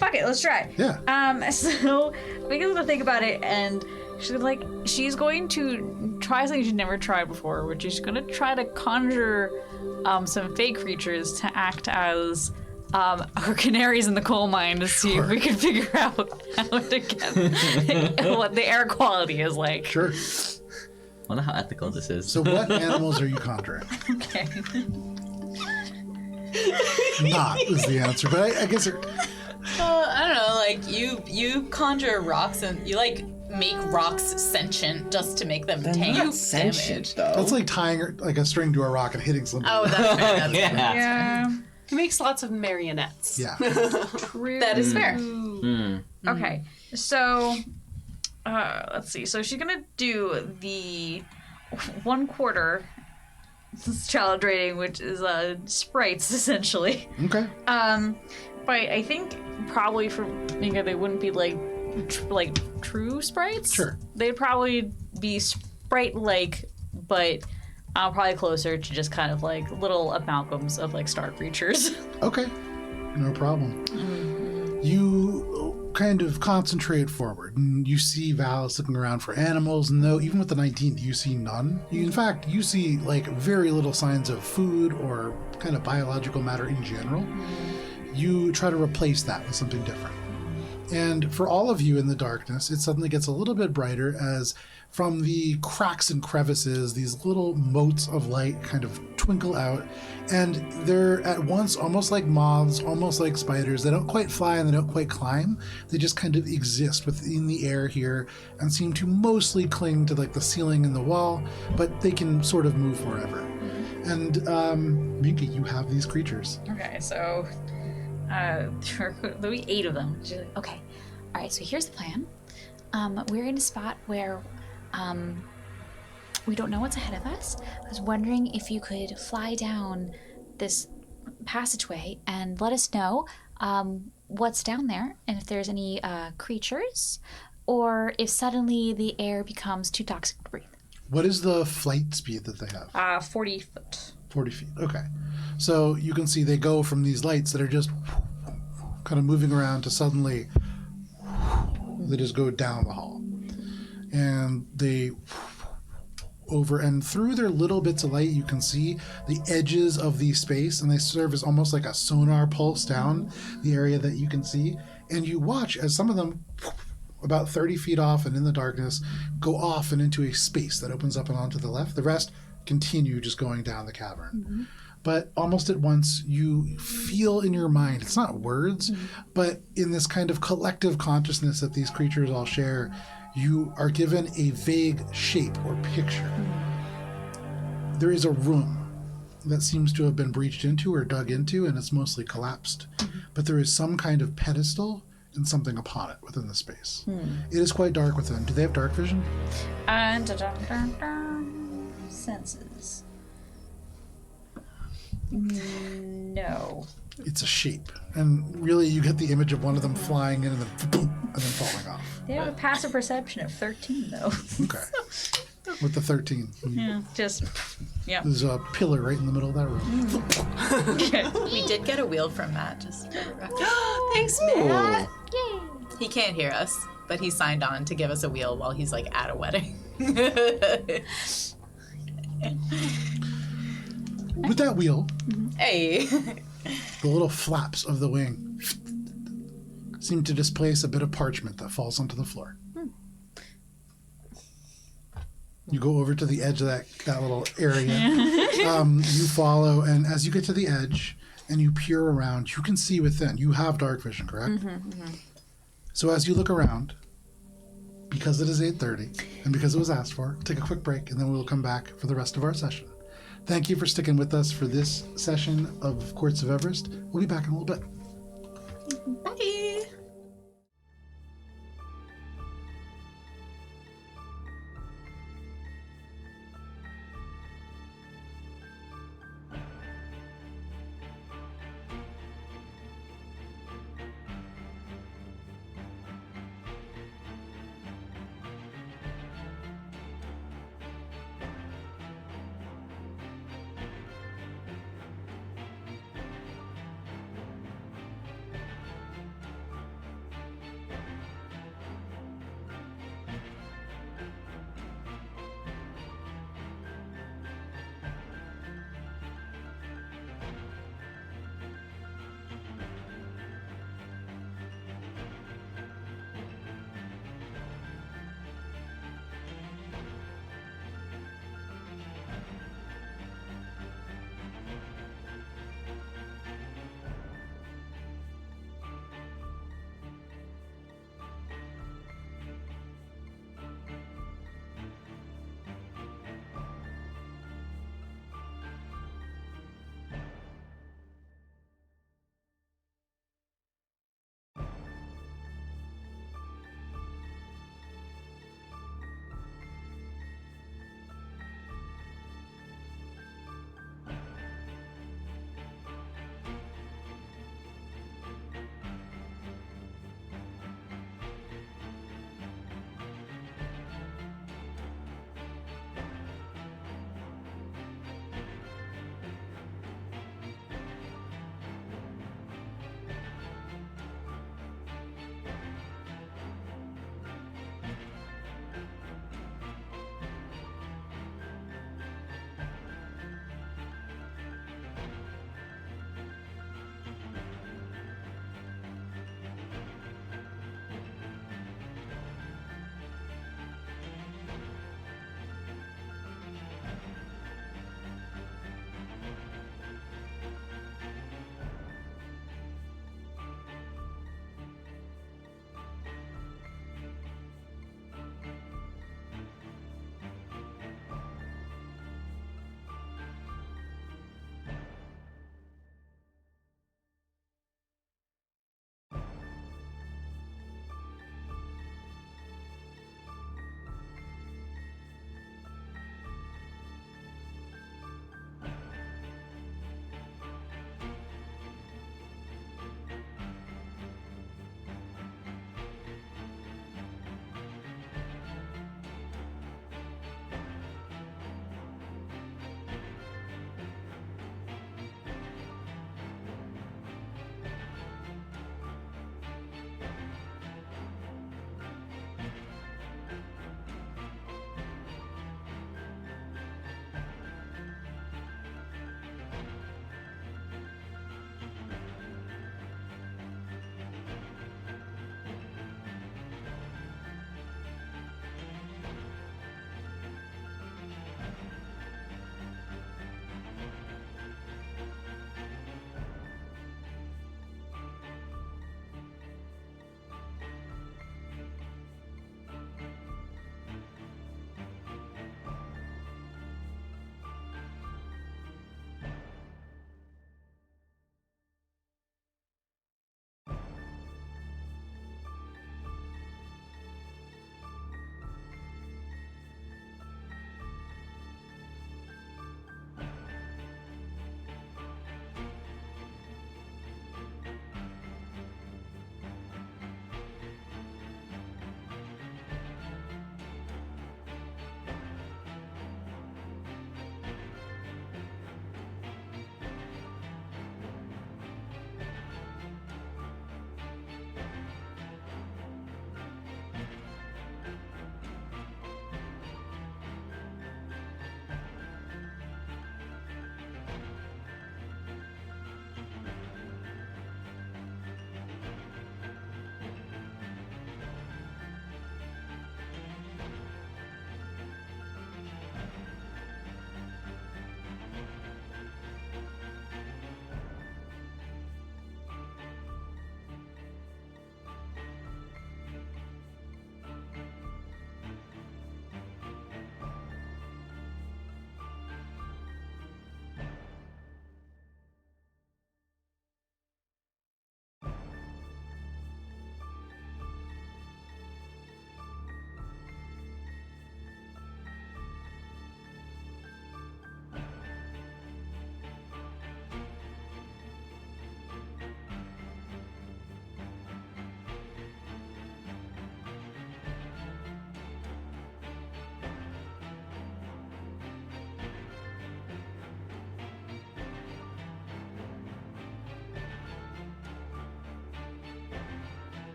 Fuck it, let's try. Yeah. So Mika's gonna think about it, and she's going to try something she's never tried before, which is gonna try to conjure some fake creatures to act as her canaries in the coal mine to see if we can figure out how to get what the air quality is like. Sure. I wonder how ethical this is. So what animals are you conjuring? Okay. Not is the answer, but I guess I don't know, like you conjure rocks and you like make rocks sentient just to make them tank damage. though. that's like tying like a string to a rock and hitting something. Oh, that's fair. That's fair. Yeah. Yeah. He makes lots of marionettes. Yeah. True. That is fair. Okay, so let's see. So she's gonna do the 1/4 challenge rating, which is sprites essentially. Okay. But I think probably for Minka they wouldn't be like true sprites. Sure. They'd probably be sprite-like, but probably closer to just kind of like little amalgams of like star creatures. Okay. No problem. You kind of concentrate forward, and you see Valis looking around for animals, and though even with the 19th, you see none. In fact, you see like very little signs of food or kind of biological matter in general. You try to replace that with something different. And for all of you in the darkness, it suddenly gets a little bit brighter as from the cracks and crevices, these little motes of light kind of twinkle out. And they're at once almost like moths, almost like spiders. They don't quite fly and they don't quite climb. They just kind of exist within the air here and seem to mostly cling to like the ceiling and the wall, but they can sort of move wherever. And Minka, you have these creatures. Okay, so there'll be 8 of them. She's like, okay, all right, so here's the plan. We're in a spot where we don't know what's ahead of us. I was wondering if you could fly down this passageway and let us know what's down there and if there's any creatures or if suddenly the air becomes too toxic to breathe. What is the flight speed that they have? 40 foot. 40 feet. Okay. So you can see they go from these lights that are just kind of moving around to suddenly they just go down the hall. And they over and through their little bits of light, you can see the edges of the space, and they serve as almost like a sonar pulse down the area that you can see. And you watch as some of them, about 30 feet off and in the darkness, go off and into a space that opens up and onto the left. The rest continue just going down the cavern. But almost at once, you feel in your mind, it's not words, but in this kind of collective consciousness that these creatures all share, you are given a vague shape or picture. There is a room that seems to have been breached into or dug into, and it's mostly collapsed. But there is some kind of pedestal and something upon it within the space. It is quite dark within. Do they have dark vision? Senses. No. It's a shape. And really, you get the image of one of them flying in and then boom, and then falling off. They have a passive perception of 13, though. Okay. With the 13. Yeah, just, yeah. There's a pillar right in the middle of that room. We did get a wheel from Matt, just for the record. Thanks, man. He can't hear us, but he signed on to give us a wheel while he's like at a wedding. With that wheel, Hey. the little flaps of the wing seem to displace a bit of parchment that falls onto the floor. You go over to the edge of that little area. You follow, and as you get to the edge, and you peer around, you can see within. You have dark vision, correct? So as you look around, because it is 8:30 and because it was asked for, take a quick break and then we'll come back for the rest of our session. Thank you for sticking with us for this session of Courts of Everest. We'll be back in a little bit. Bye.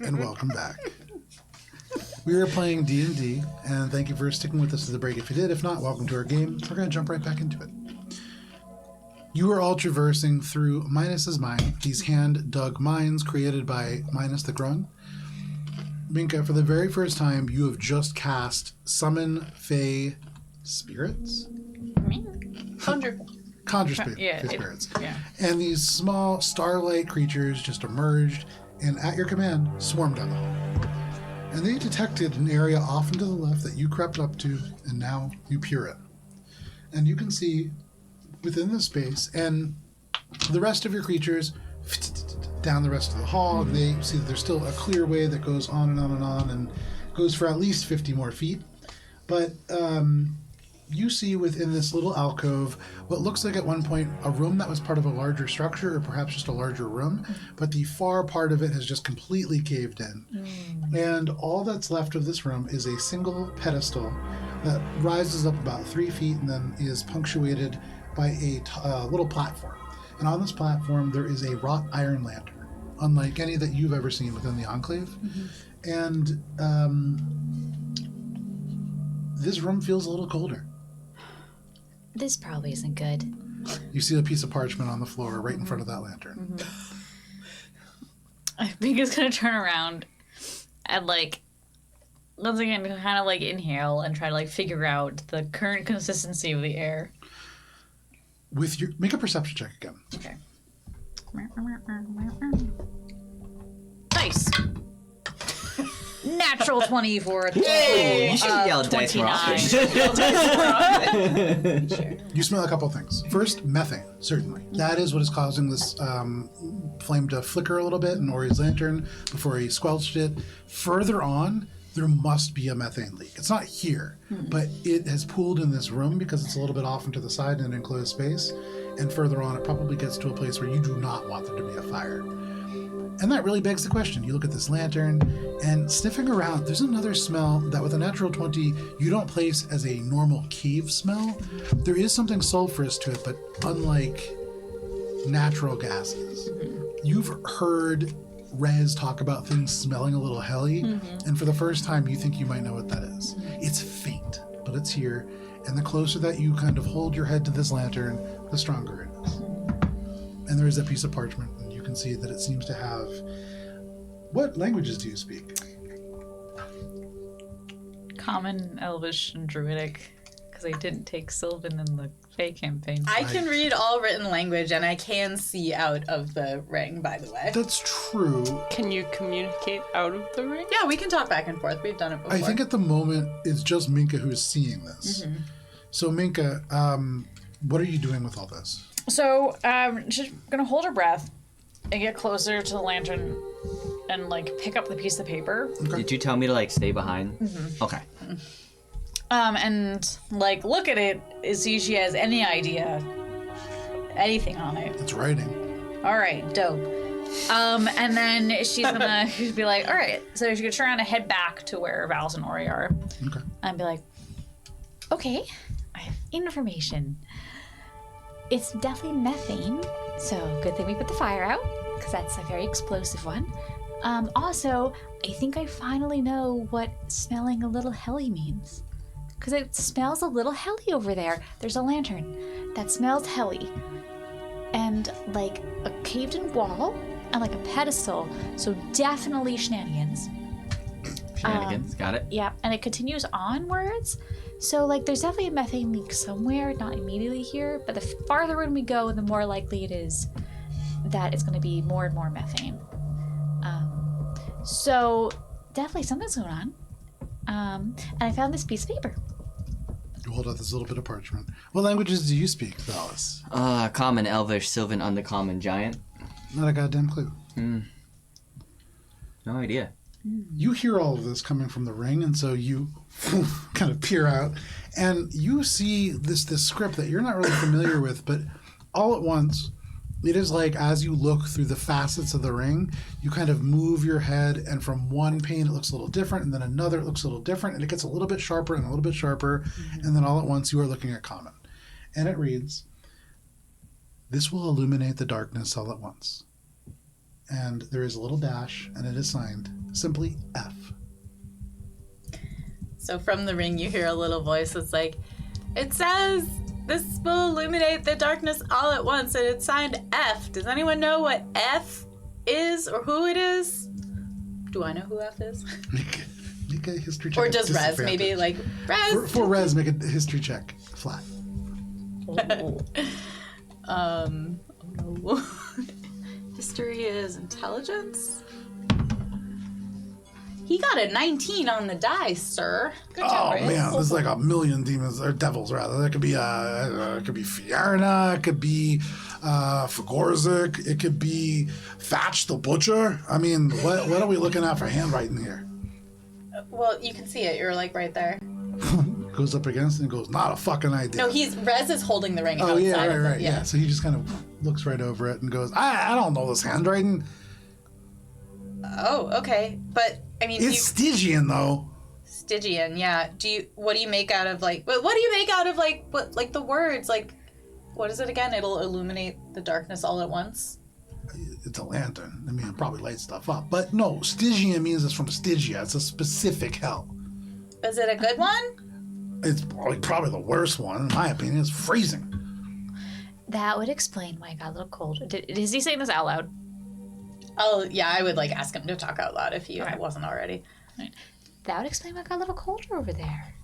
and welcome back. We are playing D&D, and thank you for sticking with us to the break if you did. If not, welcome to our game. We're going to jump right back into it. You are all traversing through Minus's mine, these hand-dug mines created by Minus the Grung. Minka, for the very first time, you have just cast Summon Fey Spirits? Conjure. Conjure Yeah, Fey Spirits. yeah. And these small starlight creatures just emerged and, at your command, swarmed on them. And they detected an area off and to the left that you crept up to, and now you peer in. And you can see within the space, and the rest of your creatures down the rest of the hall, and they see that there's still a clear way that goes on and on and on, and goes for at least 50 more feet. But you see within this little alcove what looks like at one point a room that was part of a larger structure, or perhaps just a larger room, but the far part of it has just completely caved in. And all that's left of this room is a single pedestal that rises up about 3 feet and then is punctuated by a little platform. And on this platform there is a wrought iron lantern, unlike any that you've ever seen within the Enclave. And this room feels a little colder. This probably isn't good. You see a piece of parchment on the floor right in front of that lantern. I think it's gonna turn around and once again kind of inhale and try to figure out the current consistency of the air. With your make a perception check again. Okay. Nice. Natural 20 for it. Yay! You should yell dice more 29. often. You smell a couple things. First, methane, certainly. That is what is causing this flame to flicker a little bit in Ori's lantern before he squelched it. Further on, there must be a methane leak. It's not here, but it has pooled in this room because it's a little bit off and to the side in an enclosed space. And further on, it probably gets to a place where you do not want there to be a fire. And that really begs the question. You look at this lantern, and sniffing around, there's another smell that with a natural 20, you don't place as a normal cave smell. There is something sulfurous to it, but unlike natural gases. You've heard Rez talk about things smelling a little helly, and for the first time, you think you might know what that is. It's faint, but it's here, and the closer that you kind of hold your head to this lantern, the stronger it is. And there is a piece of parchment, and you can see that it seems to have... What languages do you speak? Common, Elvish, and Druidic, because I didn't take Sylvan in the Fae campaign. I can read all written language, and I can see out of the ring, by the way. That's true. Can you communicate out of the ring? Yeah, we can talk back and forth. We've done it before. I think at the moment, it's just Minka who's seeing this. So Minka, what are you doing with all this? So, she's gonna hold her breath and get closer to the lantern and pick up the piece of paper. Did you tell me to stay behind? Okay. And look at it, see if she has any idea, anything on it. It's writing. All right, dope. And then she's gonna be like, all right. So she's gonna turn around and head back to where Vals and Ori are. Okay. And be like, Okay, I have information. It's definitely methane, so good thing we put the fire out, because that's a very explosive one. Also, I think I finally know what smelling a little helly means. Because it smells a little helly over there. There's a lantern that smells helly. And a caved-in wall and a pedestal, so definitely shenanigans. Shenanigans, got it. Yeah, and it continues onwards. So, there's definitely a methane leak somewhere, not immediately here, but the farther in we go, the more likely it is that it's going to be more and more methane. So, definitely something's going on. And I found this piece of paper. You hold out this little bit of parchment. What languages do you speak, Valis? Common, Elvish, Sylvan, Uncommon, Giant. Not a goddamn clue. No idea. You hear all of this coming from the ring, and so you kind of peer out, and you see this script that you're not really familiar with, but all at once, it is as you look through the facets of the ring, you kind of move your head, and from one pane it looks a little different, and then another it looks a little different, and it gets a little bit sharper and a little bit sharper, and then all at once you are looking at common. And it reads, "This will illuminate the darkness all at once." And there is a little dash, and it is signed, simply F. So from the ring, you hear a little voice that's like, it says this will illuminate the darkness all at once, and it's signed F. Does anyone know what F is or who it is? Do I know who F is? Make a history check. Or at does Rez maybe, disadvantage. like, Rez? For Rez, make a history check. Flat. Oh no. History is intelligence? He got a 19 on the dice, sir. Good job, Oh Rez. man, there's like a million demons or devils rather. There could be it could be Fiarna, it could be Fagorzik, it could be Thatch the Butcher. I mean, what are we looking at for handwriting here? Well, you can see it. You're like right there. Goes up against it and goes, not a fucking idea. No, Rez is holding the ring Oh outside yeah, of right. it. Yeah. So he just kind of looks right over it and goes, I don't know this handwriting. Oh, okay. But I mean, It's Stygian though. Stygian, yeah. What do you make out of like? What do you make out of like? What like the words like? What is it again? It'll illuminate the darkness all at once. It's a lantern. I mean, it probably lights stuff up. But no, Stygian means it's from Stygia. It's a specific hell. Is it a good one? It's probably the worst one, in my opinion. It's freezing. That would explain why I got a little cold. Is he saying this out loud? Oh yeah, I would like ask him to talk out loud if he wasn't already. That would explain why I got a little colder over there.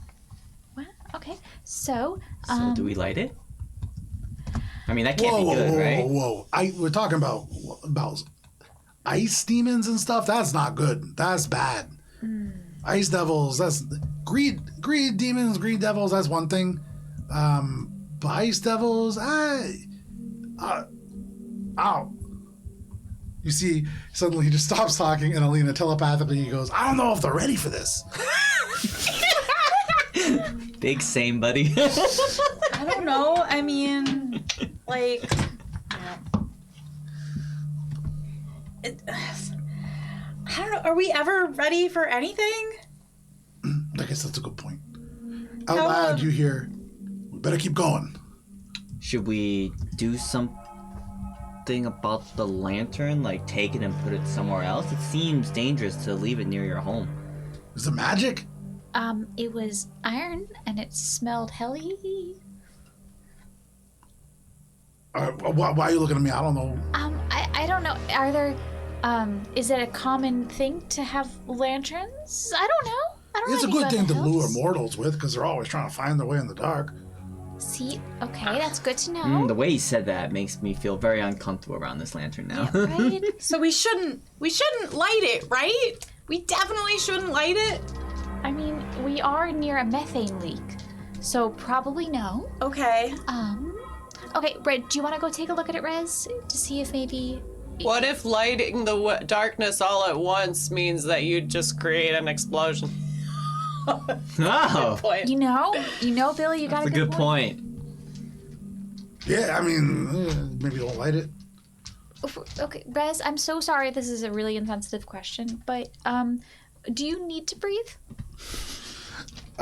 Well, okay. So, So do we light it? I mean, that can't be good, right? Whoa. We're talking about ice demons and stuff. That's not good. That's bad. Ice devils. That's greed demons. Greed devils. That's one thing. But ice devils. You see, suddenly he just stops talking, and Alina telepathically he goes, "I don't know if they're ready for this." Big same, buddy. I don't know. I mean, like, I don't know. Are we ever ready for anything? I guess that's a good point. Out loud, you hear, "We better keep going." Should we do something about the lantern? Like take it and put it somewhere else? It seems dangerous to leave it near your home. Is it magic? it was iron and it smelled helly. Why are you looking at me? I don't know. I don't know. Are there, is it a common thing to have lanterns? I don't know. I don't know. It's a anything good about thing the to lure hills. mortals with, because they're always trying to find their way in the dark. See, okay, that's good to know. The way he said that makes me feel very uncomfortable around this lantern now. Right? So we shouldn't light it, right? We definitely shouldn't light it. I mean, we are near a methane leak, so probably no. Okay. Okay, Brett, do you want to go take a look at it, Rez, to see if maybe... What if lighting the darkness all at once means that you just create an explosion? Oh, Point. You know, Billy, you got that's a good point. Yeah, I mean, maybe don't light it. Okay, Rez, I'm so sorry this is a really insensitive question, but, do you need to breathe?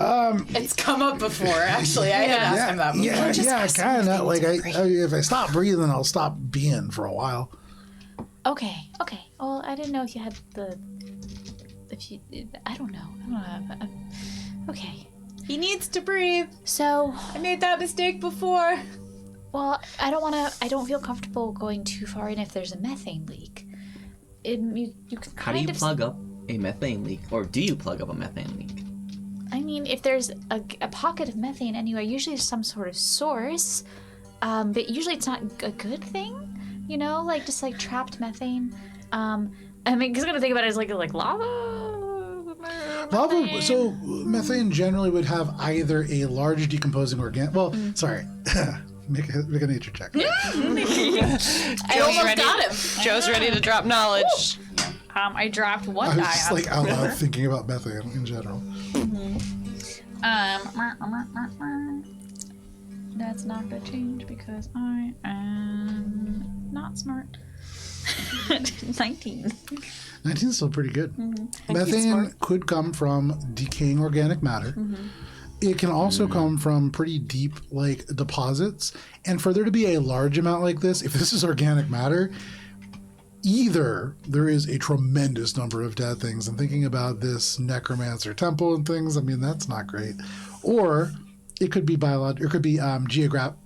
It's come up before, actually. I had asked him that before. Yeah, kind of. Like, if I stop breathing, I'll stop being for a while. Okay. Well, I didn't know if you had I don't know. Okay. He needs to breathe. So, I made that mistake before. well, I don't feel comfortable going too far in if there's a methane leak. You can How do you kind of plug up a methane leak? Or do you plug up a methane leak? I mean, if there's a pocket of methane anywhere, usually there's some sort of source, but usually it's not a good thing, like just like trapped methane. I mean, because I'm gonna think about it as like lava. Lava. So methane generally would have either a large decomposing organ. Well, sorry. Make a nature check. I almost got him. Joe's ready to drop knowledge. I dropped one I was die. just like out loud thinking about methane in general. That's not gonna change because I am not smart. 19. 19 is still pretty good. Mm-hmm. Methane could come from decaying organic matter. Mm-hmm. It can also come from pretty deep, deposits. And for there to be a large amount like this, if this is organic matter, either there is a tremendous number of dead things, and thinking about this necromancer temple and things, I mean, that's not great. Or it could be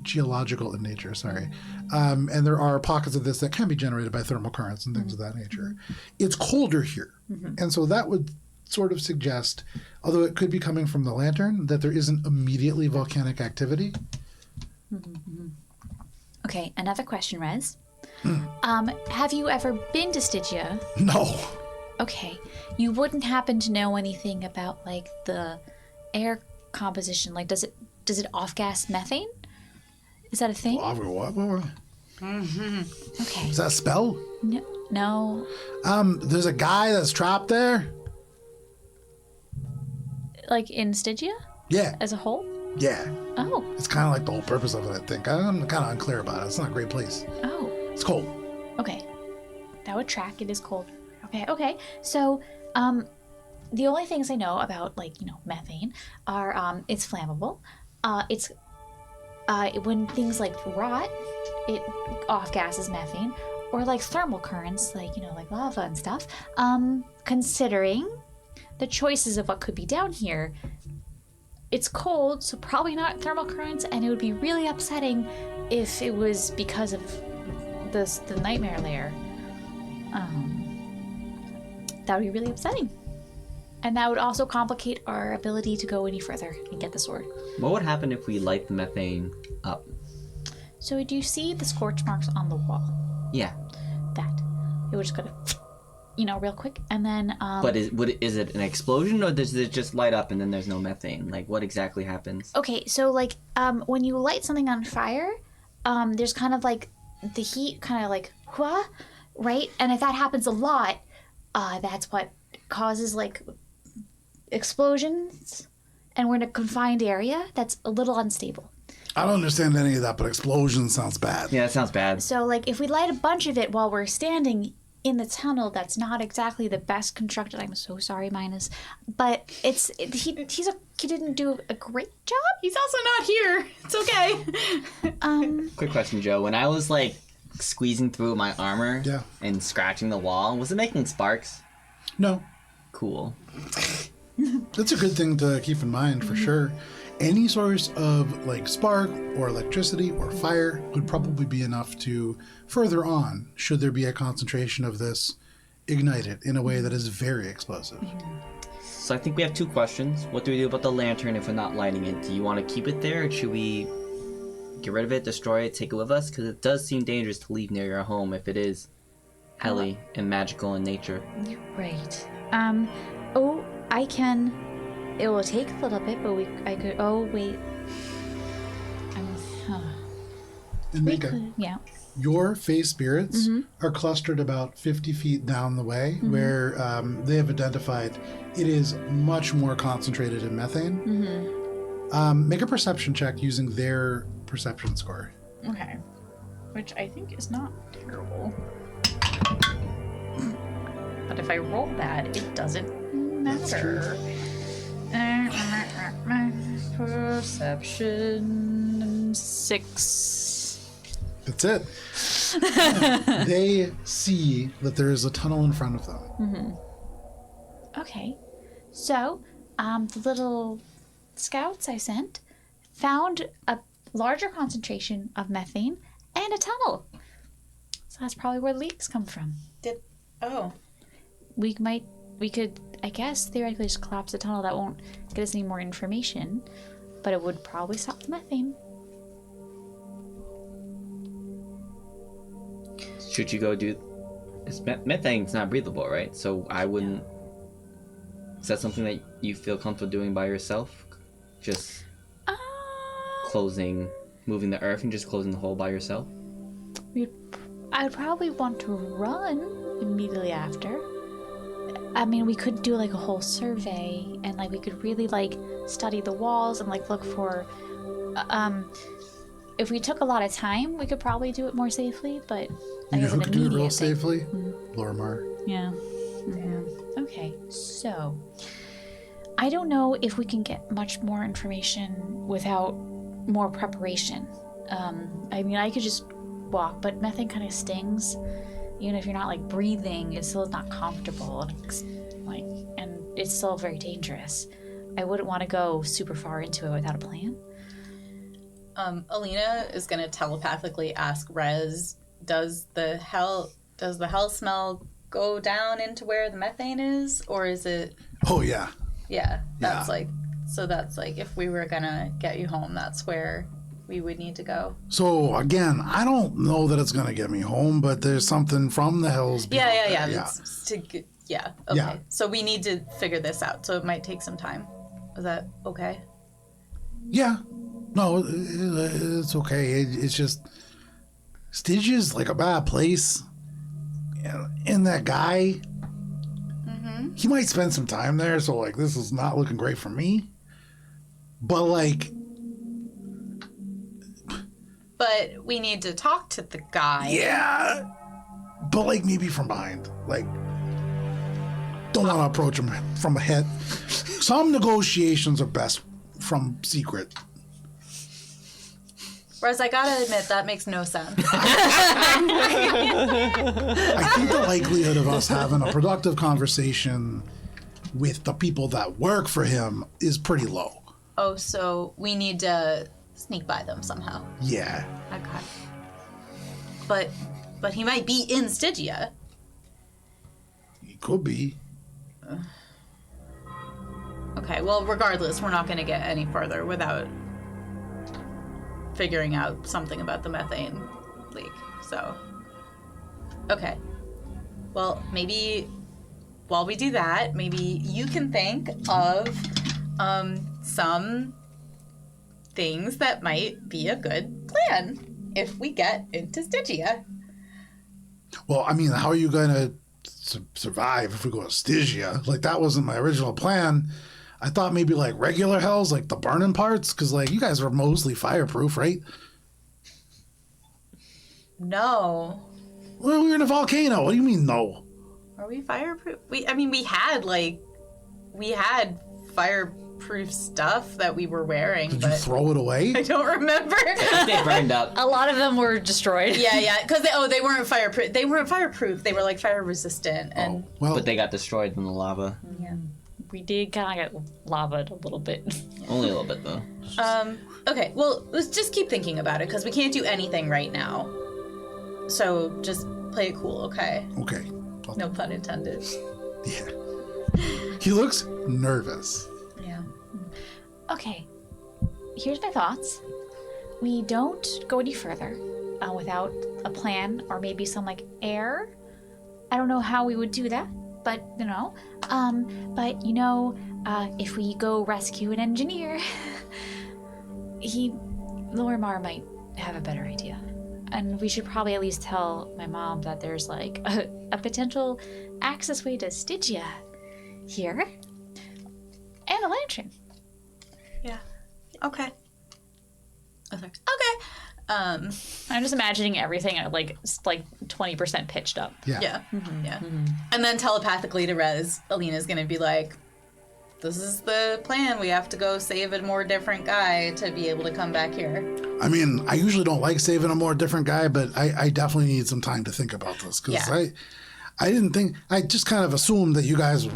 geological in nature, sorry. And there are pockets of this that can be generated by thermal currents and things of that nature. It's colder here. And so that would sort of suggest, although it could be coming from the lantern, that there isn't immediately volcanic activity. Okay, another question, Rez. Have you ever been to Stygia? No. Okay. You wouldn't happen to know anything about like the air composition? Like does it off-gas methane? Is that a thing? What? Okay. Is that a spell? No. There's a guy that's trapped there? Like in Stygia? Yeah. As a whole? Yeah. Oh. It's kind of like the whole purpose of it, I think. I'm kind of unclear about it. It's not a great place. Oh. It's cold. Okay. That would track. It is cold. Okay. So, the only things I know about, like, methane are, it's flammable. It's, when things like rot, it off-gases methane. Or like thermal currents, like, like lava and stuff. Considering the choices of what could be down here, it's cold, so probably not thermal currents, and it would be really upsetting if it was because of the nightmare layer. That would be really upsetting. And that would also complicate our ability to go any further and get the sword. What would happen if we light the methane up? So do you see the scorch marks on the wall? Yeah. That. It would just go to, real quick, and then... But is it an explosion, or does it just light up and then there's no methane? Like, what exactly happens? Okay, so, like, when you light something on fire, there's kind of, like, the heat kind of, like, right? And if that happens a lot, that's what causes, like, explosions. And we're in a confined area that's a little unstable. I don't understand any of that, but explosion sounds bad. Yeah, that sounds bad. So, like, if we light a bunch of it while we're standing in the tunnel, that's not exactly the best constructed. I'm so sorry, Minus, but he didn't do a great job. He's also not here. It's okay. Quick question, Joe. When I was like squeezing through my armor and scratching the wall, was it making sparks? No. Cool. That's a good thing to keep in mind for sure. Any source of like spark or electricity or fire would probably be enough to further on, should there be a concentration of this, ignite it in a way that is very explosive. So I think we have two questions. What do we do about the lantern if we're not lighting it? Do you want to keep it there, or should we get rid of it, destroy it, take it with us? Because it does seem dangerous to leave near your home if it is helly and magical in nature. Right. I can... It will take a little bit, but I could... Oh, wait. And Mika, Yeah. your Fey spirits are clustered about 50 feet down the way, where they have identified it is much more concentrated in methane. Make a perception check using their perception score. Okay. Which I think is not terrible. But if I roll bad, it doesn't matter. Perception 6. That's it. They see that there is a tunnel in front of them. Okay. So, the little scouts I sent found a larger concentration of methane and a tunnel. So that's probably where the leaks come from. We could, I guess, theoretically just collapse the tunnel. That won't get us any more information, but it would probably stop the methane. Should you go do... Methane's not breathable, right? So I wouldn't... Is that something that you feel comfortable doing by yourself? Just moving the earth and just closing the hole by yourself? I would probably want to run immediately after. I mean, we could do like a whole survey, and like we could really like study the walls and like look for if we took a lot of time, we could probably do it more safely, but You know who could do it real immediate thing. safely? Lormar. Yeah. Okay, so I don't know if we can get much more information without more preparation. I mean, I could just walk, but methane kind of stings, even if you're not like breathing, it's still not comfortable, and it's still very dangerous. I wouldn't want to go super far into it without a plan. Alina is gonna telepathically ask Rez, does the hell smell go down into where the methane is, or is it? Oh yeah. Yeah, that's Yeah. that's like if we were gonna get you home, that's where we would need to go. So again, I don't know that it's gonna get me home, but there's something from the hills. Yeah. beyond there, It's okay. Yeah. So we need to figure this out. So it might take some time. Is that okay? Yeah. No, it's okay. It's just Stygia's like a bad place, and that guy. He might spend some time there, so like this is not looking great for me. But like, But we need to talk to the guy. yeah, but like maybe from behind. Like, don't want to approach him from ahead. Some negotiations are best from secret. Whereas I gotta admit that makes no sense. I think the likelihood of us having a productive conversation with the people that work for him is pretty low. Oh, so we need to sneak by them somehow. Yeah. Okay. But he might be in Stygia. He could be. Okay, well, regardless, we're not going to get any further without figuring out something about the methane leak. So, okay. Well, maybe while we do that, maybe you can think of some things that might be a good plan if we get into Stygia. Well, I mean, how are you going to survive if we go to Stygia? Like, that wasn't my original plan. I thought maybe, like, regular hells, like the burning parts, because, like, you guys were mostly fireproof, right? No. Well, we were in a volcano. What do you mean, no? Are we fireproof? We had fireproof stuff that we were wearing, Did you but throw it away? I don't remember. They burned up. A lot of them were destroyed. Yeah, because they weren't fireproof. They weren't fireproof. They were like fire resistant, and Well, But they got destroyed in the lava. Yeah. We did kind of get lavaed a little bit. Only a little bit, though. okay. Well, let's just keep thinking about it because we can't do anything right now. So just play it cool, okay? okay. No pun intended. Yeah. He looks nervous. Yeah. Okay, here's my thoughts. We don't go any further without a plan or maybe some like air. I don't know how we would do that, but you know. If we go rescue an engineer, Lorimar might have a better idea. And we should probably at least tell my mom that there's like a potential access way to Stygia here and a lantern. Yeah. Okay. Okay. Okay. I'm just imagining everything at like 20% pitched up. Yeah. Yeah. Yeah. And then telepathically to Rez, Alina's gonna be like, this is the plan. We have to go save a more different guy to be able to come back here. I mean, I usually don't like saving a more different guy, but I definitely need some time to think about this because Yeah. I didn't think, I just kind of assumed that you guys.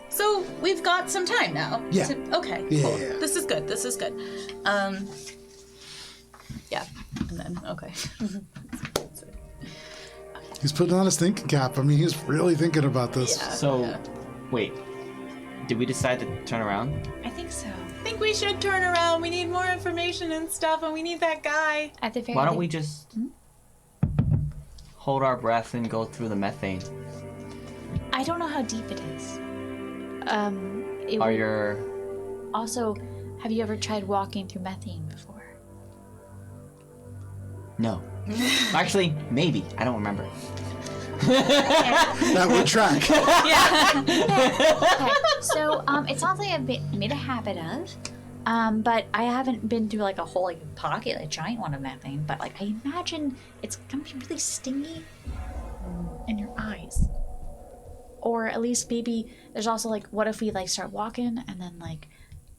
So we've got some time now. Yeah. Okay. Yeah, Cool. yeah. This is good. This is good. Yeah. And then okay. He's putting on his thinking cap. I mean, he's really thinking about this. Yeah. So, wait. Did we decide to turn around? I think so. I think we should turn around. We need more information and stuff, and we need that guy. At the very Why don't we just hold our breath and go through the methane? I don't know how deep it is. Are your... Also, have you ever tried walking through methane before? No. Actually, maybe. I don't remember. That would track. Okay, so it sounds like I've made a habit of, but I haven't been through like a whole like pocket, a giant one of methane. But like I imagine it's gonna be really stingy in your eyes, or at least maybe there's also like what if we like start walking and then like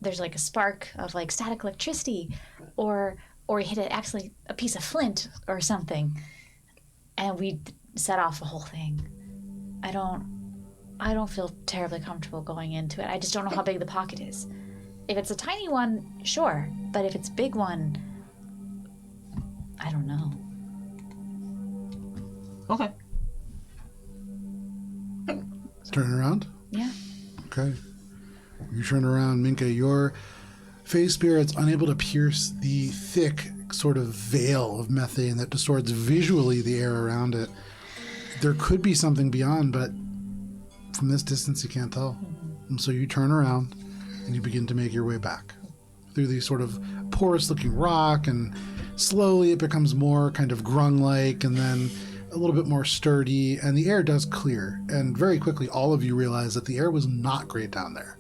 there's like a spark of like static electricity, or we hit it actually a piece of flint or something. and we set off the whole thing. I don't feel terribly comfortable going into it. I just don't know how big the pocket is. If it's a tiny one, sure. But if it's a big one, I don't know. Okay. Turn around. Yeah. Okay. You turn around, Minka. Your phase spirit's unable to pierce the thick sort of veil of methane that distorts visually the air around it. There could be something beyond, but from this distance you can't tell. And so you turn around and you begin to make your way back through these sort of porous looking rock, and slowly it becomes more kind of grung-like and then a little bit more sturdy, and the air does clear. And very quickly all of you realize that the air was not great down there.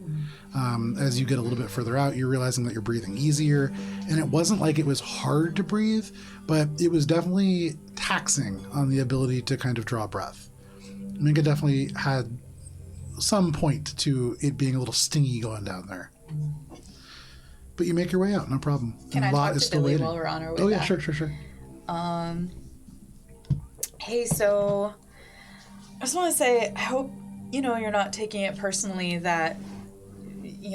As you get a little bit further out, you're realizing that you're breathing easier, and it wasn't like it was hard to breathe, but it was definitely taxing on the ability to kind of draw breath. Minka definitely had some point to it being a little stingy going down there. But you make your way out, no problem. Can And I Lot talk is to still Billy waiting. while we're on our way Oh yeah, back? sure. Hey, so I just want to say, I hope, you're not taking it personally that,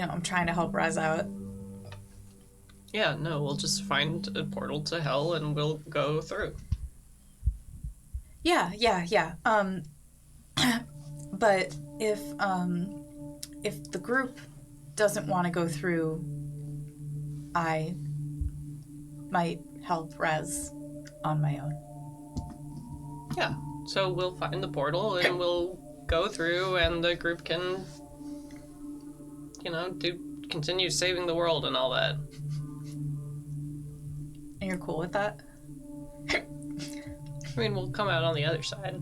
I'm trying to help Rez out. Yeah, no, we'll just find a portal to hell and we'll go through. Yeah. But if the group doesn't want to go through, I might help Rez on my own. Yeah, so we'll find the portal and we'll go through, and the group can, continue saving the world and all that. And you're cool with that? I mean, we'll come out on the other side.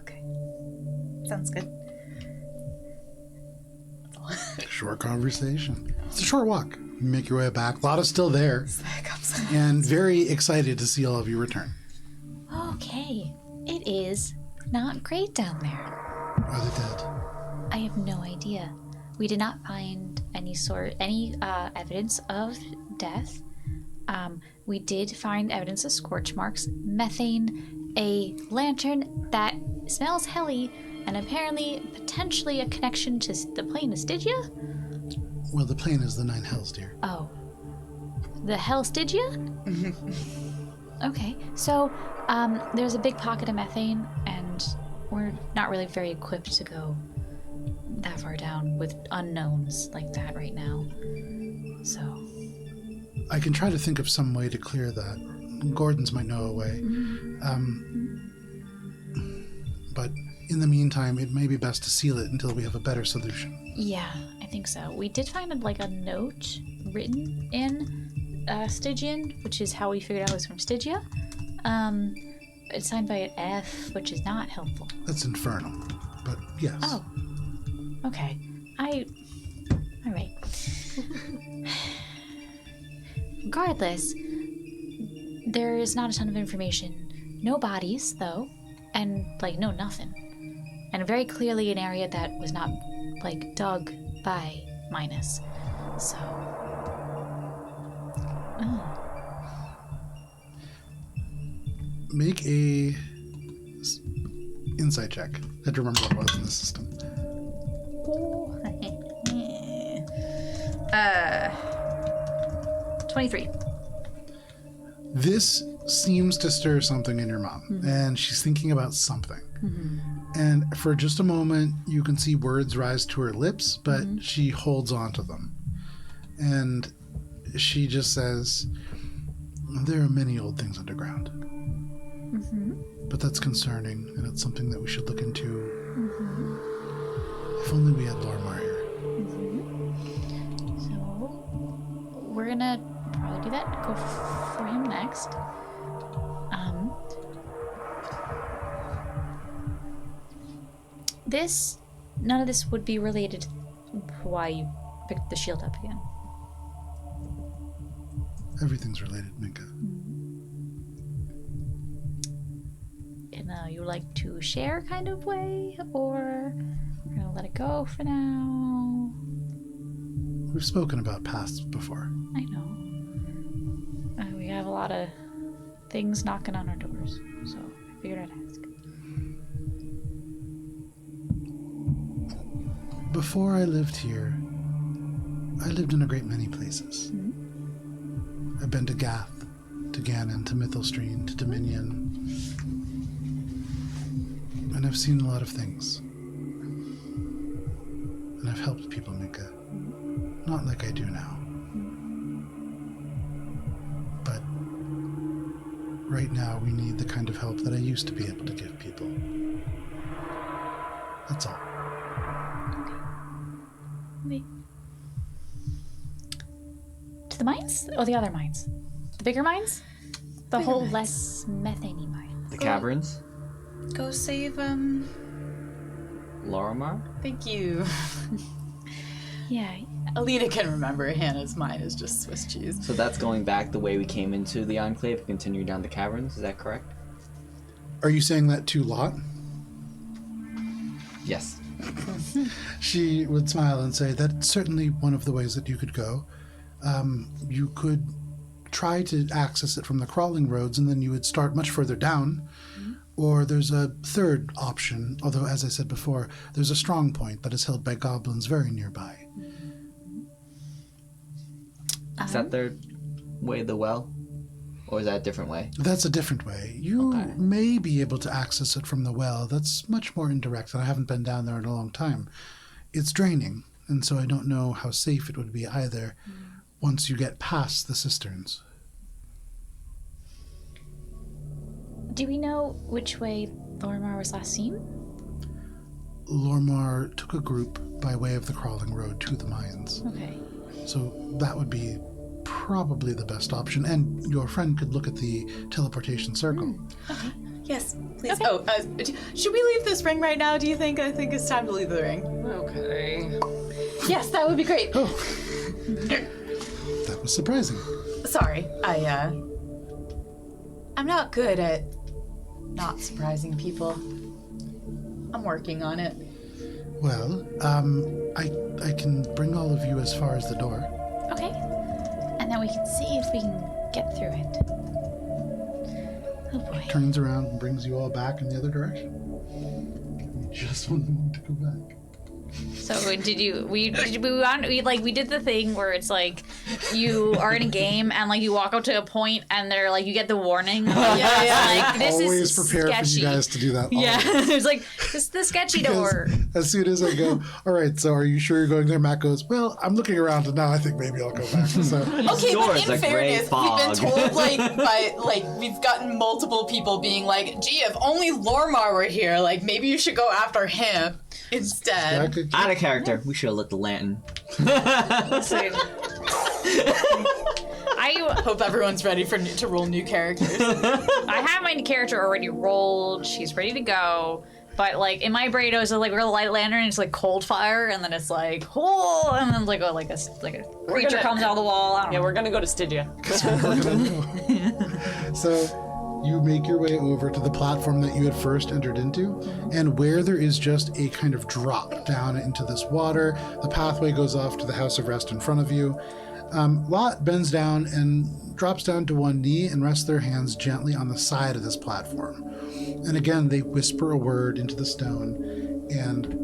Okay. Sounds good. Short conversation. It's a short walk. You make your way back. Lotta's still there Hiccups. and very excited to see all of you return. Okay. It is not great down there. Are they dead? I have no idea. We did not find any evidence of death. We did find evidence of scorch marks, methane, a lantern that smells helly, and apparently potentially a connection to the plane of Stygia? Well, the plane is the Nine Hells, dear. Oh. The hell Stygia? Okay. So, there's a big pocket of methane, and we're not really very equipped to go that far down with unknowns like that right now. So... I can try to think of some way to clear that. Gordon's might know a way. But in the meantime, it may be best to seal it until we have a better solution. Yeah, I think so. We did find a note written in Stygian, which is how we figured out it was from Stygia. It's signed by an F, which is not helpful. That's infernal. But yes. Oh. Okay. All right. Regardless, there is not a ton of information. No bodies, though. And, no nothing. And very clearly an area that was not, dug by Minus. So... Make a insight check. I had to remember what it was in the system. 23. This seems to stir something in your mom, and she's thinking about something. And for just a moment, you can see words rise to her lips, but she holds on to them. And she just says, there are many old things underground. But that's concerning, and it's something that we should look into. If only we had Lormar here. So, we're gonna probably do that. Go for him next. None of this would be related to why you picked the shield up again. Everything's related, Minka. In a you like to share kind of way, or we're gonna let it go for now? We've spoken about pasts before. I know. We have a lot of things knocking on our doors. So I figured I'd ask. Before I lived here, I lived in a great many places. I've been to Gath, to Ganon, to Mythelstreen, to Dominion. And I've seen a lot of things. And I've helped people, Mika. Not like I do now. But right now we need the kind of help that I used to be able to give people. That's all. To the mines? Or the other mines? The bigger mines? The whole less methane mines. The caverns? Go save, Lorimar? Thank you. Yeah. Alita can remember Hannah's mine is just Swiss cheese. So that's going back the way we came into the Enclave, continuing down the caverns, is that correct? Are you saying that to Lot? Yes. She would smile and say, that's certainly one of the ways that you could go. You could try to access it from the crawling roads, and then you would start much further down. Or there's a third option, although, as I said before, there's a strong point that is held by goblins very nearby. Is that their way, the well? Or is that a different way? That's a different way. You Okay. may be able to access it from the well. That's much more indirect, and I haven't been down there in a long time. It's draining, and so I don't know how safe it would be either once you get past the cisterns. Do we know which way Lorimar was last seen? Lormar took a group by way of the crawling road to the mines. Okay. So that would be probably the best option. And your friend could look at the teleportation circle. Yes, please. Okay. Oh, should we leave this ring right now, do you think? I think it's time to leave the ring. Okay. Yes, that would be great. Oh, that was surprising. Sorry, I'm not good at not surprising people. I'm working on it. Well, I can bring all of you as far as the door. Okay. And then we can see if we can get through it. Oh boy. Turns around and brings you all back in the other direction. You just want them to go back. So did you? We did the thing where it's like you are in a game and like you walk up to a point and they're like you get the warning. Like this Always is prepared sketchy. for you guys to do that. Yeah, always. it's like this is the sketchy door. As soon as I go, all right, so are you sure you're going there? Matt goes, well, I'm looking around and now I think maybe I'll go back. So Okay, Door but is in a gray fairness, we've fog. been told we've gotten multiple people being like, gee, if only Lormar were here, like maybe you should go after him instead. Out of character. We should have lit the lantern. I Hope everyone's ready to roll new characters. I have my character already rolled. She's ready to go. But like in my brain, it was like we're gonna light lantern. And it's like cold fire, and then it's like oh, and then like a creature comes out of the wall. I don't know. Yeah, we're gonna go to Stygia. So you make your way over to the platform that you had first entered into, and where there is just a kind of drop down into this water, the pathway goes off to the House of Rest in front of you. Lot bends down and drops down to one knee and rests their hands gently on the side of this platform. And again, they whisper a word into the stone, and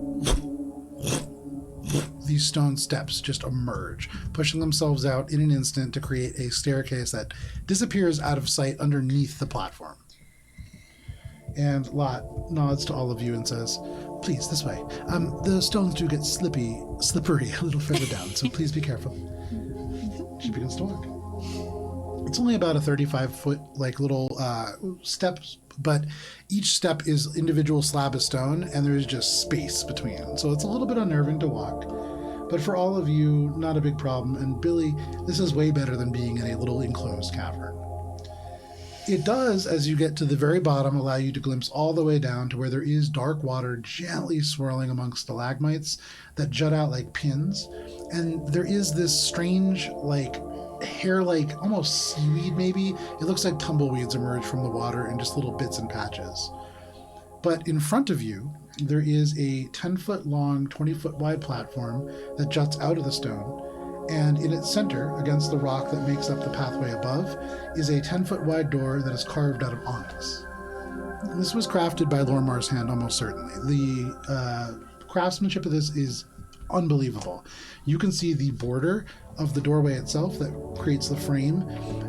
these stone steps just emerge, pushing themselves out in an instant to create a staircase that disappears out of sight underneath the platform. And Lot nods to all of you and says, please, this way. The stones do get slippery a little further down, so please be careful. She begins to walk. It's only about a 35-foot little steps, but each step is individual slab of stone, and there is just space between. So it's a little bit unnerving to walk. But for all of you, not a big problem. And Billy, this is way better than being in a little enclosed cavern. It does, as you get to the very bottom, allow you to glimpse all the way down to where there is dark water gently swirling amongst stalagmites that jut out like pins. And there is this strange, hair-like, almost seaweed maybe. It looks like tumbleweeds emerge from the water in just little bits and patches. But in front of you, there is a 10-foot long, 20-foot wide platform that juts out of the stone. And in its center, against the rock that makes up the pathway above, is a 10-foot wide door that is carved out of onyx. This was crafted by Lormar's hand, almost certainly. The craftsmanship of this is unbelievable. You can see the border of the doorway itself that creates the frame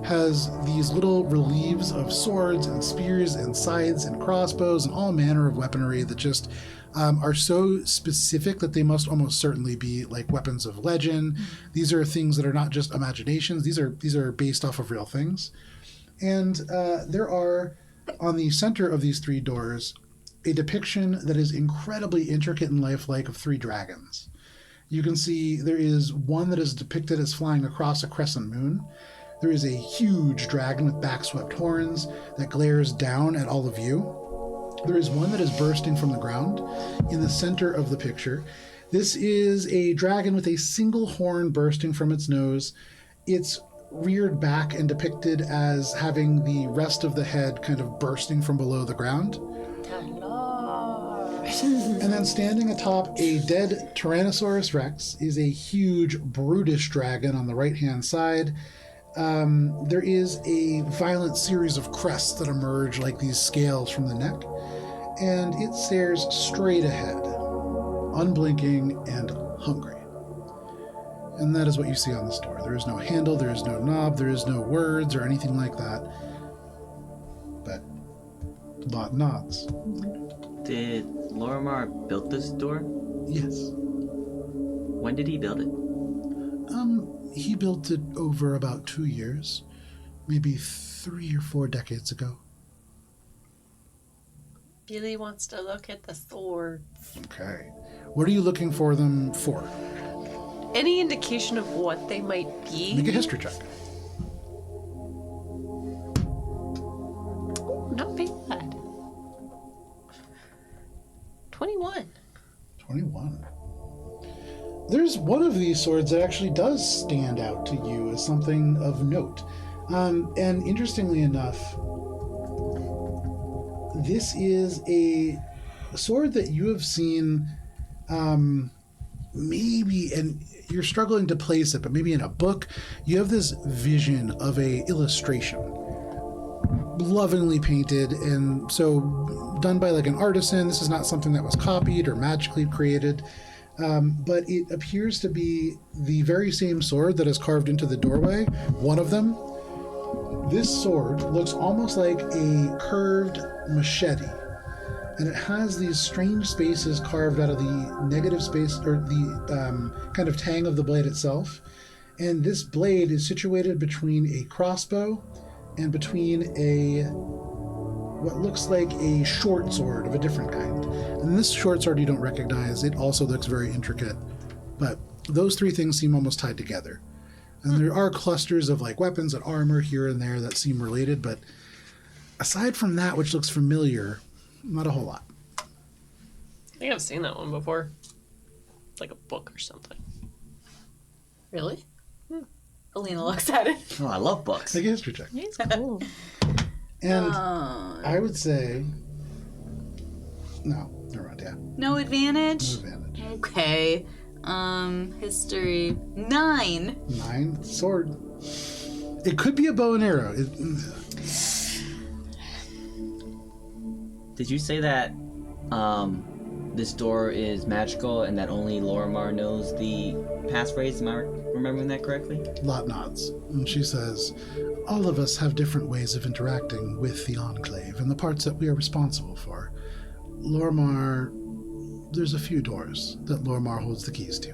has these little reliefs of swords and spears and scythes and crossbows and all manner of weaponry that just are so specific that they must almost certainly be like weapons of legend. These are things that are not just imaginations. These are based off of real things. And there are, on the center of these three doors, a depiction that is incredibly intricate and lifelike of three dragons. You can see there is one that is depicted as flying across a crescent moon. There is a huge dragon with back-swept horns that glares down at all of you. There is one that is bursting from the ground in the center of the picture. This is a dragon with a single horn bursting from its nose. It's reared back and depicted as having the rest of the head kind of bursting from below the ground. And then standing atop a dead Tyrannosaurus Rex is a huge brutish dragon on the right-hand side. There is a violent series of crests that emerge like these scales from the neck, and it stares straight ahead, unblinking and hungry. And that is what you see on this door. There is no handle, there is no knob, there is no words or anything like that. But Lot nods. Did Lorimar build this door? Yes. When did he build it? He built it over about 2 years, maybe 3 or 4 decades ago. Billy wants to look at the swords. Okay. What are you looking for them for? Any indication of what they might be? Make a history check. Not bad. 21. 21. There's one of these swords that actually does stand out to you as something of note. And interestingly enough, this is a sword that you have seen maybe, and you're struggling to place it, but maybe in a book, you have this vision of a illustration. Lovingly painted, and so done by like an artisan. This is not something that was copied or magically created. But it appears to be the very same sword that is carved into the doorway, one of them. This sword looks almost like a curved machete, and it has these strange spaces carved out of the negative space, or the kind of tang of the blade itself. And this blade is situated between a crossbow and between what looks like a short sword of a different kind. And this short sword you don't recognize. It also looks very intricate. But those three things seem almost tied together. And there are clusters of like weapons and armor here and there that seem related, but aside from that, which looks familiar, not a whole lot. I think I've seen that one before. Like a book or something. Really? Alina looks at it. Oh, I love books. Make a history check. It's cool. And I would say... No, never mind, yeah. No advantage? No advantage. Okay. History 9. 9, sword. It could be a bow and arrow. Did you say that this door is magical and that only Lorimar knows the passphrase? Am I remembering that correctly? Lot nods, and she says, all of us have different ways of interacting with the Enclave and the parts that we are responsible for. Lorimar, there's a few doors that Lorimar holds the keys to.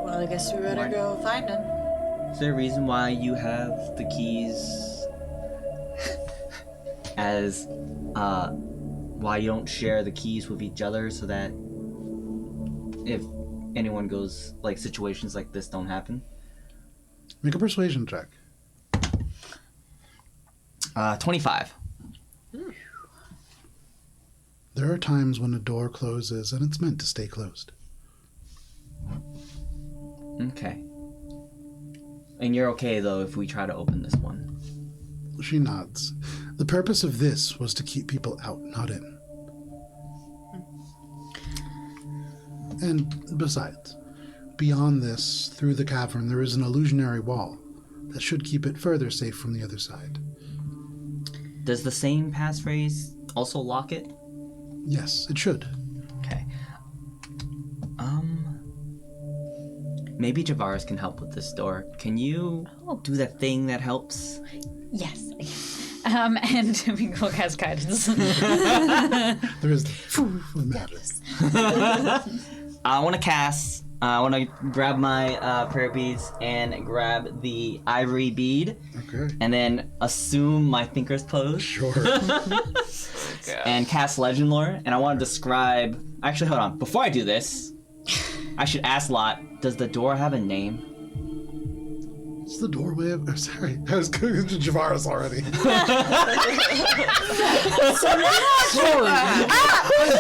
Well, I guess we better go find him. Is there a reason why you have the keys as why you don't share the keys with each other so that if anyone goes, like, situations like this don't happen? Make a persuasion check. 25. There are times when a door closes and it's meant to stay closed. Okay. And you're okay, though, if we try to open this one? She nods. The purpose of this was to keep people out, not in. And besides, beyond this, through the cavern, there is an illusionary wall that should keep it further safe from the other side. Does the same passphrase also lock it? Yes, it should. Okay. Maybe Javaris can help with this door. Can you do that thing that helps? Yes. And Mingo has guidance. There is the magic. I want to cast. I want to grab my prayer beads and grab the ivory bead, Okay. and then assume my thinker's pose Sure. and cast legend lore. And I want to describe. Actually, hold on. Before I do this, I should ask Lot. Does the door have a name? It's the doorway of... Oh, sorry, I was going to Javaris already.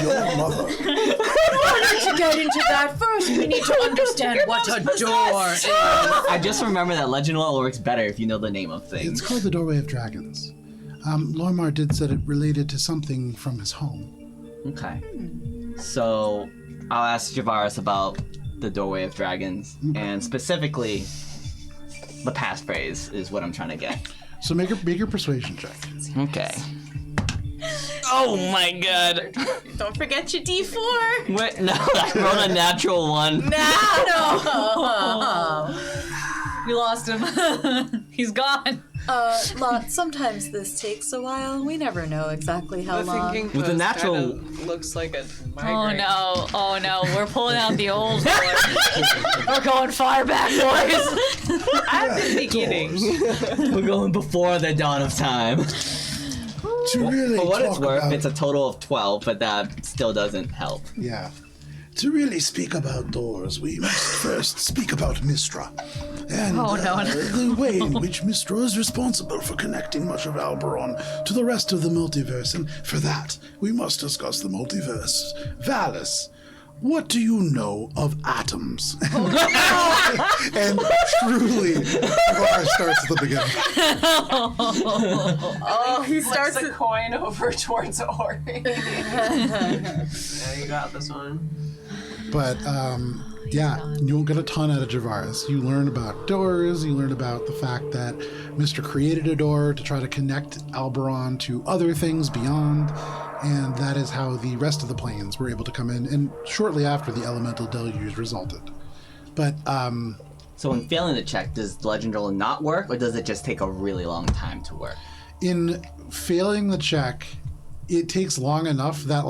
Your mother. To get into that first, we need to understand what a door is. I just remember that legend lore works better if you know the name of It's things. called the Doorway of Dragons. Lormar did said it related to something from his home. Okay. So I'll ask Javaris about the doorway of dragons, and specifically the passphrase is what I'm trying to get. So make your persuasion check. Okay. Oh my god. Don't forget your D4. Wait, no, I rolled a natural one. No. We lost him. He's gone. Lot, sometimes this takes a while. We never know exactly how The long. thinking With the pose natural- kinda looks like a Oh migraine. no. Oh no. We're pulling out the old boy. We're going far back, boys. At the beginning. We're going before the dawn of time. To really For what it's talk worth, about, it's a total of 12, but that still doesn't help. yeah. To really speak about doors, we must first speak about Mistra. And the way in which Mistra is responsible for connecting much of Alberon to the rest of the multiverse. And for that, we must discuss the multiverse. Valis, what do you know of atoms? And truly, Var starts at the beginning. Oh, he starts. Flips a coin over towards Ori. Yeah, you got this one. But yeah, you won't get a ton out of Javaris. You learn about doors. You learn about the fact that Mr. created a door to try to connect Alberon to other things beyond, and that is how the rest of the planes were able to come in. And shortly after, the elemental deluge resulted. But So when failing the check, does the legend roll not work, or does it just take a really long time to work? in failing the check, it takes long enough that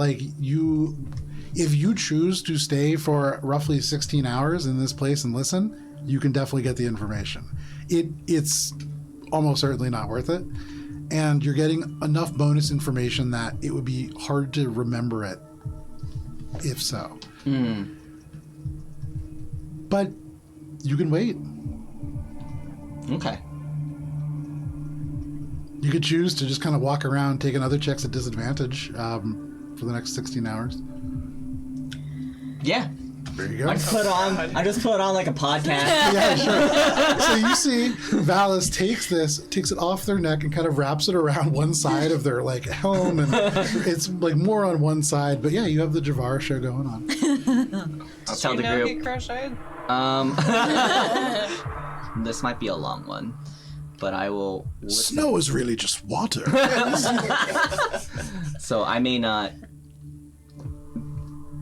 if you choose to stay for roughly 16 hours in this place and listen, you can definitely get the information. It's almost certainly not worth it. And you're getting enough bonus information that it would be hard to remember it if so. But you can wait. Okay. You could choose to just kind of walk around, taking other checks at disadvantage for the next 16 hours. Yeah. There you go. I just put it on like a podcast. Yeah, sure. So you see, Valis takes it off their neck and kind of wraps it around one side of their helm, and it's more on one side. But yeah, you have the Javar show going on. I'll tell You the know he group. crocheted? This might be a long one, but I will listen. Snow is really just water. So I may not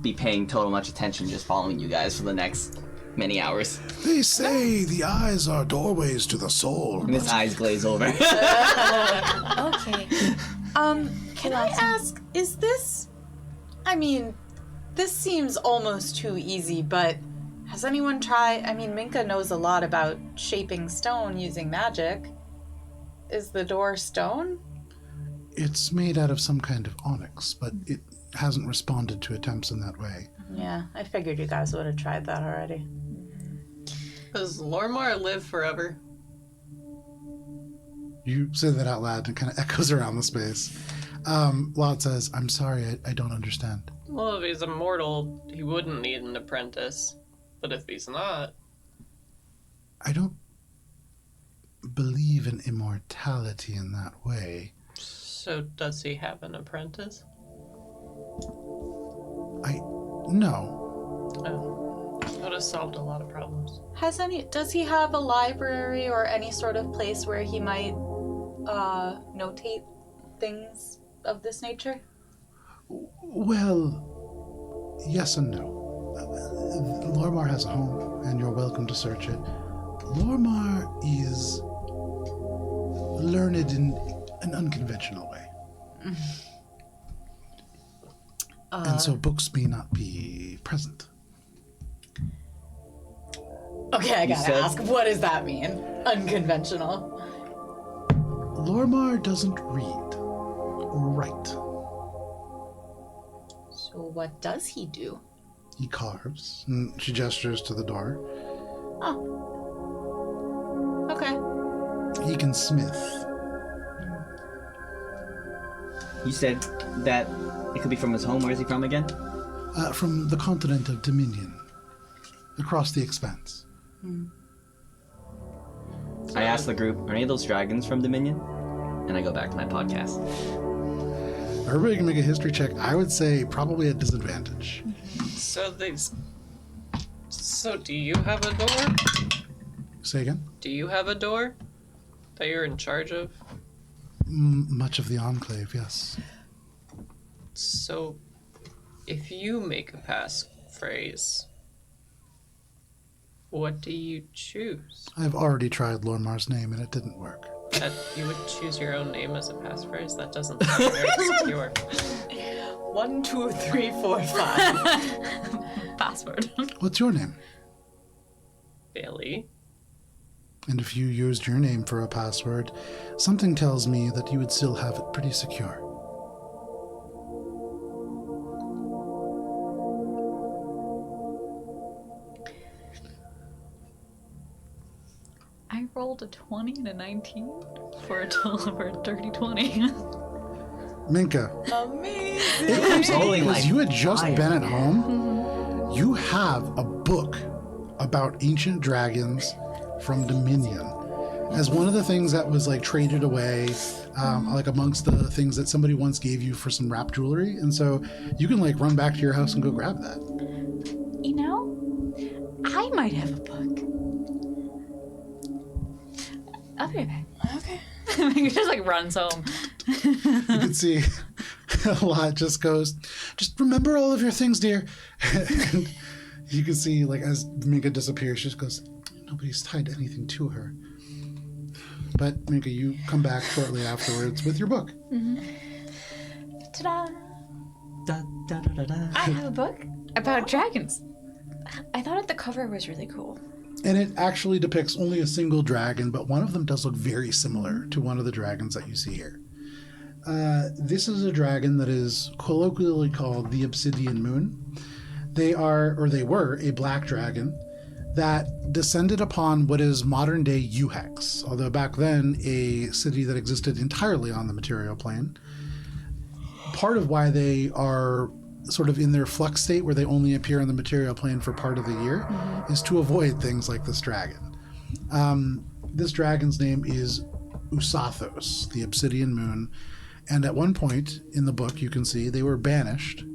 be paying total much attention, just following you guys for the next many hours. They say the eyes are doorways to the soul. And his eyes glaze over. Okay. Can I ask, is this... I mean, this seems almost too easy, but has anyone tried... I mean, Minka knows a lot about shaping stone using magic. Is the door stone? It's made out of some kind of onyx, but it hasn't responded to attempts in that way. Yeah, I figured you guys would have tried that already. Does Lormar live forever? You say that out loud and it kind of echoes around the space. Lot says, I'm sorry, I don't understand. Well, if he's immortal, he wouldn't need an apprentice. But if he's not... I don't believe in immortality in that way. So does he have an apprentice? No. Would have solved a lot of problems. Does he have a library or any sort of place where he might notate things of this nature? Well, yes and no. Lormar has a home, and you're welcome to search it. Lormar is learned in an unconventional way. And so books may not be present. Okay, I gotta said- ask, what does that mean? Unconventional. Lormar doesn't read or write. So what does he do? He carves, and she gestures to the door. Oh. Okay. He can smith. You said that it could be from his home. Where is he from again? From the continent of Dominion, across the expanse. I asked the group, are any of those dragons from Dominion? And I go back to my podcast. Everybody can make a history check. I would say probably at disadvantage. So do you have a door? Say again? Do you have a door that you're in charge of? Much of the Enclave, yes. So, if you make a passphrase, what do you choose? I've already tried Lormar's name and it didn't work. That you would choose your own name as a passphrase? That doesn't sound very secure. 1, 2, 3, 4, 5. Password. What's your name? Billy? And if you used your name for a password, something tells me that you would still have it pretty secure. I rolled a 20 and a 19 for a total of a dirty 20. Minka, Amazing. it comes up Rolling because like you had just fire. been at home. You have a book about ancient dragons from Dominion as one of the things that was like traded away, like amongst the things that somebody once gave you for some wrap jewelry. And so you can like run back to your house and go grab that. You know, I might have a book. I'll be right back. Okay. He just like runs home. You can see a lot just goes, just remember all of your things, dear. And you can see, like, as Minka disappears, she just goes, nobody's tied anything to her. But, Minka, you come back shortly afterwards with your book. Ta-da! Da, da, da, da, da. I have a book about dragons. I thought the cover was really cool. And it actually depicts only a single dragon, but one of them does look very similar to one of the dragons that you see here. This is a dragon that is colloquially called the Obsidian Moon. They were a black dragon that descended upon what is modern day Uhex, although back then a city that existed entirely on the material plane. Part of why they are sort of in their flux state where they only appear on the material plane for part of the year is to avoid things like this dragon. This dragon's name is Usathos, the Obsidian Moon, and at one point in the book you can see they were banished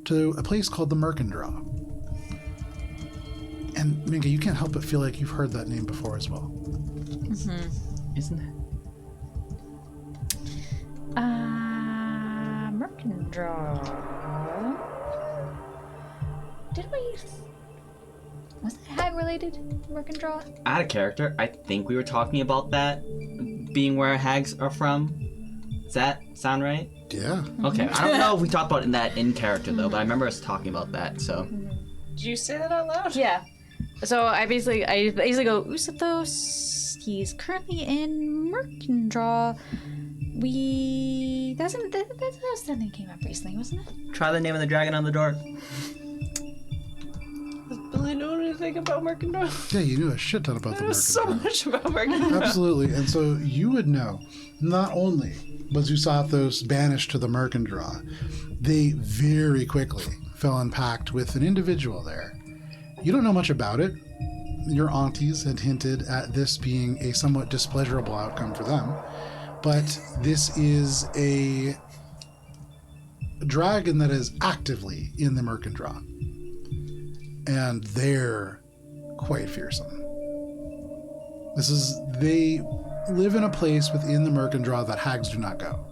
to a place called the Mercandraw. And Minka, you can't help but feel like you've heard that name before as well. Isn't it? Mercandraw. Did we... Was that hag related, Mercandraw? Out of character, I think we were talking about that being where hags are from. Does that sound right? Yeah. Okay, I don't know if we talked about that in character though, but I remember us talking about that. So Did you say that out loud? Yeah. So I basically go, Usathos, he's currently in Mercandraw. That was something that came up recently, wasn't it? try the name of the dragon on the door. Does Billy know anything about Mercandor? Yeah, you knew a shit ton about I the know so Mercandraw. much about Mercandor. Absolutely. And so you would know, not only was Usathos banished to the Mercandraw, they very quickly fell in pact with an individual there. You don't know much about it. Your aunties had hinted at this being a somewhat displeasurable outcome for them. But this is a dragon that is actively in the Mercandraw. and they're quite fearsome. They live in a place within the Mercandraw that hags do not go.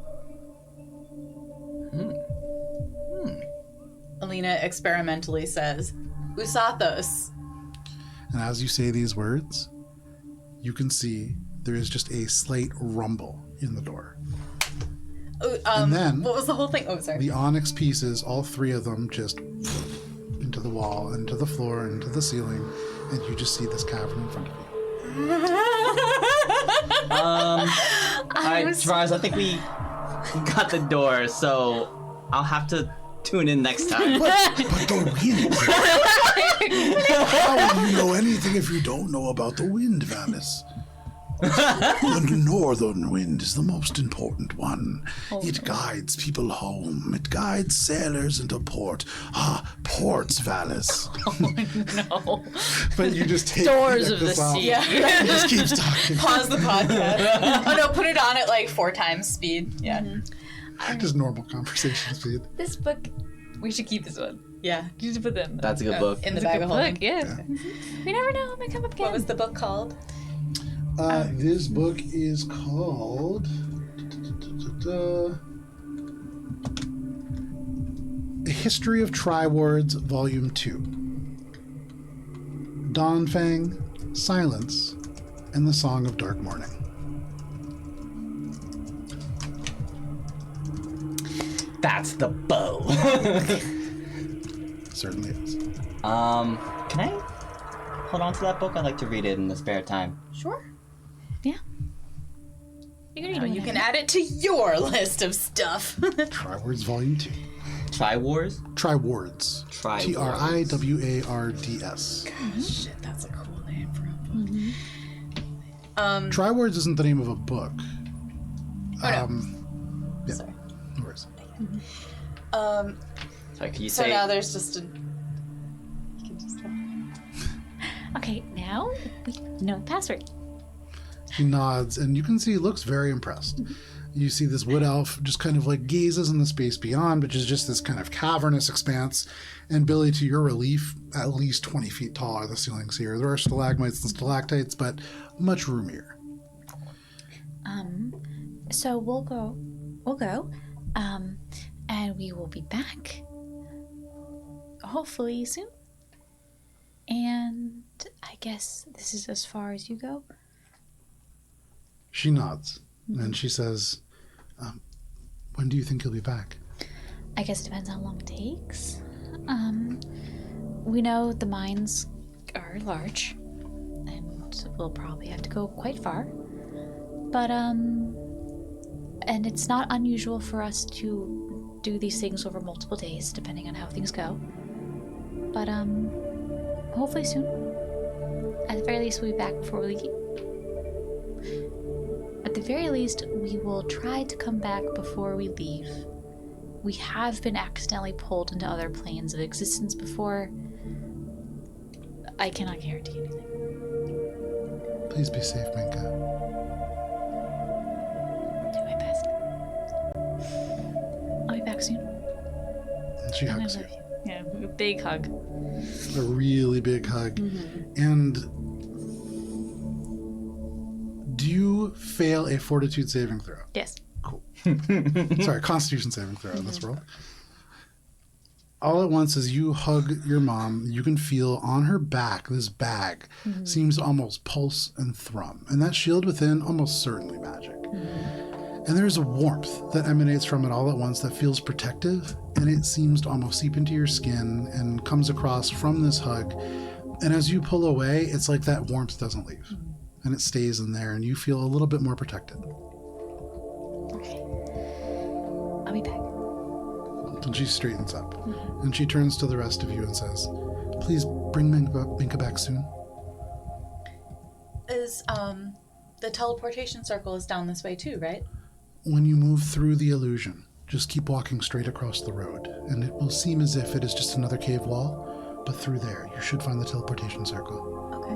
Alina experimentally says, Usathos. And as you say these words, you can see there is just a slight rumble in the door. And then What was the whole thing? Oh, sorry. the onyx pieces, all three of them, just into the wall, into the floor, into the ceiling, and you just see this cavern in front of you. Alright, Tavares, I think we got the door, so I'll have to tune in next time. But the wind. How will you know anything if you don't know about the wind, Valis? The northern wind is the most important one. It guides people home. It guides sailors into port. Ports, Valis. No. But you just take Doors of the off. sea. Yeah. He just keeps talking. Pause the podcast. Oh no, put it on at like 4 times speed. Yeah. Just normal conversation speed. This book, we should keep this one. Yeah. You should put them. That's a good book. In the It's a bag good of holding. book, yeah. We never know. It might come up again. What was the book called? This book is called A History of Triwards, Volume 2. Dawnfang, Silence, and the Song of Dark Morning. That's the bow. Certainly is. Can I hold on to that book? I'd like to read it in the spare time. Sure. Yeah. You can read Now it you whenever. can add it to your list of stuff. Triwards, Volume 2. Tri-Wars? Triwards. Triwards. Triwards. Shit, that's a cool name for a book. Triwards isn't the name of a book. Oh, no. Yeah. Sorry. No worries. Sorry, can you So say... now there's just a. You can just tell. Okay, now we know the password. He nods, and you can see he looks very impressed. You see this wood elf just kind of like gazes in the space beyond, which is just this kind of cavernous expanse. And Billy, to your relief, at least 20 feet tall are the ceilings here. There are stalagmites and stalactites, but much roomier. So we'll go, and we will be back, hopefully soon. And I guess this is as far as you go. She nods, and she says, when do you think you'll be back? I guess it depends how long it takes. We know the mines are large, and we'll probably have to go quite far. But, and it's not unusual for us to do these things over multiple days, depending on how things go. But, hopefully soon. At the very least, we'll be back before we leave. At the very least, we will try to come back before we leave. We have been accidentally pulled into other planes of existence before. I cannot guarantee anything. Please be safe, Minka. I'll do my best. I'll be back soon. And she And I hugs you. love you. Yeah, a big hug. A really big hug. And do you fail a fortitude saving throw? Yes. Cool. Sorry, constitution saving throw in this world. All at once, as you hug your mom, you can feel on her back this bag seems to almost pulse and thrum. And that shield within, almost certainly magic. And there's a warmth that emanates from it all at once that feels protective, and it seems to almost seep into your skin and comes across from this hug. And as you pull away, it's like that warmth doesn't leave. And it stays in there, and you feel a little bit more protected. Okay. I'll be back. And she straightens up. And she turns to the rest of you and says, please bring Minka back soon. Is the teleportation circle is down this way too, right? When you move through the illusion, just keep walking straight across the road, and it will seem as if it is just another cave wall, but through there you should find the teleportation circle. Okay.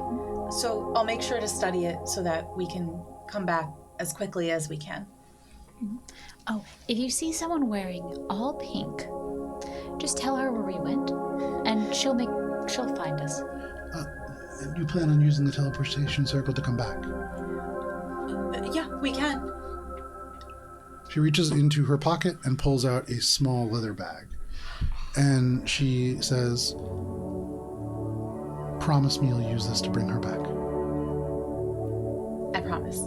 So I'll make sure to study it so that we can come back as quickly as we can. Oh, if you see someone wearing all pink, just tell her where we went, and she'll make she'll find us. You plan on using the teleportation circle to come back? Yeah, we can. She reaches into her pocket and pulls out a small leather bag. And she says, promise me you'll use this to bring her back. I promise.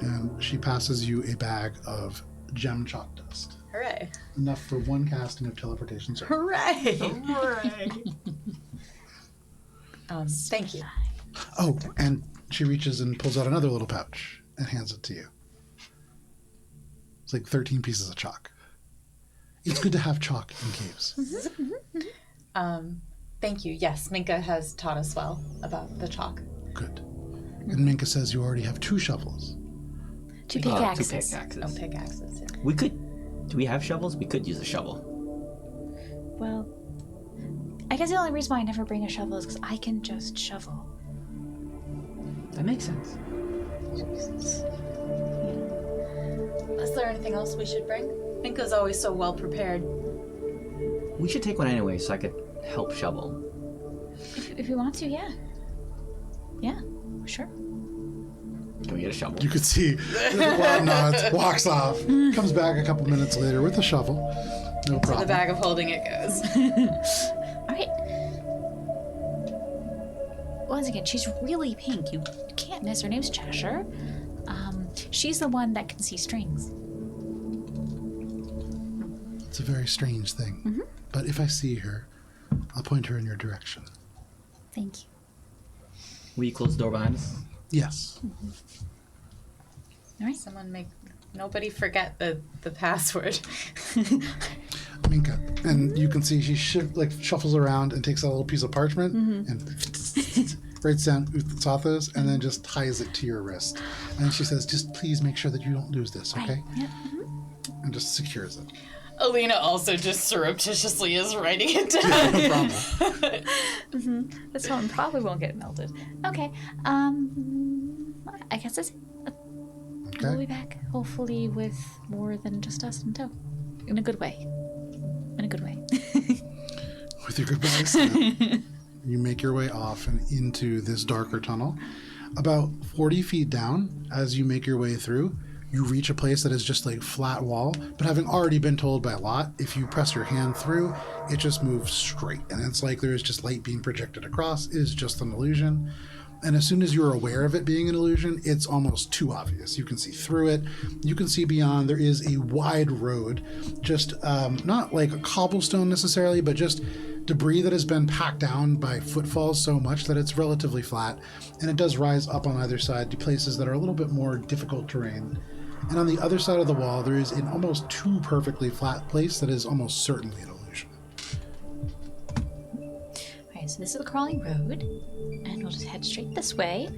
And she passes you a bag of gem chalk dust. Hooray. Enough for one casting of teleportation circle. Hooray. Thank you. Oh, and she reaches and pulls out another little pouch and hands it to you. It's like 13 pieces of chalk. It's good to have chalk in caves. Thank you. Yes, Minka has taught us well about the chalk. Good. And Minka says you already have 2 shovels. 2 Two pickaxes. pickaxes. Oh, pickaxes. Yeah. We could. Do we have shovels? We could use a shovel. Well, I guess the only reason why I never bring a shovel is because I can just shovel. That makes sense. Is there anything else we should bring? Minka's always so well prepared. We should take one anyway, so I could help shovel. If you want to, yeah. Yeah, sure. Can we get a shovel? You could see Wild nods, walks off, comes back a couple minutes later with a shovel. No The problem. bag of holding it goes. All right. Once again, she's really pink. You can't miss. Her name's Cheshire. She's the one that can see strings. It's a very strange thing. But if I see her, I'll point her in your direction. Thank you. Will you close the door behind us? Yes. All right. Someone make nobody forget the password. Minka. And you can see she shuffles around and takes out a little piece of parchment and writes down Utsathos and then just ties it to your wrist. And she says, just please make sure that you don't lose this, okay? Yep. And just secures it. Alina also just surreptitiously is writing it down. No problem. This one probably won't get melted. Okay. I guess that's it. We'll be Okay. back, hopefully, with more than just us in tow. In a good way. In a good way. With your goodbyes, you make your way off and into this darker tunnel. About 40 feet down, as you make your way through, you reach a place that is just like flat wall, but having already been told by Lot, if you press your hand through, it just moves straight. And it's like there is just light being projected across. It is just an illusion. And as soon as you're aware of it being an illusion, it's almost too obvious. You can see through it. You can see beyond. There is a wide road, just not like a cobblestone necessarily, but just debris that has been packed down by footfalls so much that it's relatively flat. And it does rise up on either side to places that are a little bit more difficult terrain. And on the other side of the wall, there is an almost too perfectly flat place that is almost certainly an illusion. Alright, so this is the crawling road, and we'll just head straight this way.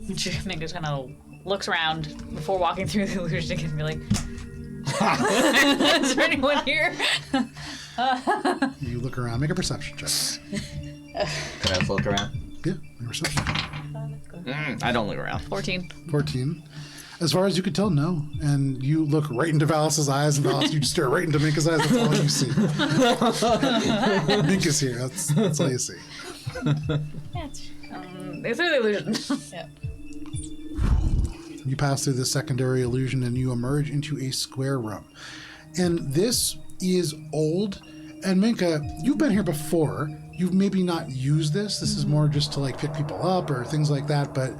Minka just kind of looks around before walking through the illusion and be like, is there anyone here? You look around, make a perception check. Can I just look around? Yeah, make a perception check. I don't look around. 14. 14. As far as you could tell, no. And you look right into Valis' eyes, and Valis, you stare right into Minka's eyes. That's all you see. Minka's here. That's all you see. They threw the illusion. Yeah. You pass through the secondary illusion, and you emerge into a square room. And this is old. And Minka, you've been here before. You've maybe not used this. This is more just to like pick people up or things like that. But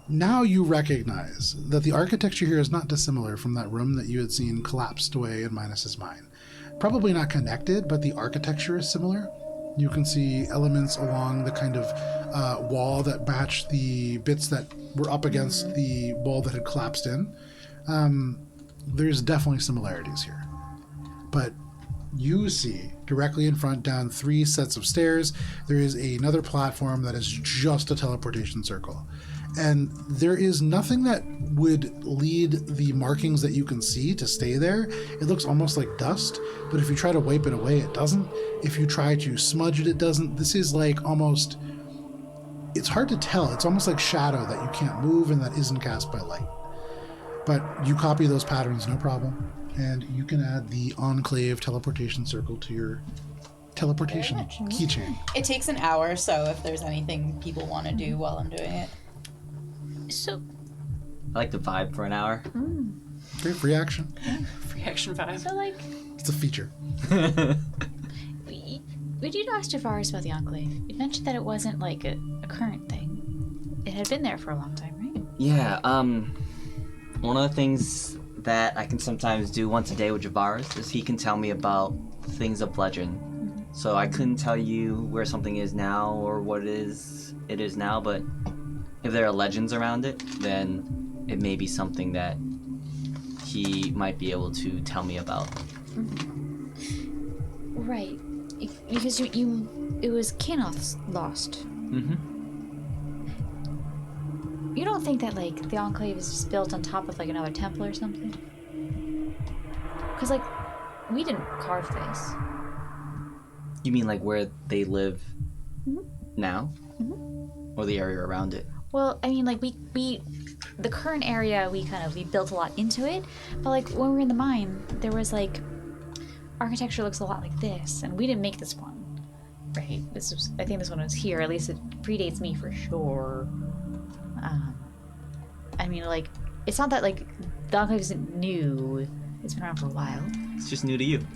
now you recognize that the architecture here is not dissimilar from that room that you had seen collapsed away in Minus's mind. Probably not connected, but the architecture is similar. You can see elements along the kind of wall that match the bits that were up against the wall that had collapsed in. There's definitely similarities here. But you see directly in front, down 3 sets of stairs, there is another platform that is just a teleportation circle. And there is nothing that would lead the markings that you can see to stay there. It looks almost like dust, but if you try to wipe it away, it doesn't. If you try to smudge it, it doesn't. This is like almost, it's hard to tell. It's almost like shadow that you can't move and that isn't cast by light. But you copy those patterns, no problem. And you can add the Enclave teleportation circle to your teleportation keychain. It takes an hour, so if there's anything people want to do while I'm doing it. So, I like the vibe for an hour. Great free action. Free action 5. so like, It's a feature. we did ask Javaris about the Enclave. It mentioned that it wasn't like a current thing. It had been there for a long time, right? Yeah, one of the things that I can sometimes do once a day with Javaris is he can tell me about things of legend. So I couldn't tell you where something is now or what it is now, but if there are legends around it, then it may be something that he might be able to tell me about. Right. Because it was Kanoth's lost. You don't think that, like, the Enclave is just built on top of, like, another temple or something? Because, like, we didn't carve this. You mean like where they live now? Or the area around it? Well, I mean, like, we the current area, we built a lot into it. But, like, when we were in the mine, there was, like, architecture looks a lot like this. And we didn't make this one, right? I think this one was here. At least it predates me for sure. I mean, like, it's not that, like, the Enclave isn't new. It's been around for a while. It's just new to you.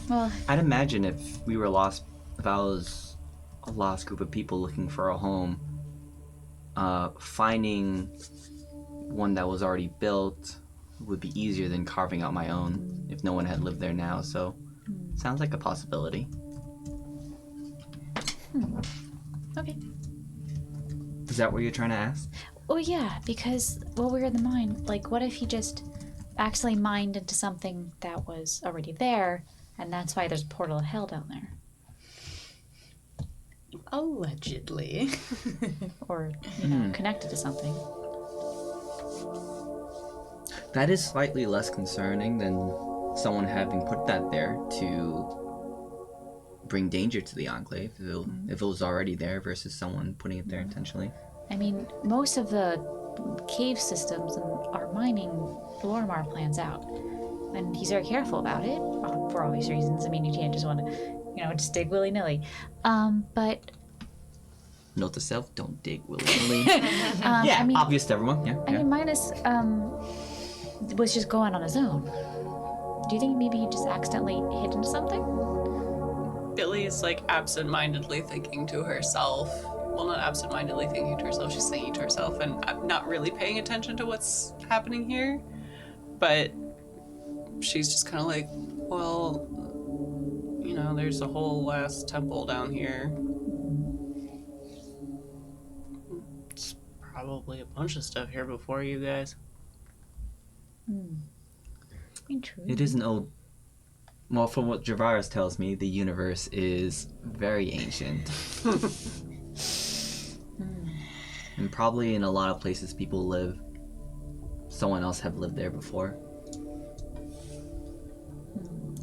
Well, I'd imagine if we were lost, if I was a lost group of people looking for a home, finding one that was already built would be easier than carving out my own if no one had lived there now. So, sounds like a possibility. okay. Is that what you're trying to ask? Oh, yeah, because while we were in the mine, like, what if he just accidentally mined into something that was already there, and that's why there's a portal of hell down there? Allegedly. Or, you know, connected to something. That is slightly less concerning than someone having put that there to bring danger to the Enclave, if it was already there versus someone putting it there intentionally. I mean, most of the cave systems are mining Lormar plans out. And he's very careful about it, for obvious reasons. I mean, you can't just want to, just dig willy-nilly. But... Note to self, don't dig willy-nilly. I mean, obvious to everyone, yeah. I mean, Midas was just going on his own. Do you think maybe he just accidentally hit into something? Billy's like absent-mindedly thinking to herself. Well, not absent-mindedly thinking to herself, she's thinking to herself and not really paying attention to what's happening here. But she's just kind of like, well, there's a whole last temple down here. It's probably a bunch of stuff here before you guys. True. It is an old... Well, from what Javaris tells me, the universe is very ancient. And probably in a lot of places people live, someone else have lived there before.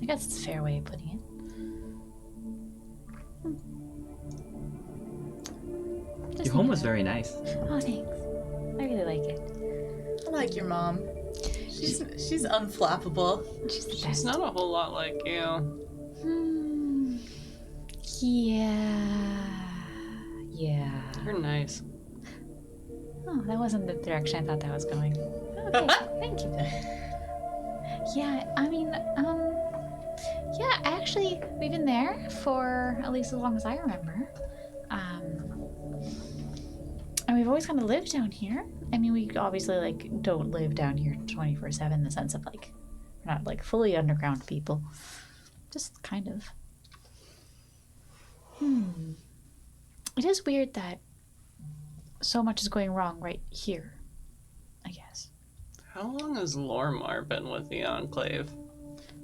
I guess it's a fair way of putting it. Your home was very nice. Oh, thanks. I really like it. I like your mom. She's unflappable. She's the She's best. not a whole lot like you. Yeah. You're nice. Oh, that wasn't the direction I thought that was going. Okay, thank you. Yeah, I mean, actually, we've been there for at least as long as I remember. And we've always kind of lived down here. I mean, we obviously, don't live down here 24/7 in the sense of, we're not, fully underground people. Just kind of. It is weird that so much is going wrong right here, I guess. How long has Lormar been with the Enclave?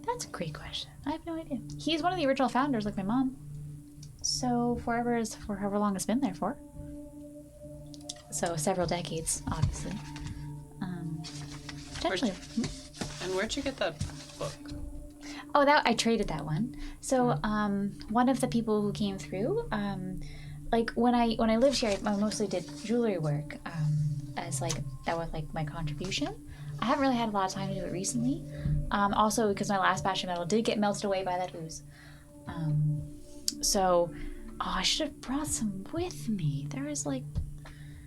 That's a great question. I have no idea. He's one of the original founders, like my mom. So forever is for however long it's been there for. So several decades, obviously. Potentially. And where'd you get that book? Oh, I traded that one. So one of the people who came through, when I lived here, I mostly did jewelry work as that was my contribution. I haven't really had a lot of time to do it recently. Also because my last batch of metal did get melted away by that ooze. So, I should have brought some with me. There is like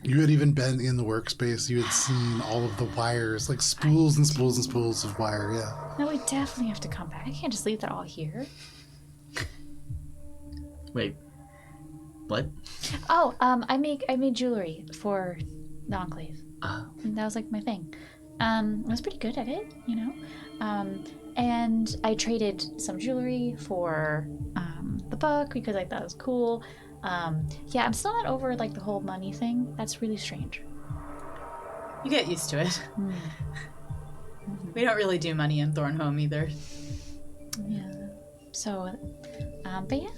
You had even been in the workspace. You had seen all of the wires, like spools and spools and spools of wire. Yeah. no, we definitely have to come back. I can't just leave that all here. Wait. What? Oh, I made jewelry for the Enclave. Oh. And that was like my thing. I was pretty good at it, you know. And I traded some jewelry for the book because I thought it was cool. Yeah, I'm still not over like the whole money thing. That's really strange. You get used to it. We don't really do money in Thornholm either. Yeah. So, but yeah.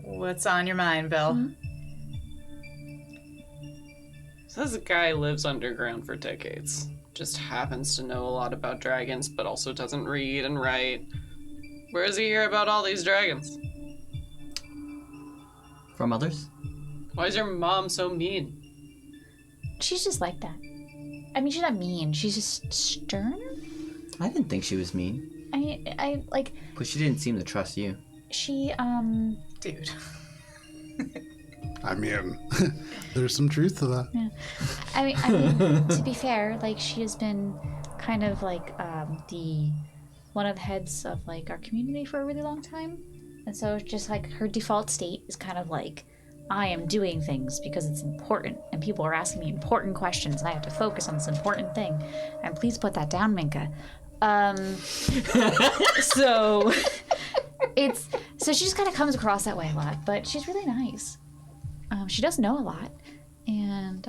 What's on your mind, Bill? So this guy lives underground for decades. Just happens to know a lot about dragons, but also doesn't read and write. Where does he hear about all these dragons? From others? Mm-hmm. Why is your mom so mean? She's just like that. I mean, she's not mean. She's just stern. I didn't think she was mean, I like but she didn't seem to trust you. she. Dude. I mean, there's some truth to that. Yeah. I mean, to be fair, like she has been kind of like the one of the heads of like our community for a really long time, and so just like her default state is kind of like, I am doing things because it's important, and people are asking me important questions, and I have to focus on this important thing. And please put that down, Minka. So so she just kind of comes across that way a lot, but she's really nice. She does know a lot, and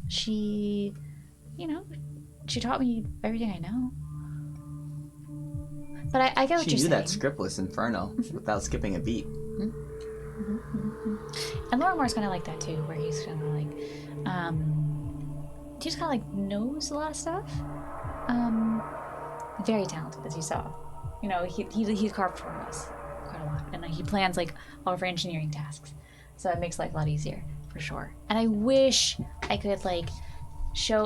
she, you know, she taught me everything I know. But I get what She you're knew saying. that scriptless inferno without skipping a beat. And Lorimer's kind of like that too, where he's kind of like, he just kind of like knows a lot of stuff. Very talented, as you saw. You know, he's carved for us quite a lot, and he plans like all of our engineering tasks, so it makes life a lot easier for sure. And I wish I could like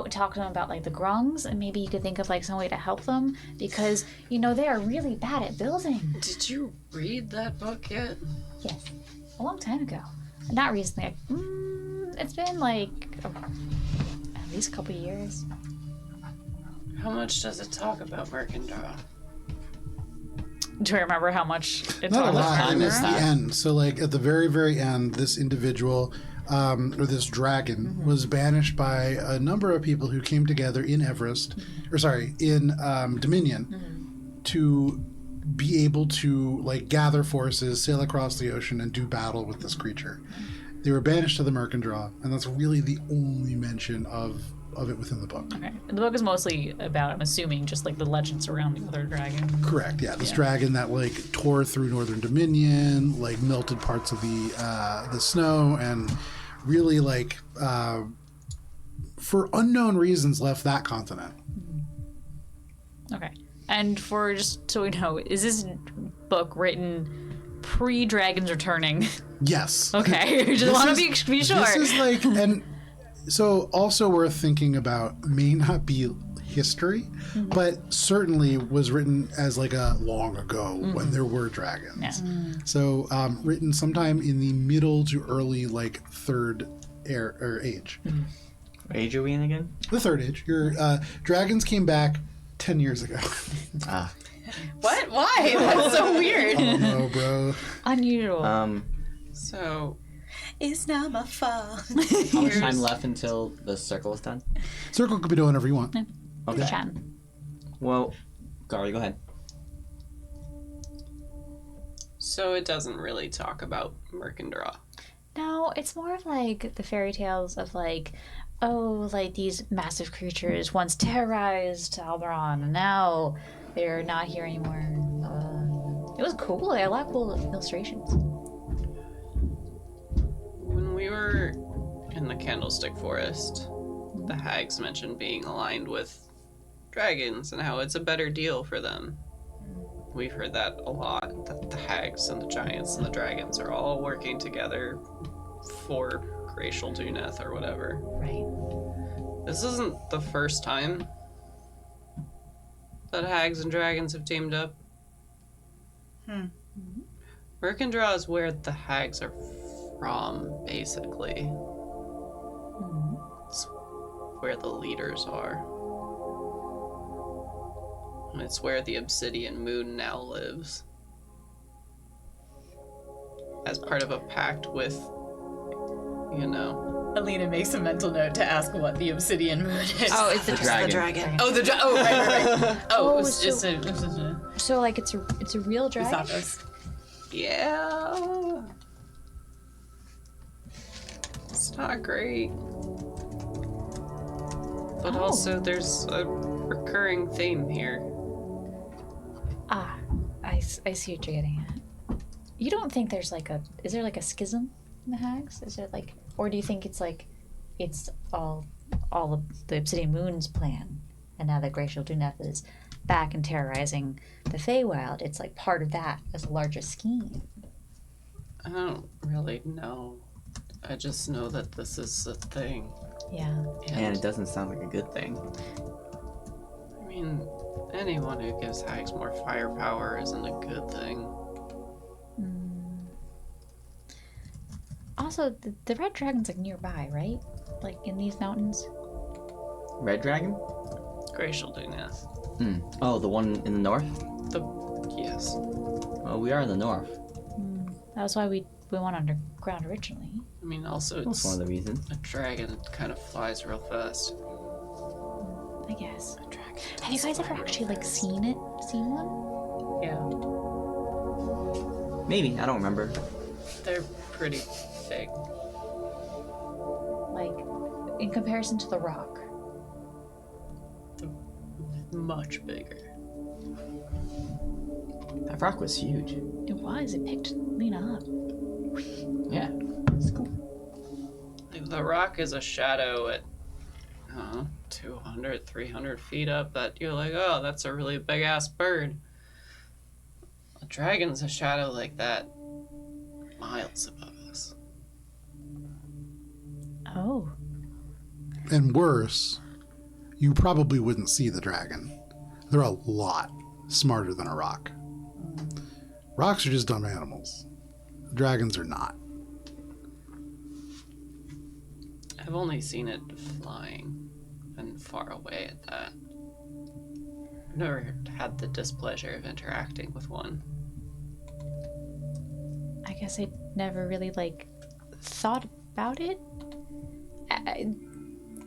talk to them about like the grungs, and maybe you could think of like some way to help them, because you know they are really bad at building. Did you read that book yet? Yes, a long time ago. Not recently. It's been like at least a couple years. How much does it talk about Mercandra? Do I remember how much it Not a talks lot. time And is it's the that? end. So, like at the very, very end, this individual or this dragon was banished by a number of people who came together in Everest, in Dominion, to be able to like gather forces, sail across the ocean, and do battle with this creature. They were banished to the Mercandra, and that's really the only mention of it within the book. Okay. The book is mostly about, I'm assuming, just like the legends around the other dragon. Correct. Yeah, this dragon that like tore through Northern Dominion, like melted parts of the snow, and really like for unknown reasons left that continent. Okay. And for just so we know, is this book written pre-Dragons Returning? Yes. Okay. Just want to be sure. This is like, and so also worth thinking about, may not be history, but certainly was written as like a long ago when there were dragons. Yeah. So written sometime in the middle to early like third age. What age are we in again? The third age. Your dragons came back 10 years ago. Ah. What? Why? That's so weird. Oh no, bro. Unusual. So, It's not my fault. How much time left until the circle is done? Circle could be doing whatever you want. Okay. Chatting. Well, Gary, go ahead. so it doesn't really talk about Mercandra. No, it's more of like the fairy tales of like, oh, like these massive creatures once terrorized Alberon, and now they're not here anymore. It was cool. I had a lot of cool illustrations. When we were in the Candlestick Forest, the hags mentioned being aligned with dragons and how it's a better deal for them. We've heard that a lot, that the hags and the giants and the dragons are all working together for Glacial Duneth or whatever. Right. This isn't the first time that hags and dragons have teamed up. Merkindra is where the hags are from, basically. It's where the leaders are. And it's where the Obsidian Moon now lives. As part of a pact with, you know... Alina makes a mental note to ask what the Obsidian Moon is. Oh, it's just dragon. the dragon. Oh, oh, right. Oh, Oh, it's a So like it's a real dragon. Usaphos. Yeah. It's not great. But also there's a recurring theme here. Ah, I see what you're getting at. You don't think there's is there like a schism in the hags? Is there like, or do you think it's all of the Obsidian Moon's plan, and now that Glacial Duneth is back and terrorizing the Feywild, it's like part of that as a larger scheme? I don't really know. I just know that this is a thing. Yeah. And it doesn't sound like a good thing. I mean, anyone who gives hags more firepower isn't a good thing. Also, the red dragon's like nearby, right? Like in these mountains. Red dragon? Glacial Duneth. Oh, the one in the north? Yes. Oh, we are in the north. That was why we went underground originally. I mean, also That's it's one of the reasons. a dragon. It kind of flies real fast. I guess. Have you guys ever actually like seen one? Yeah. Maybe, I don't remember. They're pretty big. Like in comparison to the rock. Much bigger. That rock was huge. It was. It picked Lena up. Yeah, it's cool. Like, the rock is a shadow at 200, 300 feet up that you're like, oh, that's a really big ass bird. A dragon's a shadow like that miles above us. Oh. And worse, you probably wouldn't see the dragon. They're a lot smarter than a rock. Rocks are just dumb animals. Dragons are not. I've only seen it flying and far away at that. I've never had the displeasure of interacting with one. I guess I never really like thought about it.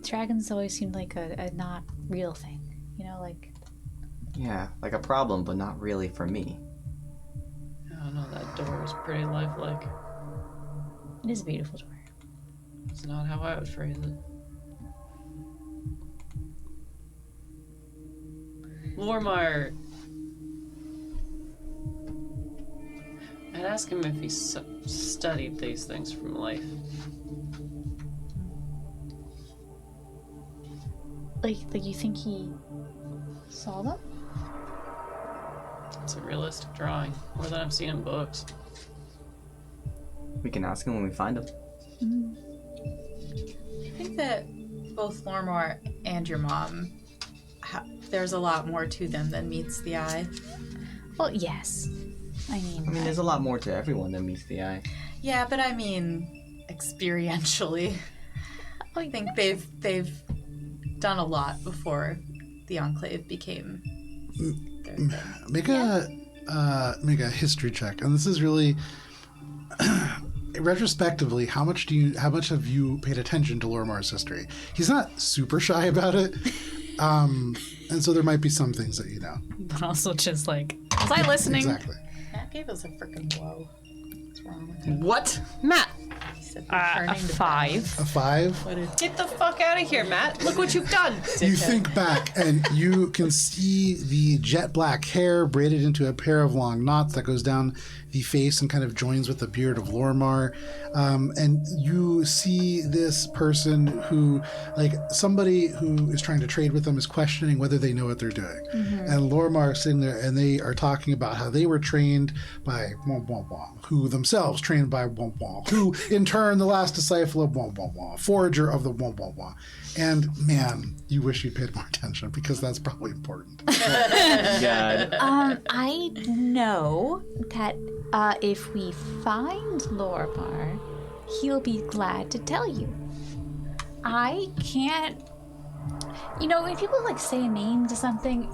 Dragons always seemed like a not real thing, you know, like. Yeah, like a problem, but not really for me. I don't know, that door is pretty lifelike. It is a beautiful door. It's not how I would phrase it. Lormar. I'd ask him if he studied these things from life. Like you think he saw them? It's a realistic drawing, more than I've seen in books. We can ask him when we find him. I think that both Lormor and your mom, there's a lot more to them than meets the eye. Well, yes. I mean, There's a lot more to everyone than meets the eye. Yeah, but I mean, experientially, I think they've done a lot before the Enclave became their thing. Make a history check, and this is really retrospectively. How much have you paid attention to Lormar's history? He's not super shy about it, and so there might be some things that you know. But also just like, was I listening? Exactly. Matt gave us a freaking blow. What's wrong with him? What? Matt! He said A returning to 5. A 5. What a Get the fuck out of here, Matt! Look what you've done! You think back, and you can see the jet black hair braided into a pair of long knots that goes down the face and kind of joins with the beard of Lormar. And you see this person who, like, somebody who is trying to trade with them is questioning whether they know what they're doing. And Lormar is sitting there and they are talking about how they were trained by Wong Wong Wong, who themselves trained by Wong Wong, who in turn the last disciple of Wong Wong Wong, forager of the Wong Wong Wong. And man, you wish you paid more attention because that's probably important. God. I know that if we find Lormar, he'll be glad to tell you. I can't. You know, when people like say a name to something,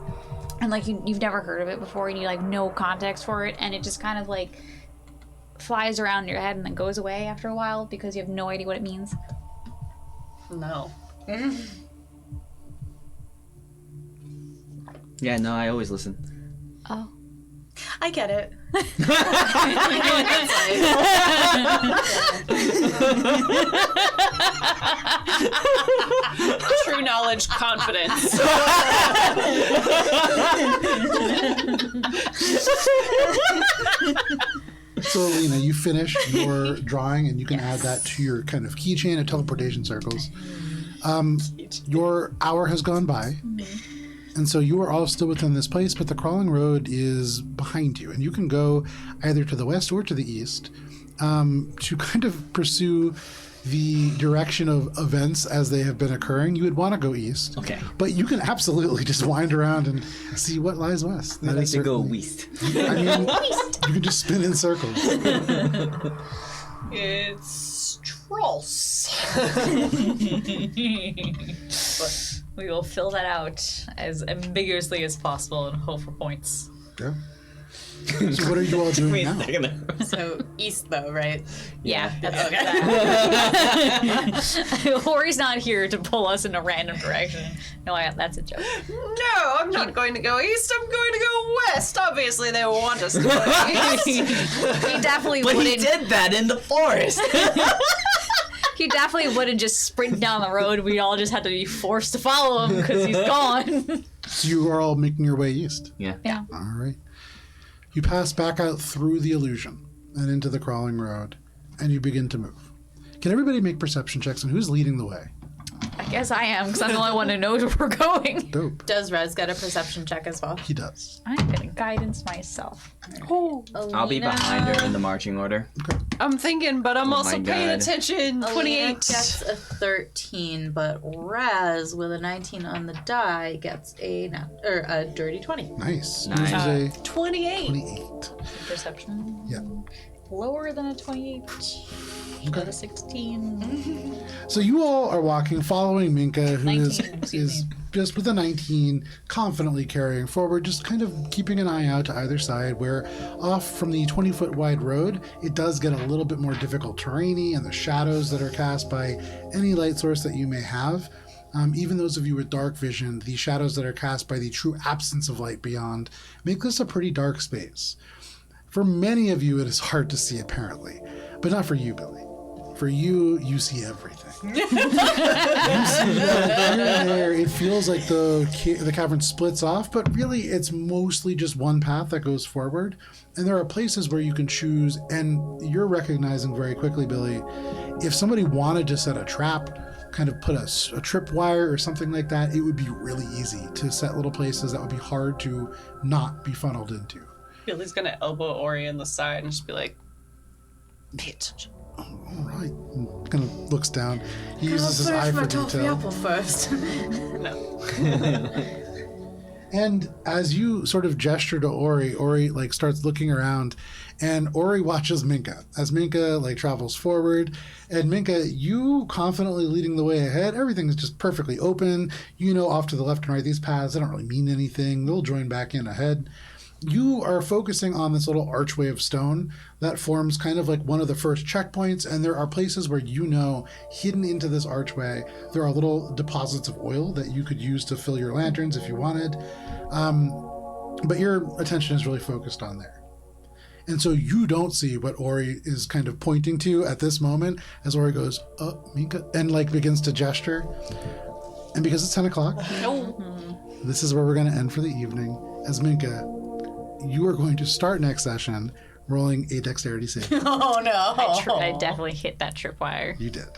and like you've never heard of it before, and you like no context for it, and it just kind of like flies around your head and then goes away after a while because you have no idea what it means. No. Yeah, no, I always listen. Oh. I get it. True knowledge, confidence. So, Alina, you finish your drawing, and you can add that to your kind of keychain of teleportation circles. Your hour has gone by, and so you are all still within this place, but the crawling road is behind you, and you can go either to the west or to the east to kind of pursue the direction of events as they have been occurring. You would want to go east. Okay. But you can absolutely just wind around and see what lies west. I That like is to go certainly- west. I mean, you can just spin in circles. It's Trolls. We will fill that out as ambiguously as possible and hope for points. Yeah. So what are you all doing now? So east though, right? Yeah. Okay. Hori's not here to pull us in a random direction. No, that's a joke. No, I'm not going to go east. I'm going to go west. Obviously, they want us to go east. He definitely But he wouldn't. did that in the forest. He definitely wouldn't just sprint down the road. We all just had to be forced to follow him because he's gone. So you are all making your way east. Yeah. Yeah. All right. You pass back out through the illusion and into the crawling road, and you begin to move. Can everybody make perception checks, and who's leading the way? I guess I am because I'm the only one who knows where we're going. Dope. Does Rez get a perception check as well? He does. I'm gonna guidance myself. I'll be behind her in the marching order. I'm thinking, but I'm Oh also my paying God. attention. Alina 28. gets a 13, but Raz with a 19 on the die gets a dirty 20. Nice. Nice. Yours is a 28. 28. Perception. Yeah. Lower than a 28. But a 16. So you all are walking, following Minka, who 19, excuse is me. just with a 19, confidently carrying forward, just kind of keeping an eye out to either side, where off from the 20-foot wide road, it does get a little bit more difficult terrainy, and the shadows that are cast by any light source that you may have. Even those of you with dark vision, the shadows that are cast by the true absence of light beyond make this a pretty dark space. For many of you, it is hard to see, apparently, but not for you, Billy. For you, you see everything. You see that here and there. It feels like the cavern splits off, but really it's mostly just one path that goes forward. And there are places where you can choose, and you're recognizing very quickly, Billy, if somebody wanted to set a trap, kind of put a tripwire or something like that, it would be really easy to set little places that would be hard to not be funneled into. Billy's gonna elbow Ori in the side and just be like, pay attention. All right. And kind of looks down. He uses his eye for detail. apple first. No. And as you sort of gesture to Ori like starts looking around, and Ori watches Minka as Minka like travels forward. And Minka, you confidently leading the way ahead. Everything is just perfectly open. You know, off to the left and right, these paths, they don't really mean anything. They'll join back in ahead. You are focusing on this little archway of stone that forms kind of like one of the first checkpoints, and there are places where you know, hidden into this archway, there are little deposits of oil that you could use to fill your lanterns if you wanted. But your attention is really focused on there. And so you don't see what Ori is kind of pointing to at this moment as Ori goes, Minka, and like begins to gesture. And because it's 10 o'clock, this is where we're going to end for the evening. As Minka, you are going to start next session rolling a dexterity save. Oh no! I definitely hit that tripwire. You did.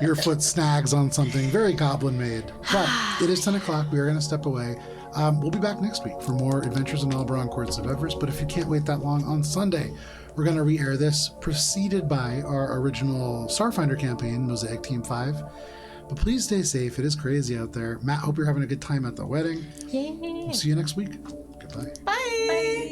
Your foot snags on something very goblin made. But it is 10 o'clock. We are going to step away. We'll be back next week for more Adventures in Oberon Courts of Everest. But if you can't wait that long, on Sunday, we're going to re-air this, preceded by our original Starfinder campaign, Mosaic Team 5. But please stay safe. It is crazy out there. Matt, hope you're having a good time at the wedding. Yay. We'll see you next week. Goodbye. Bye.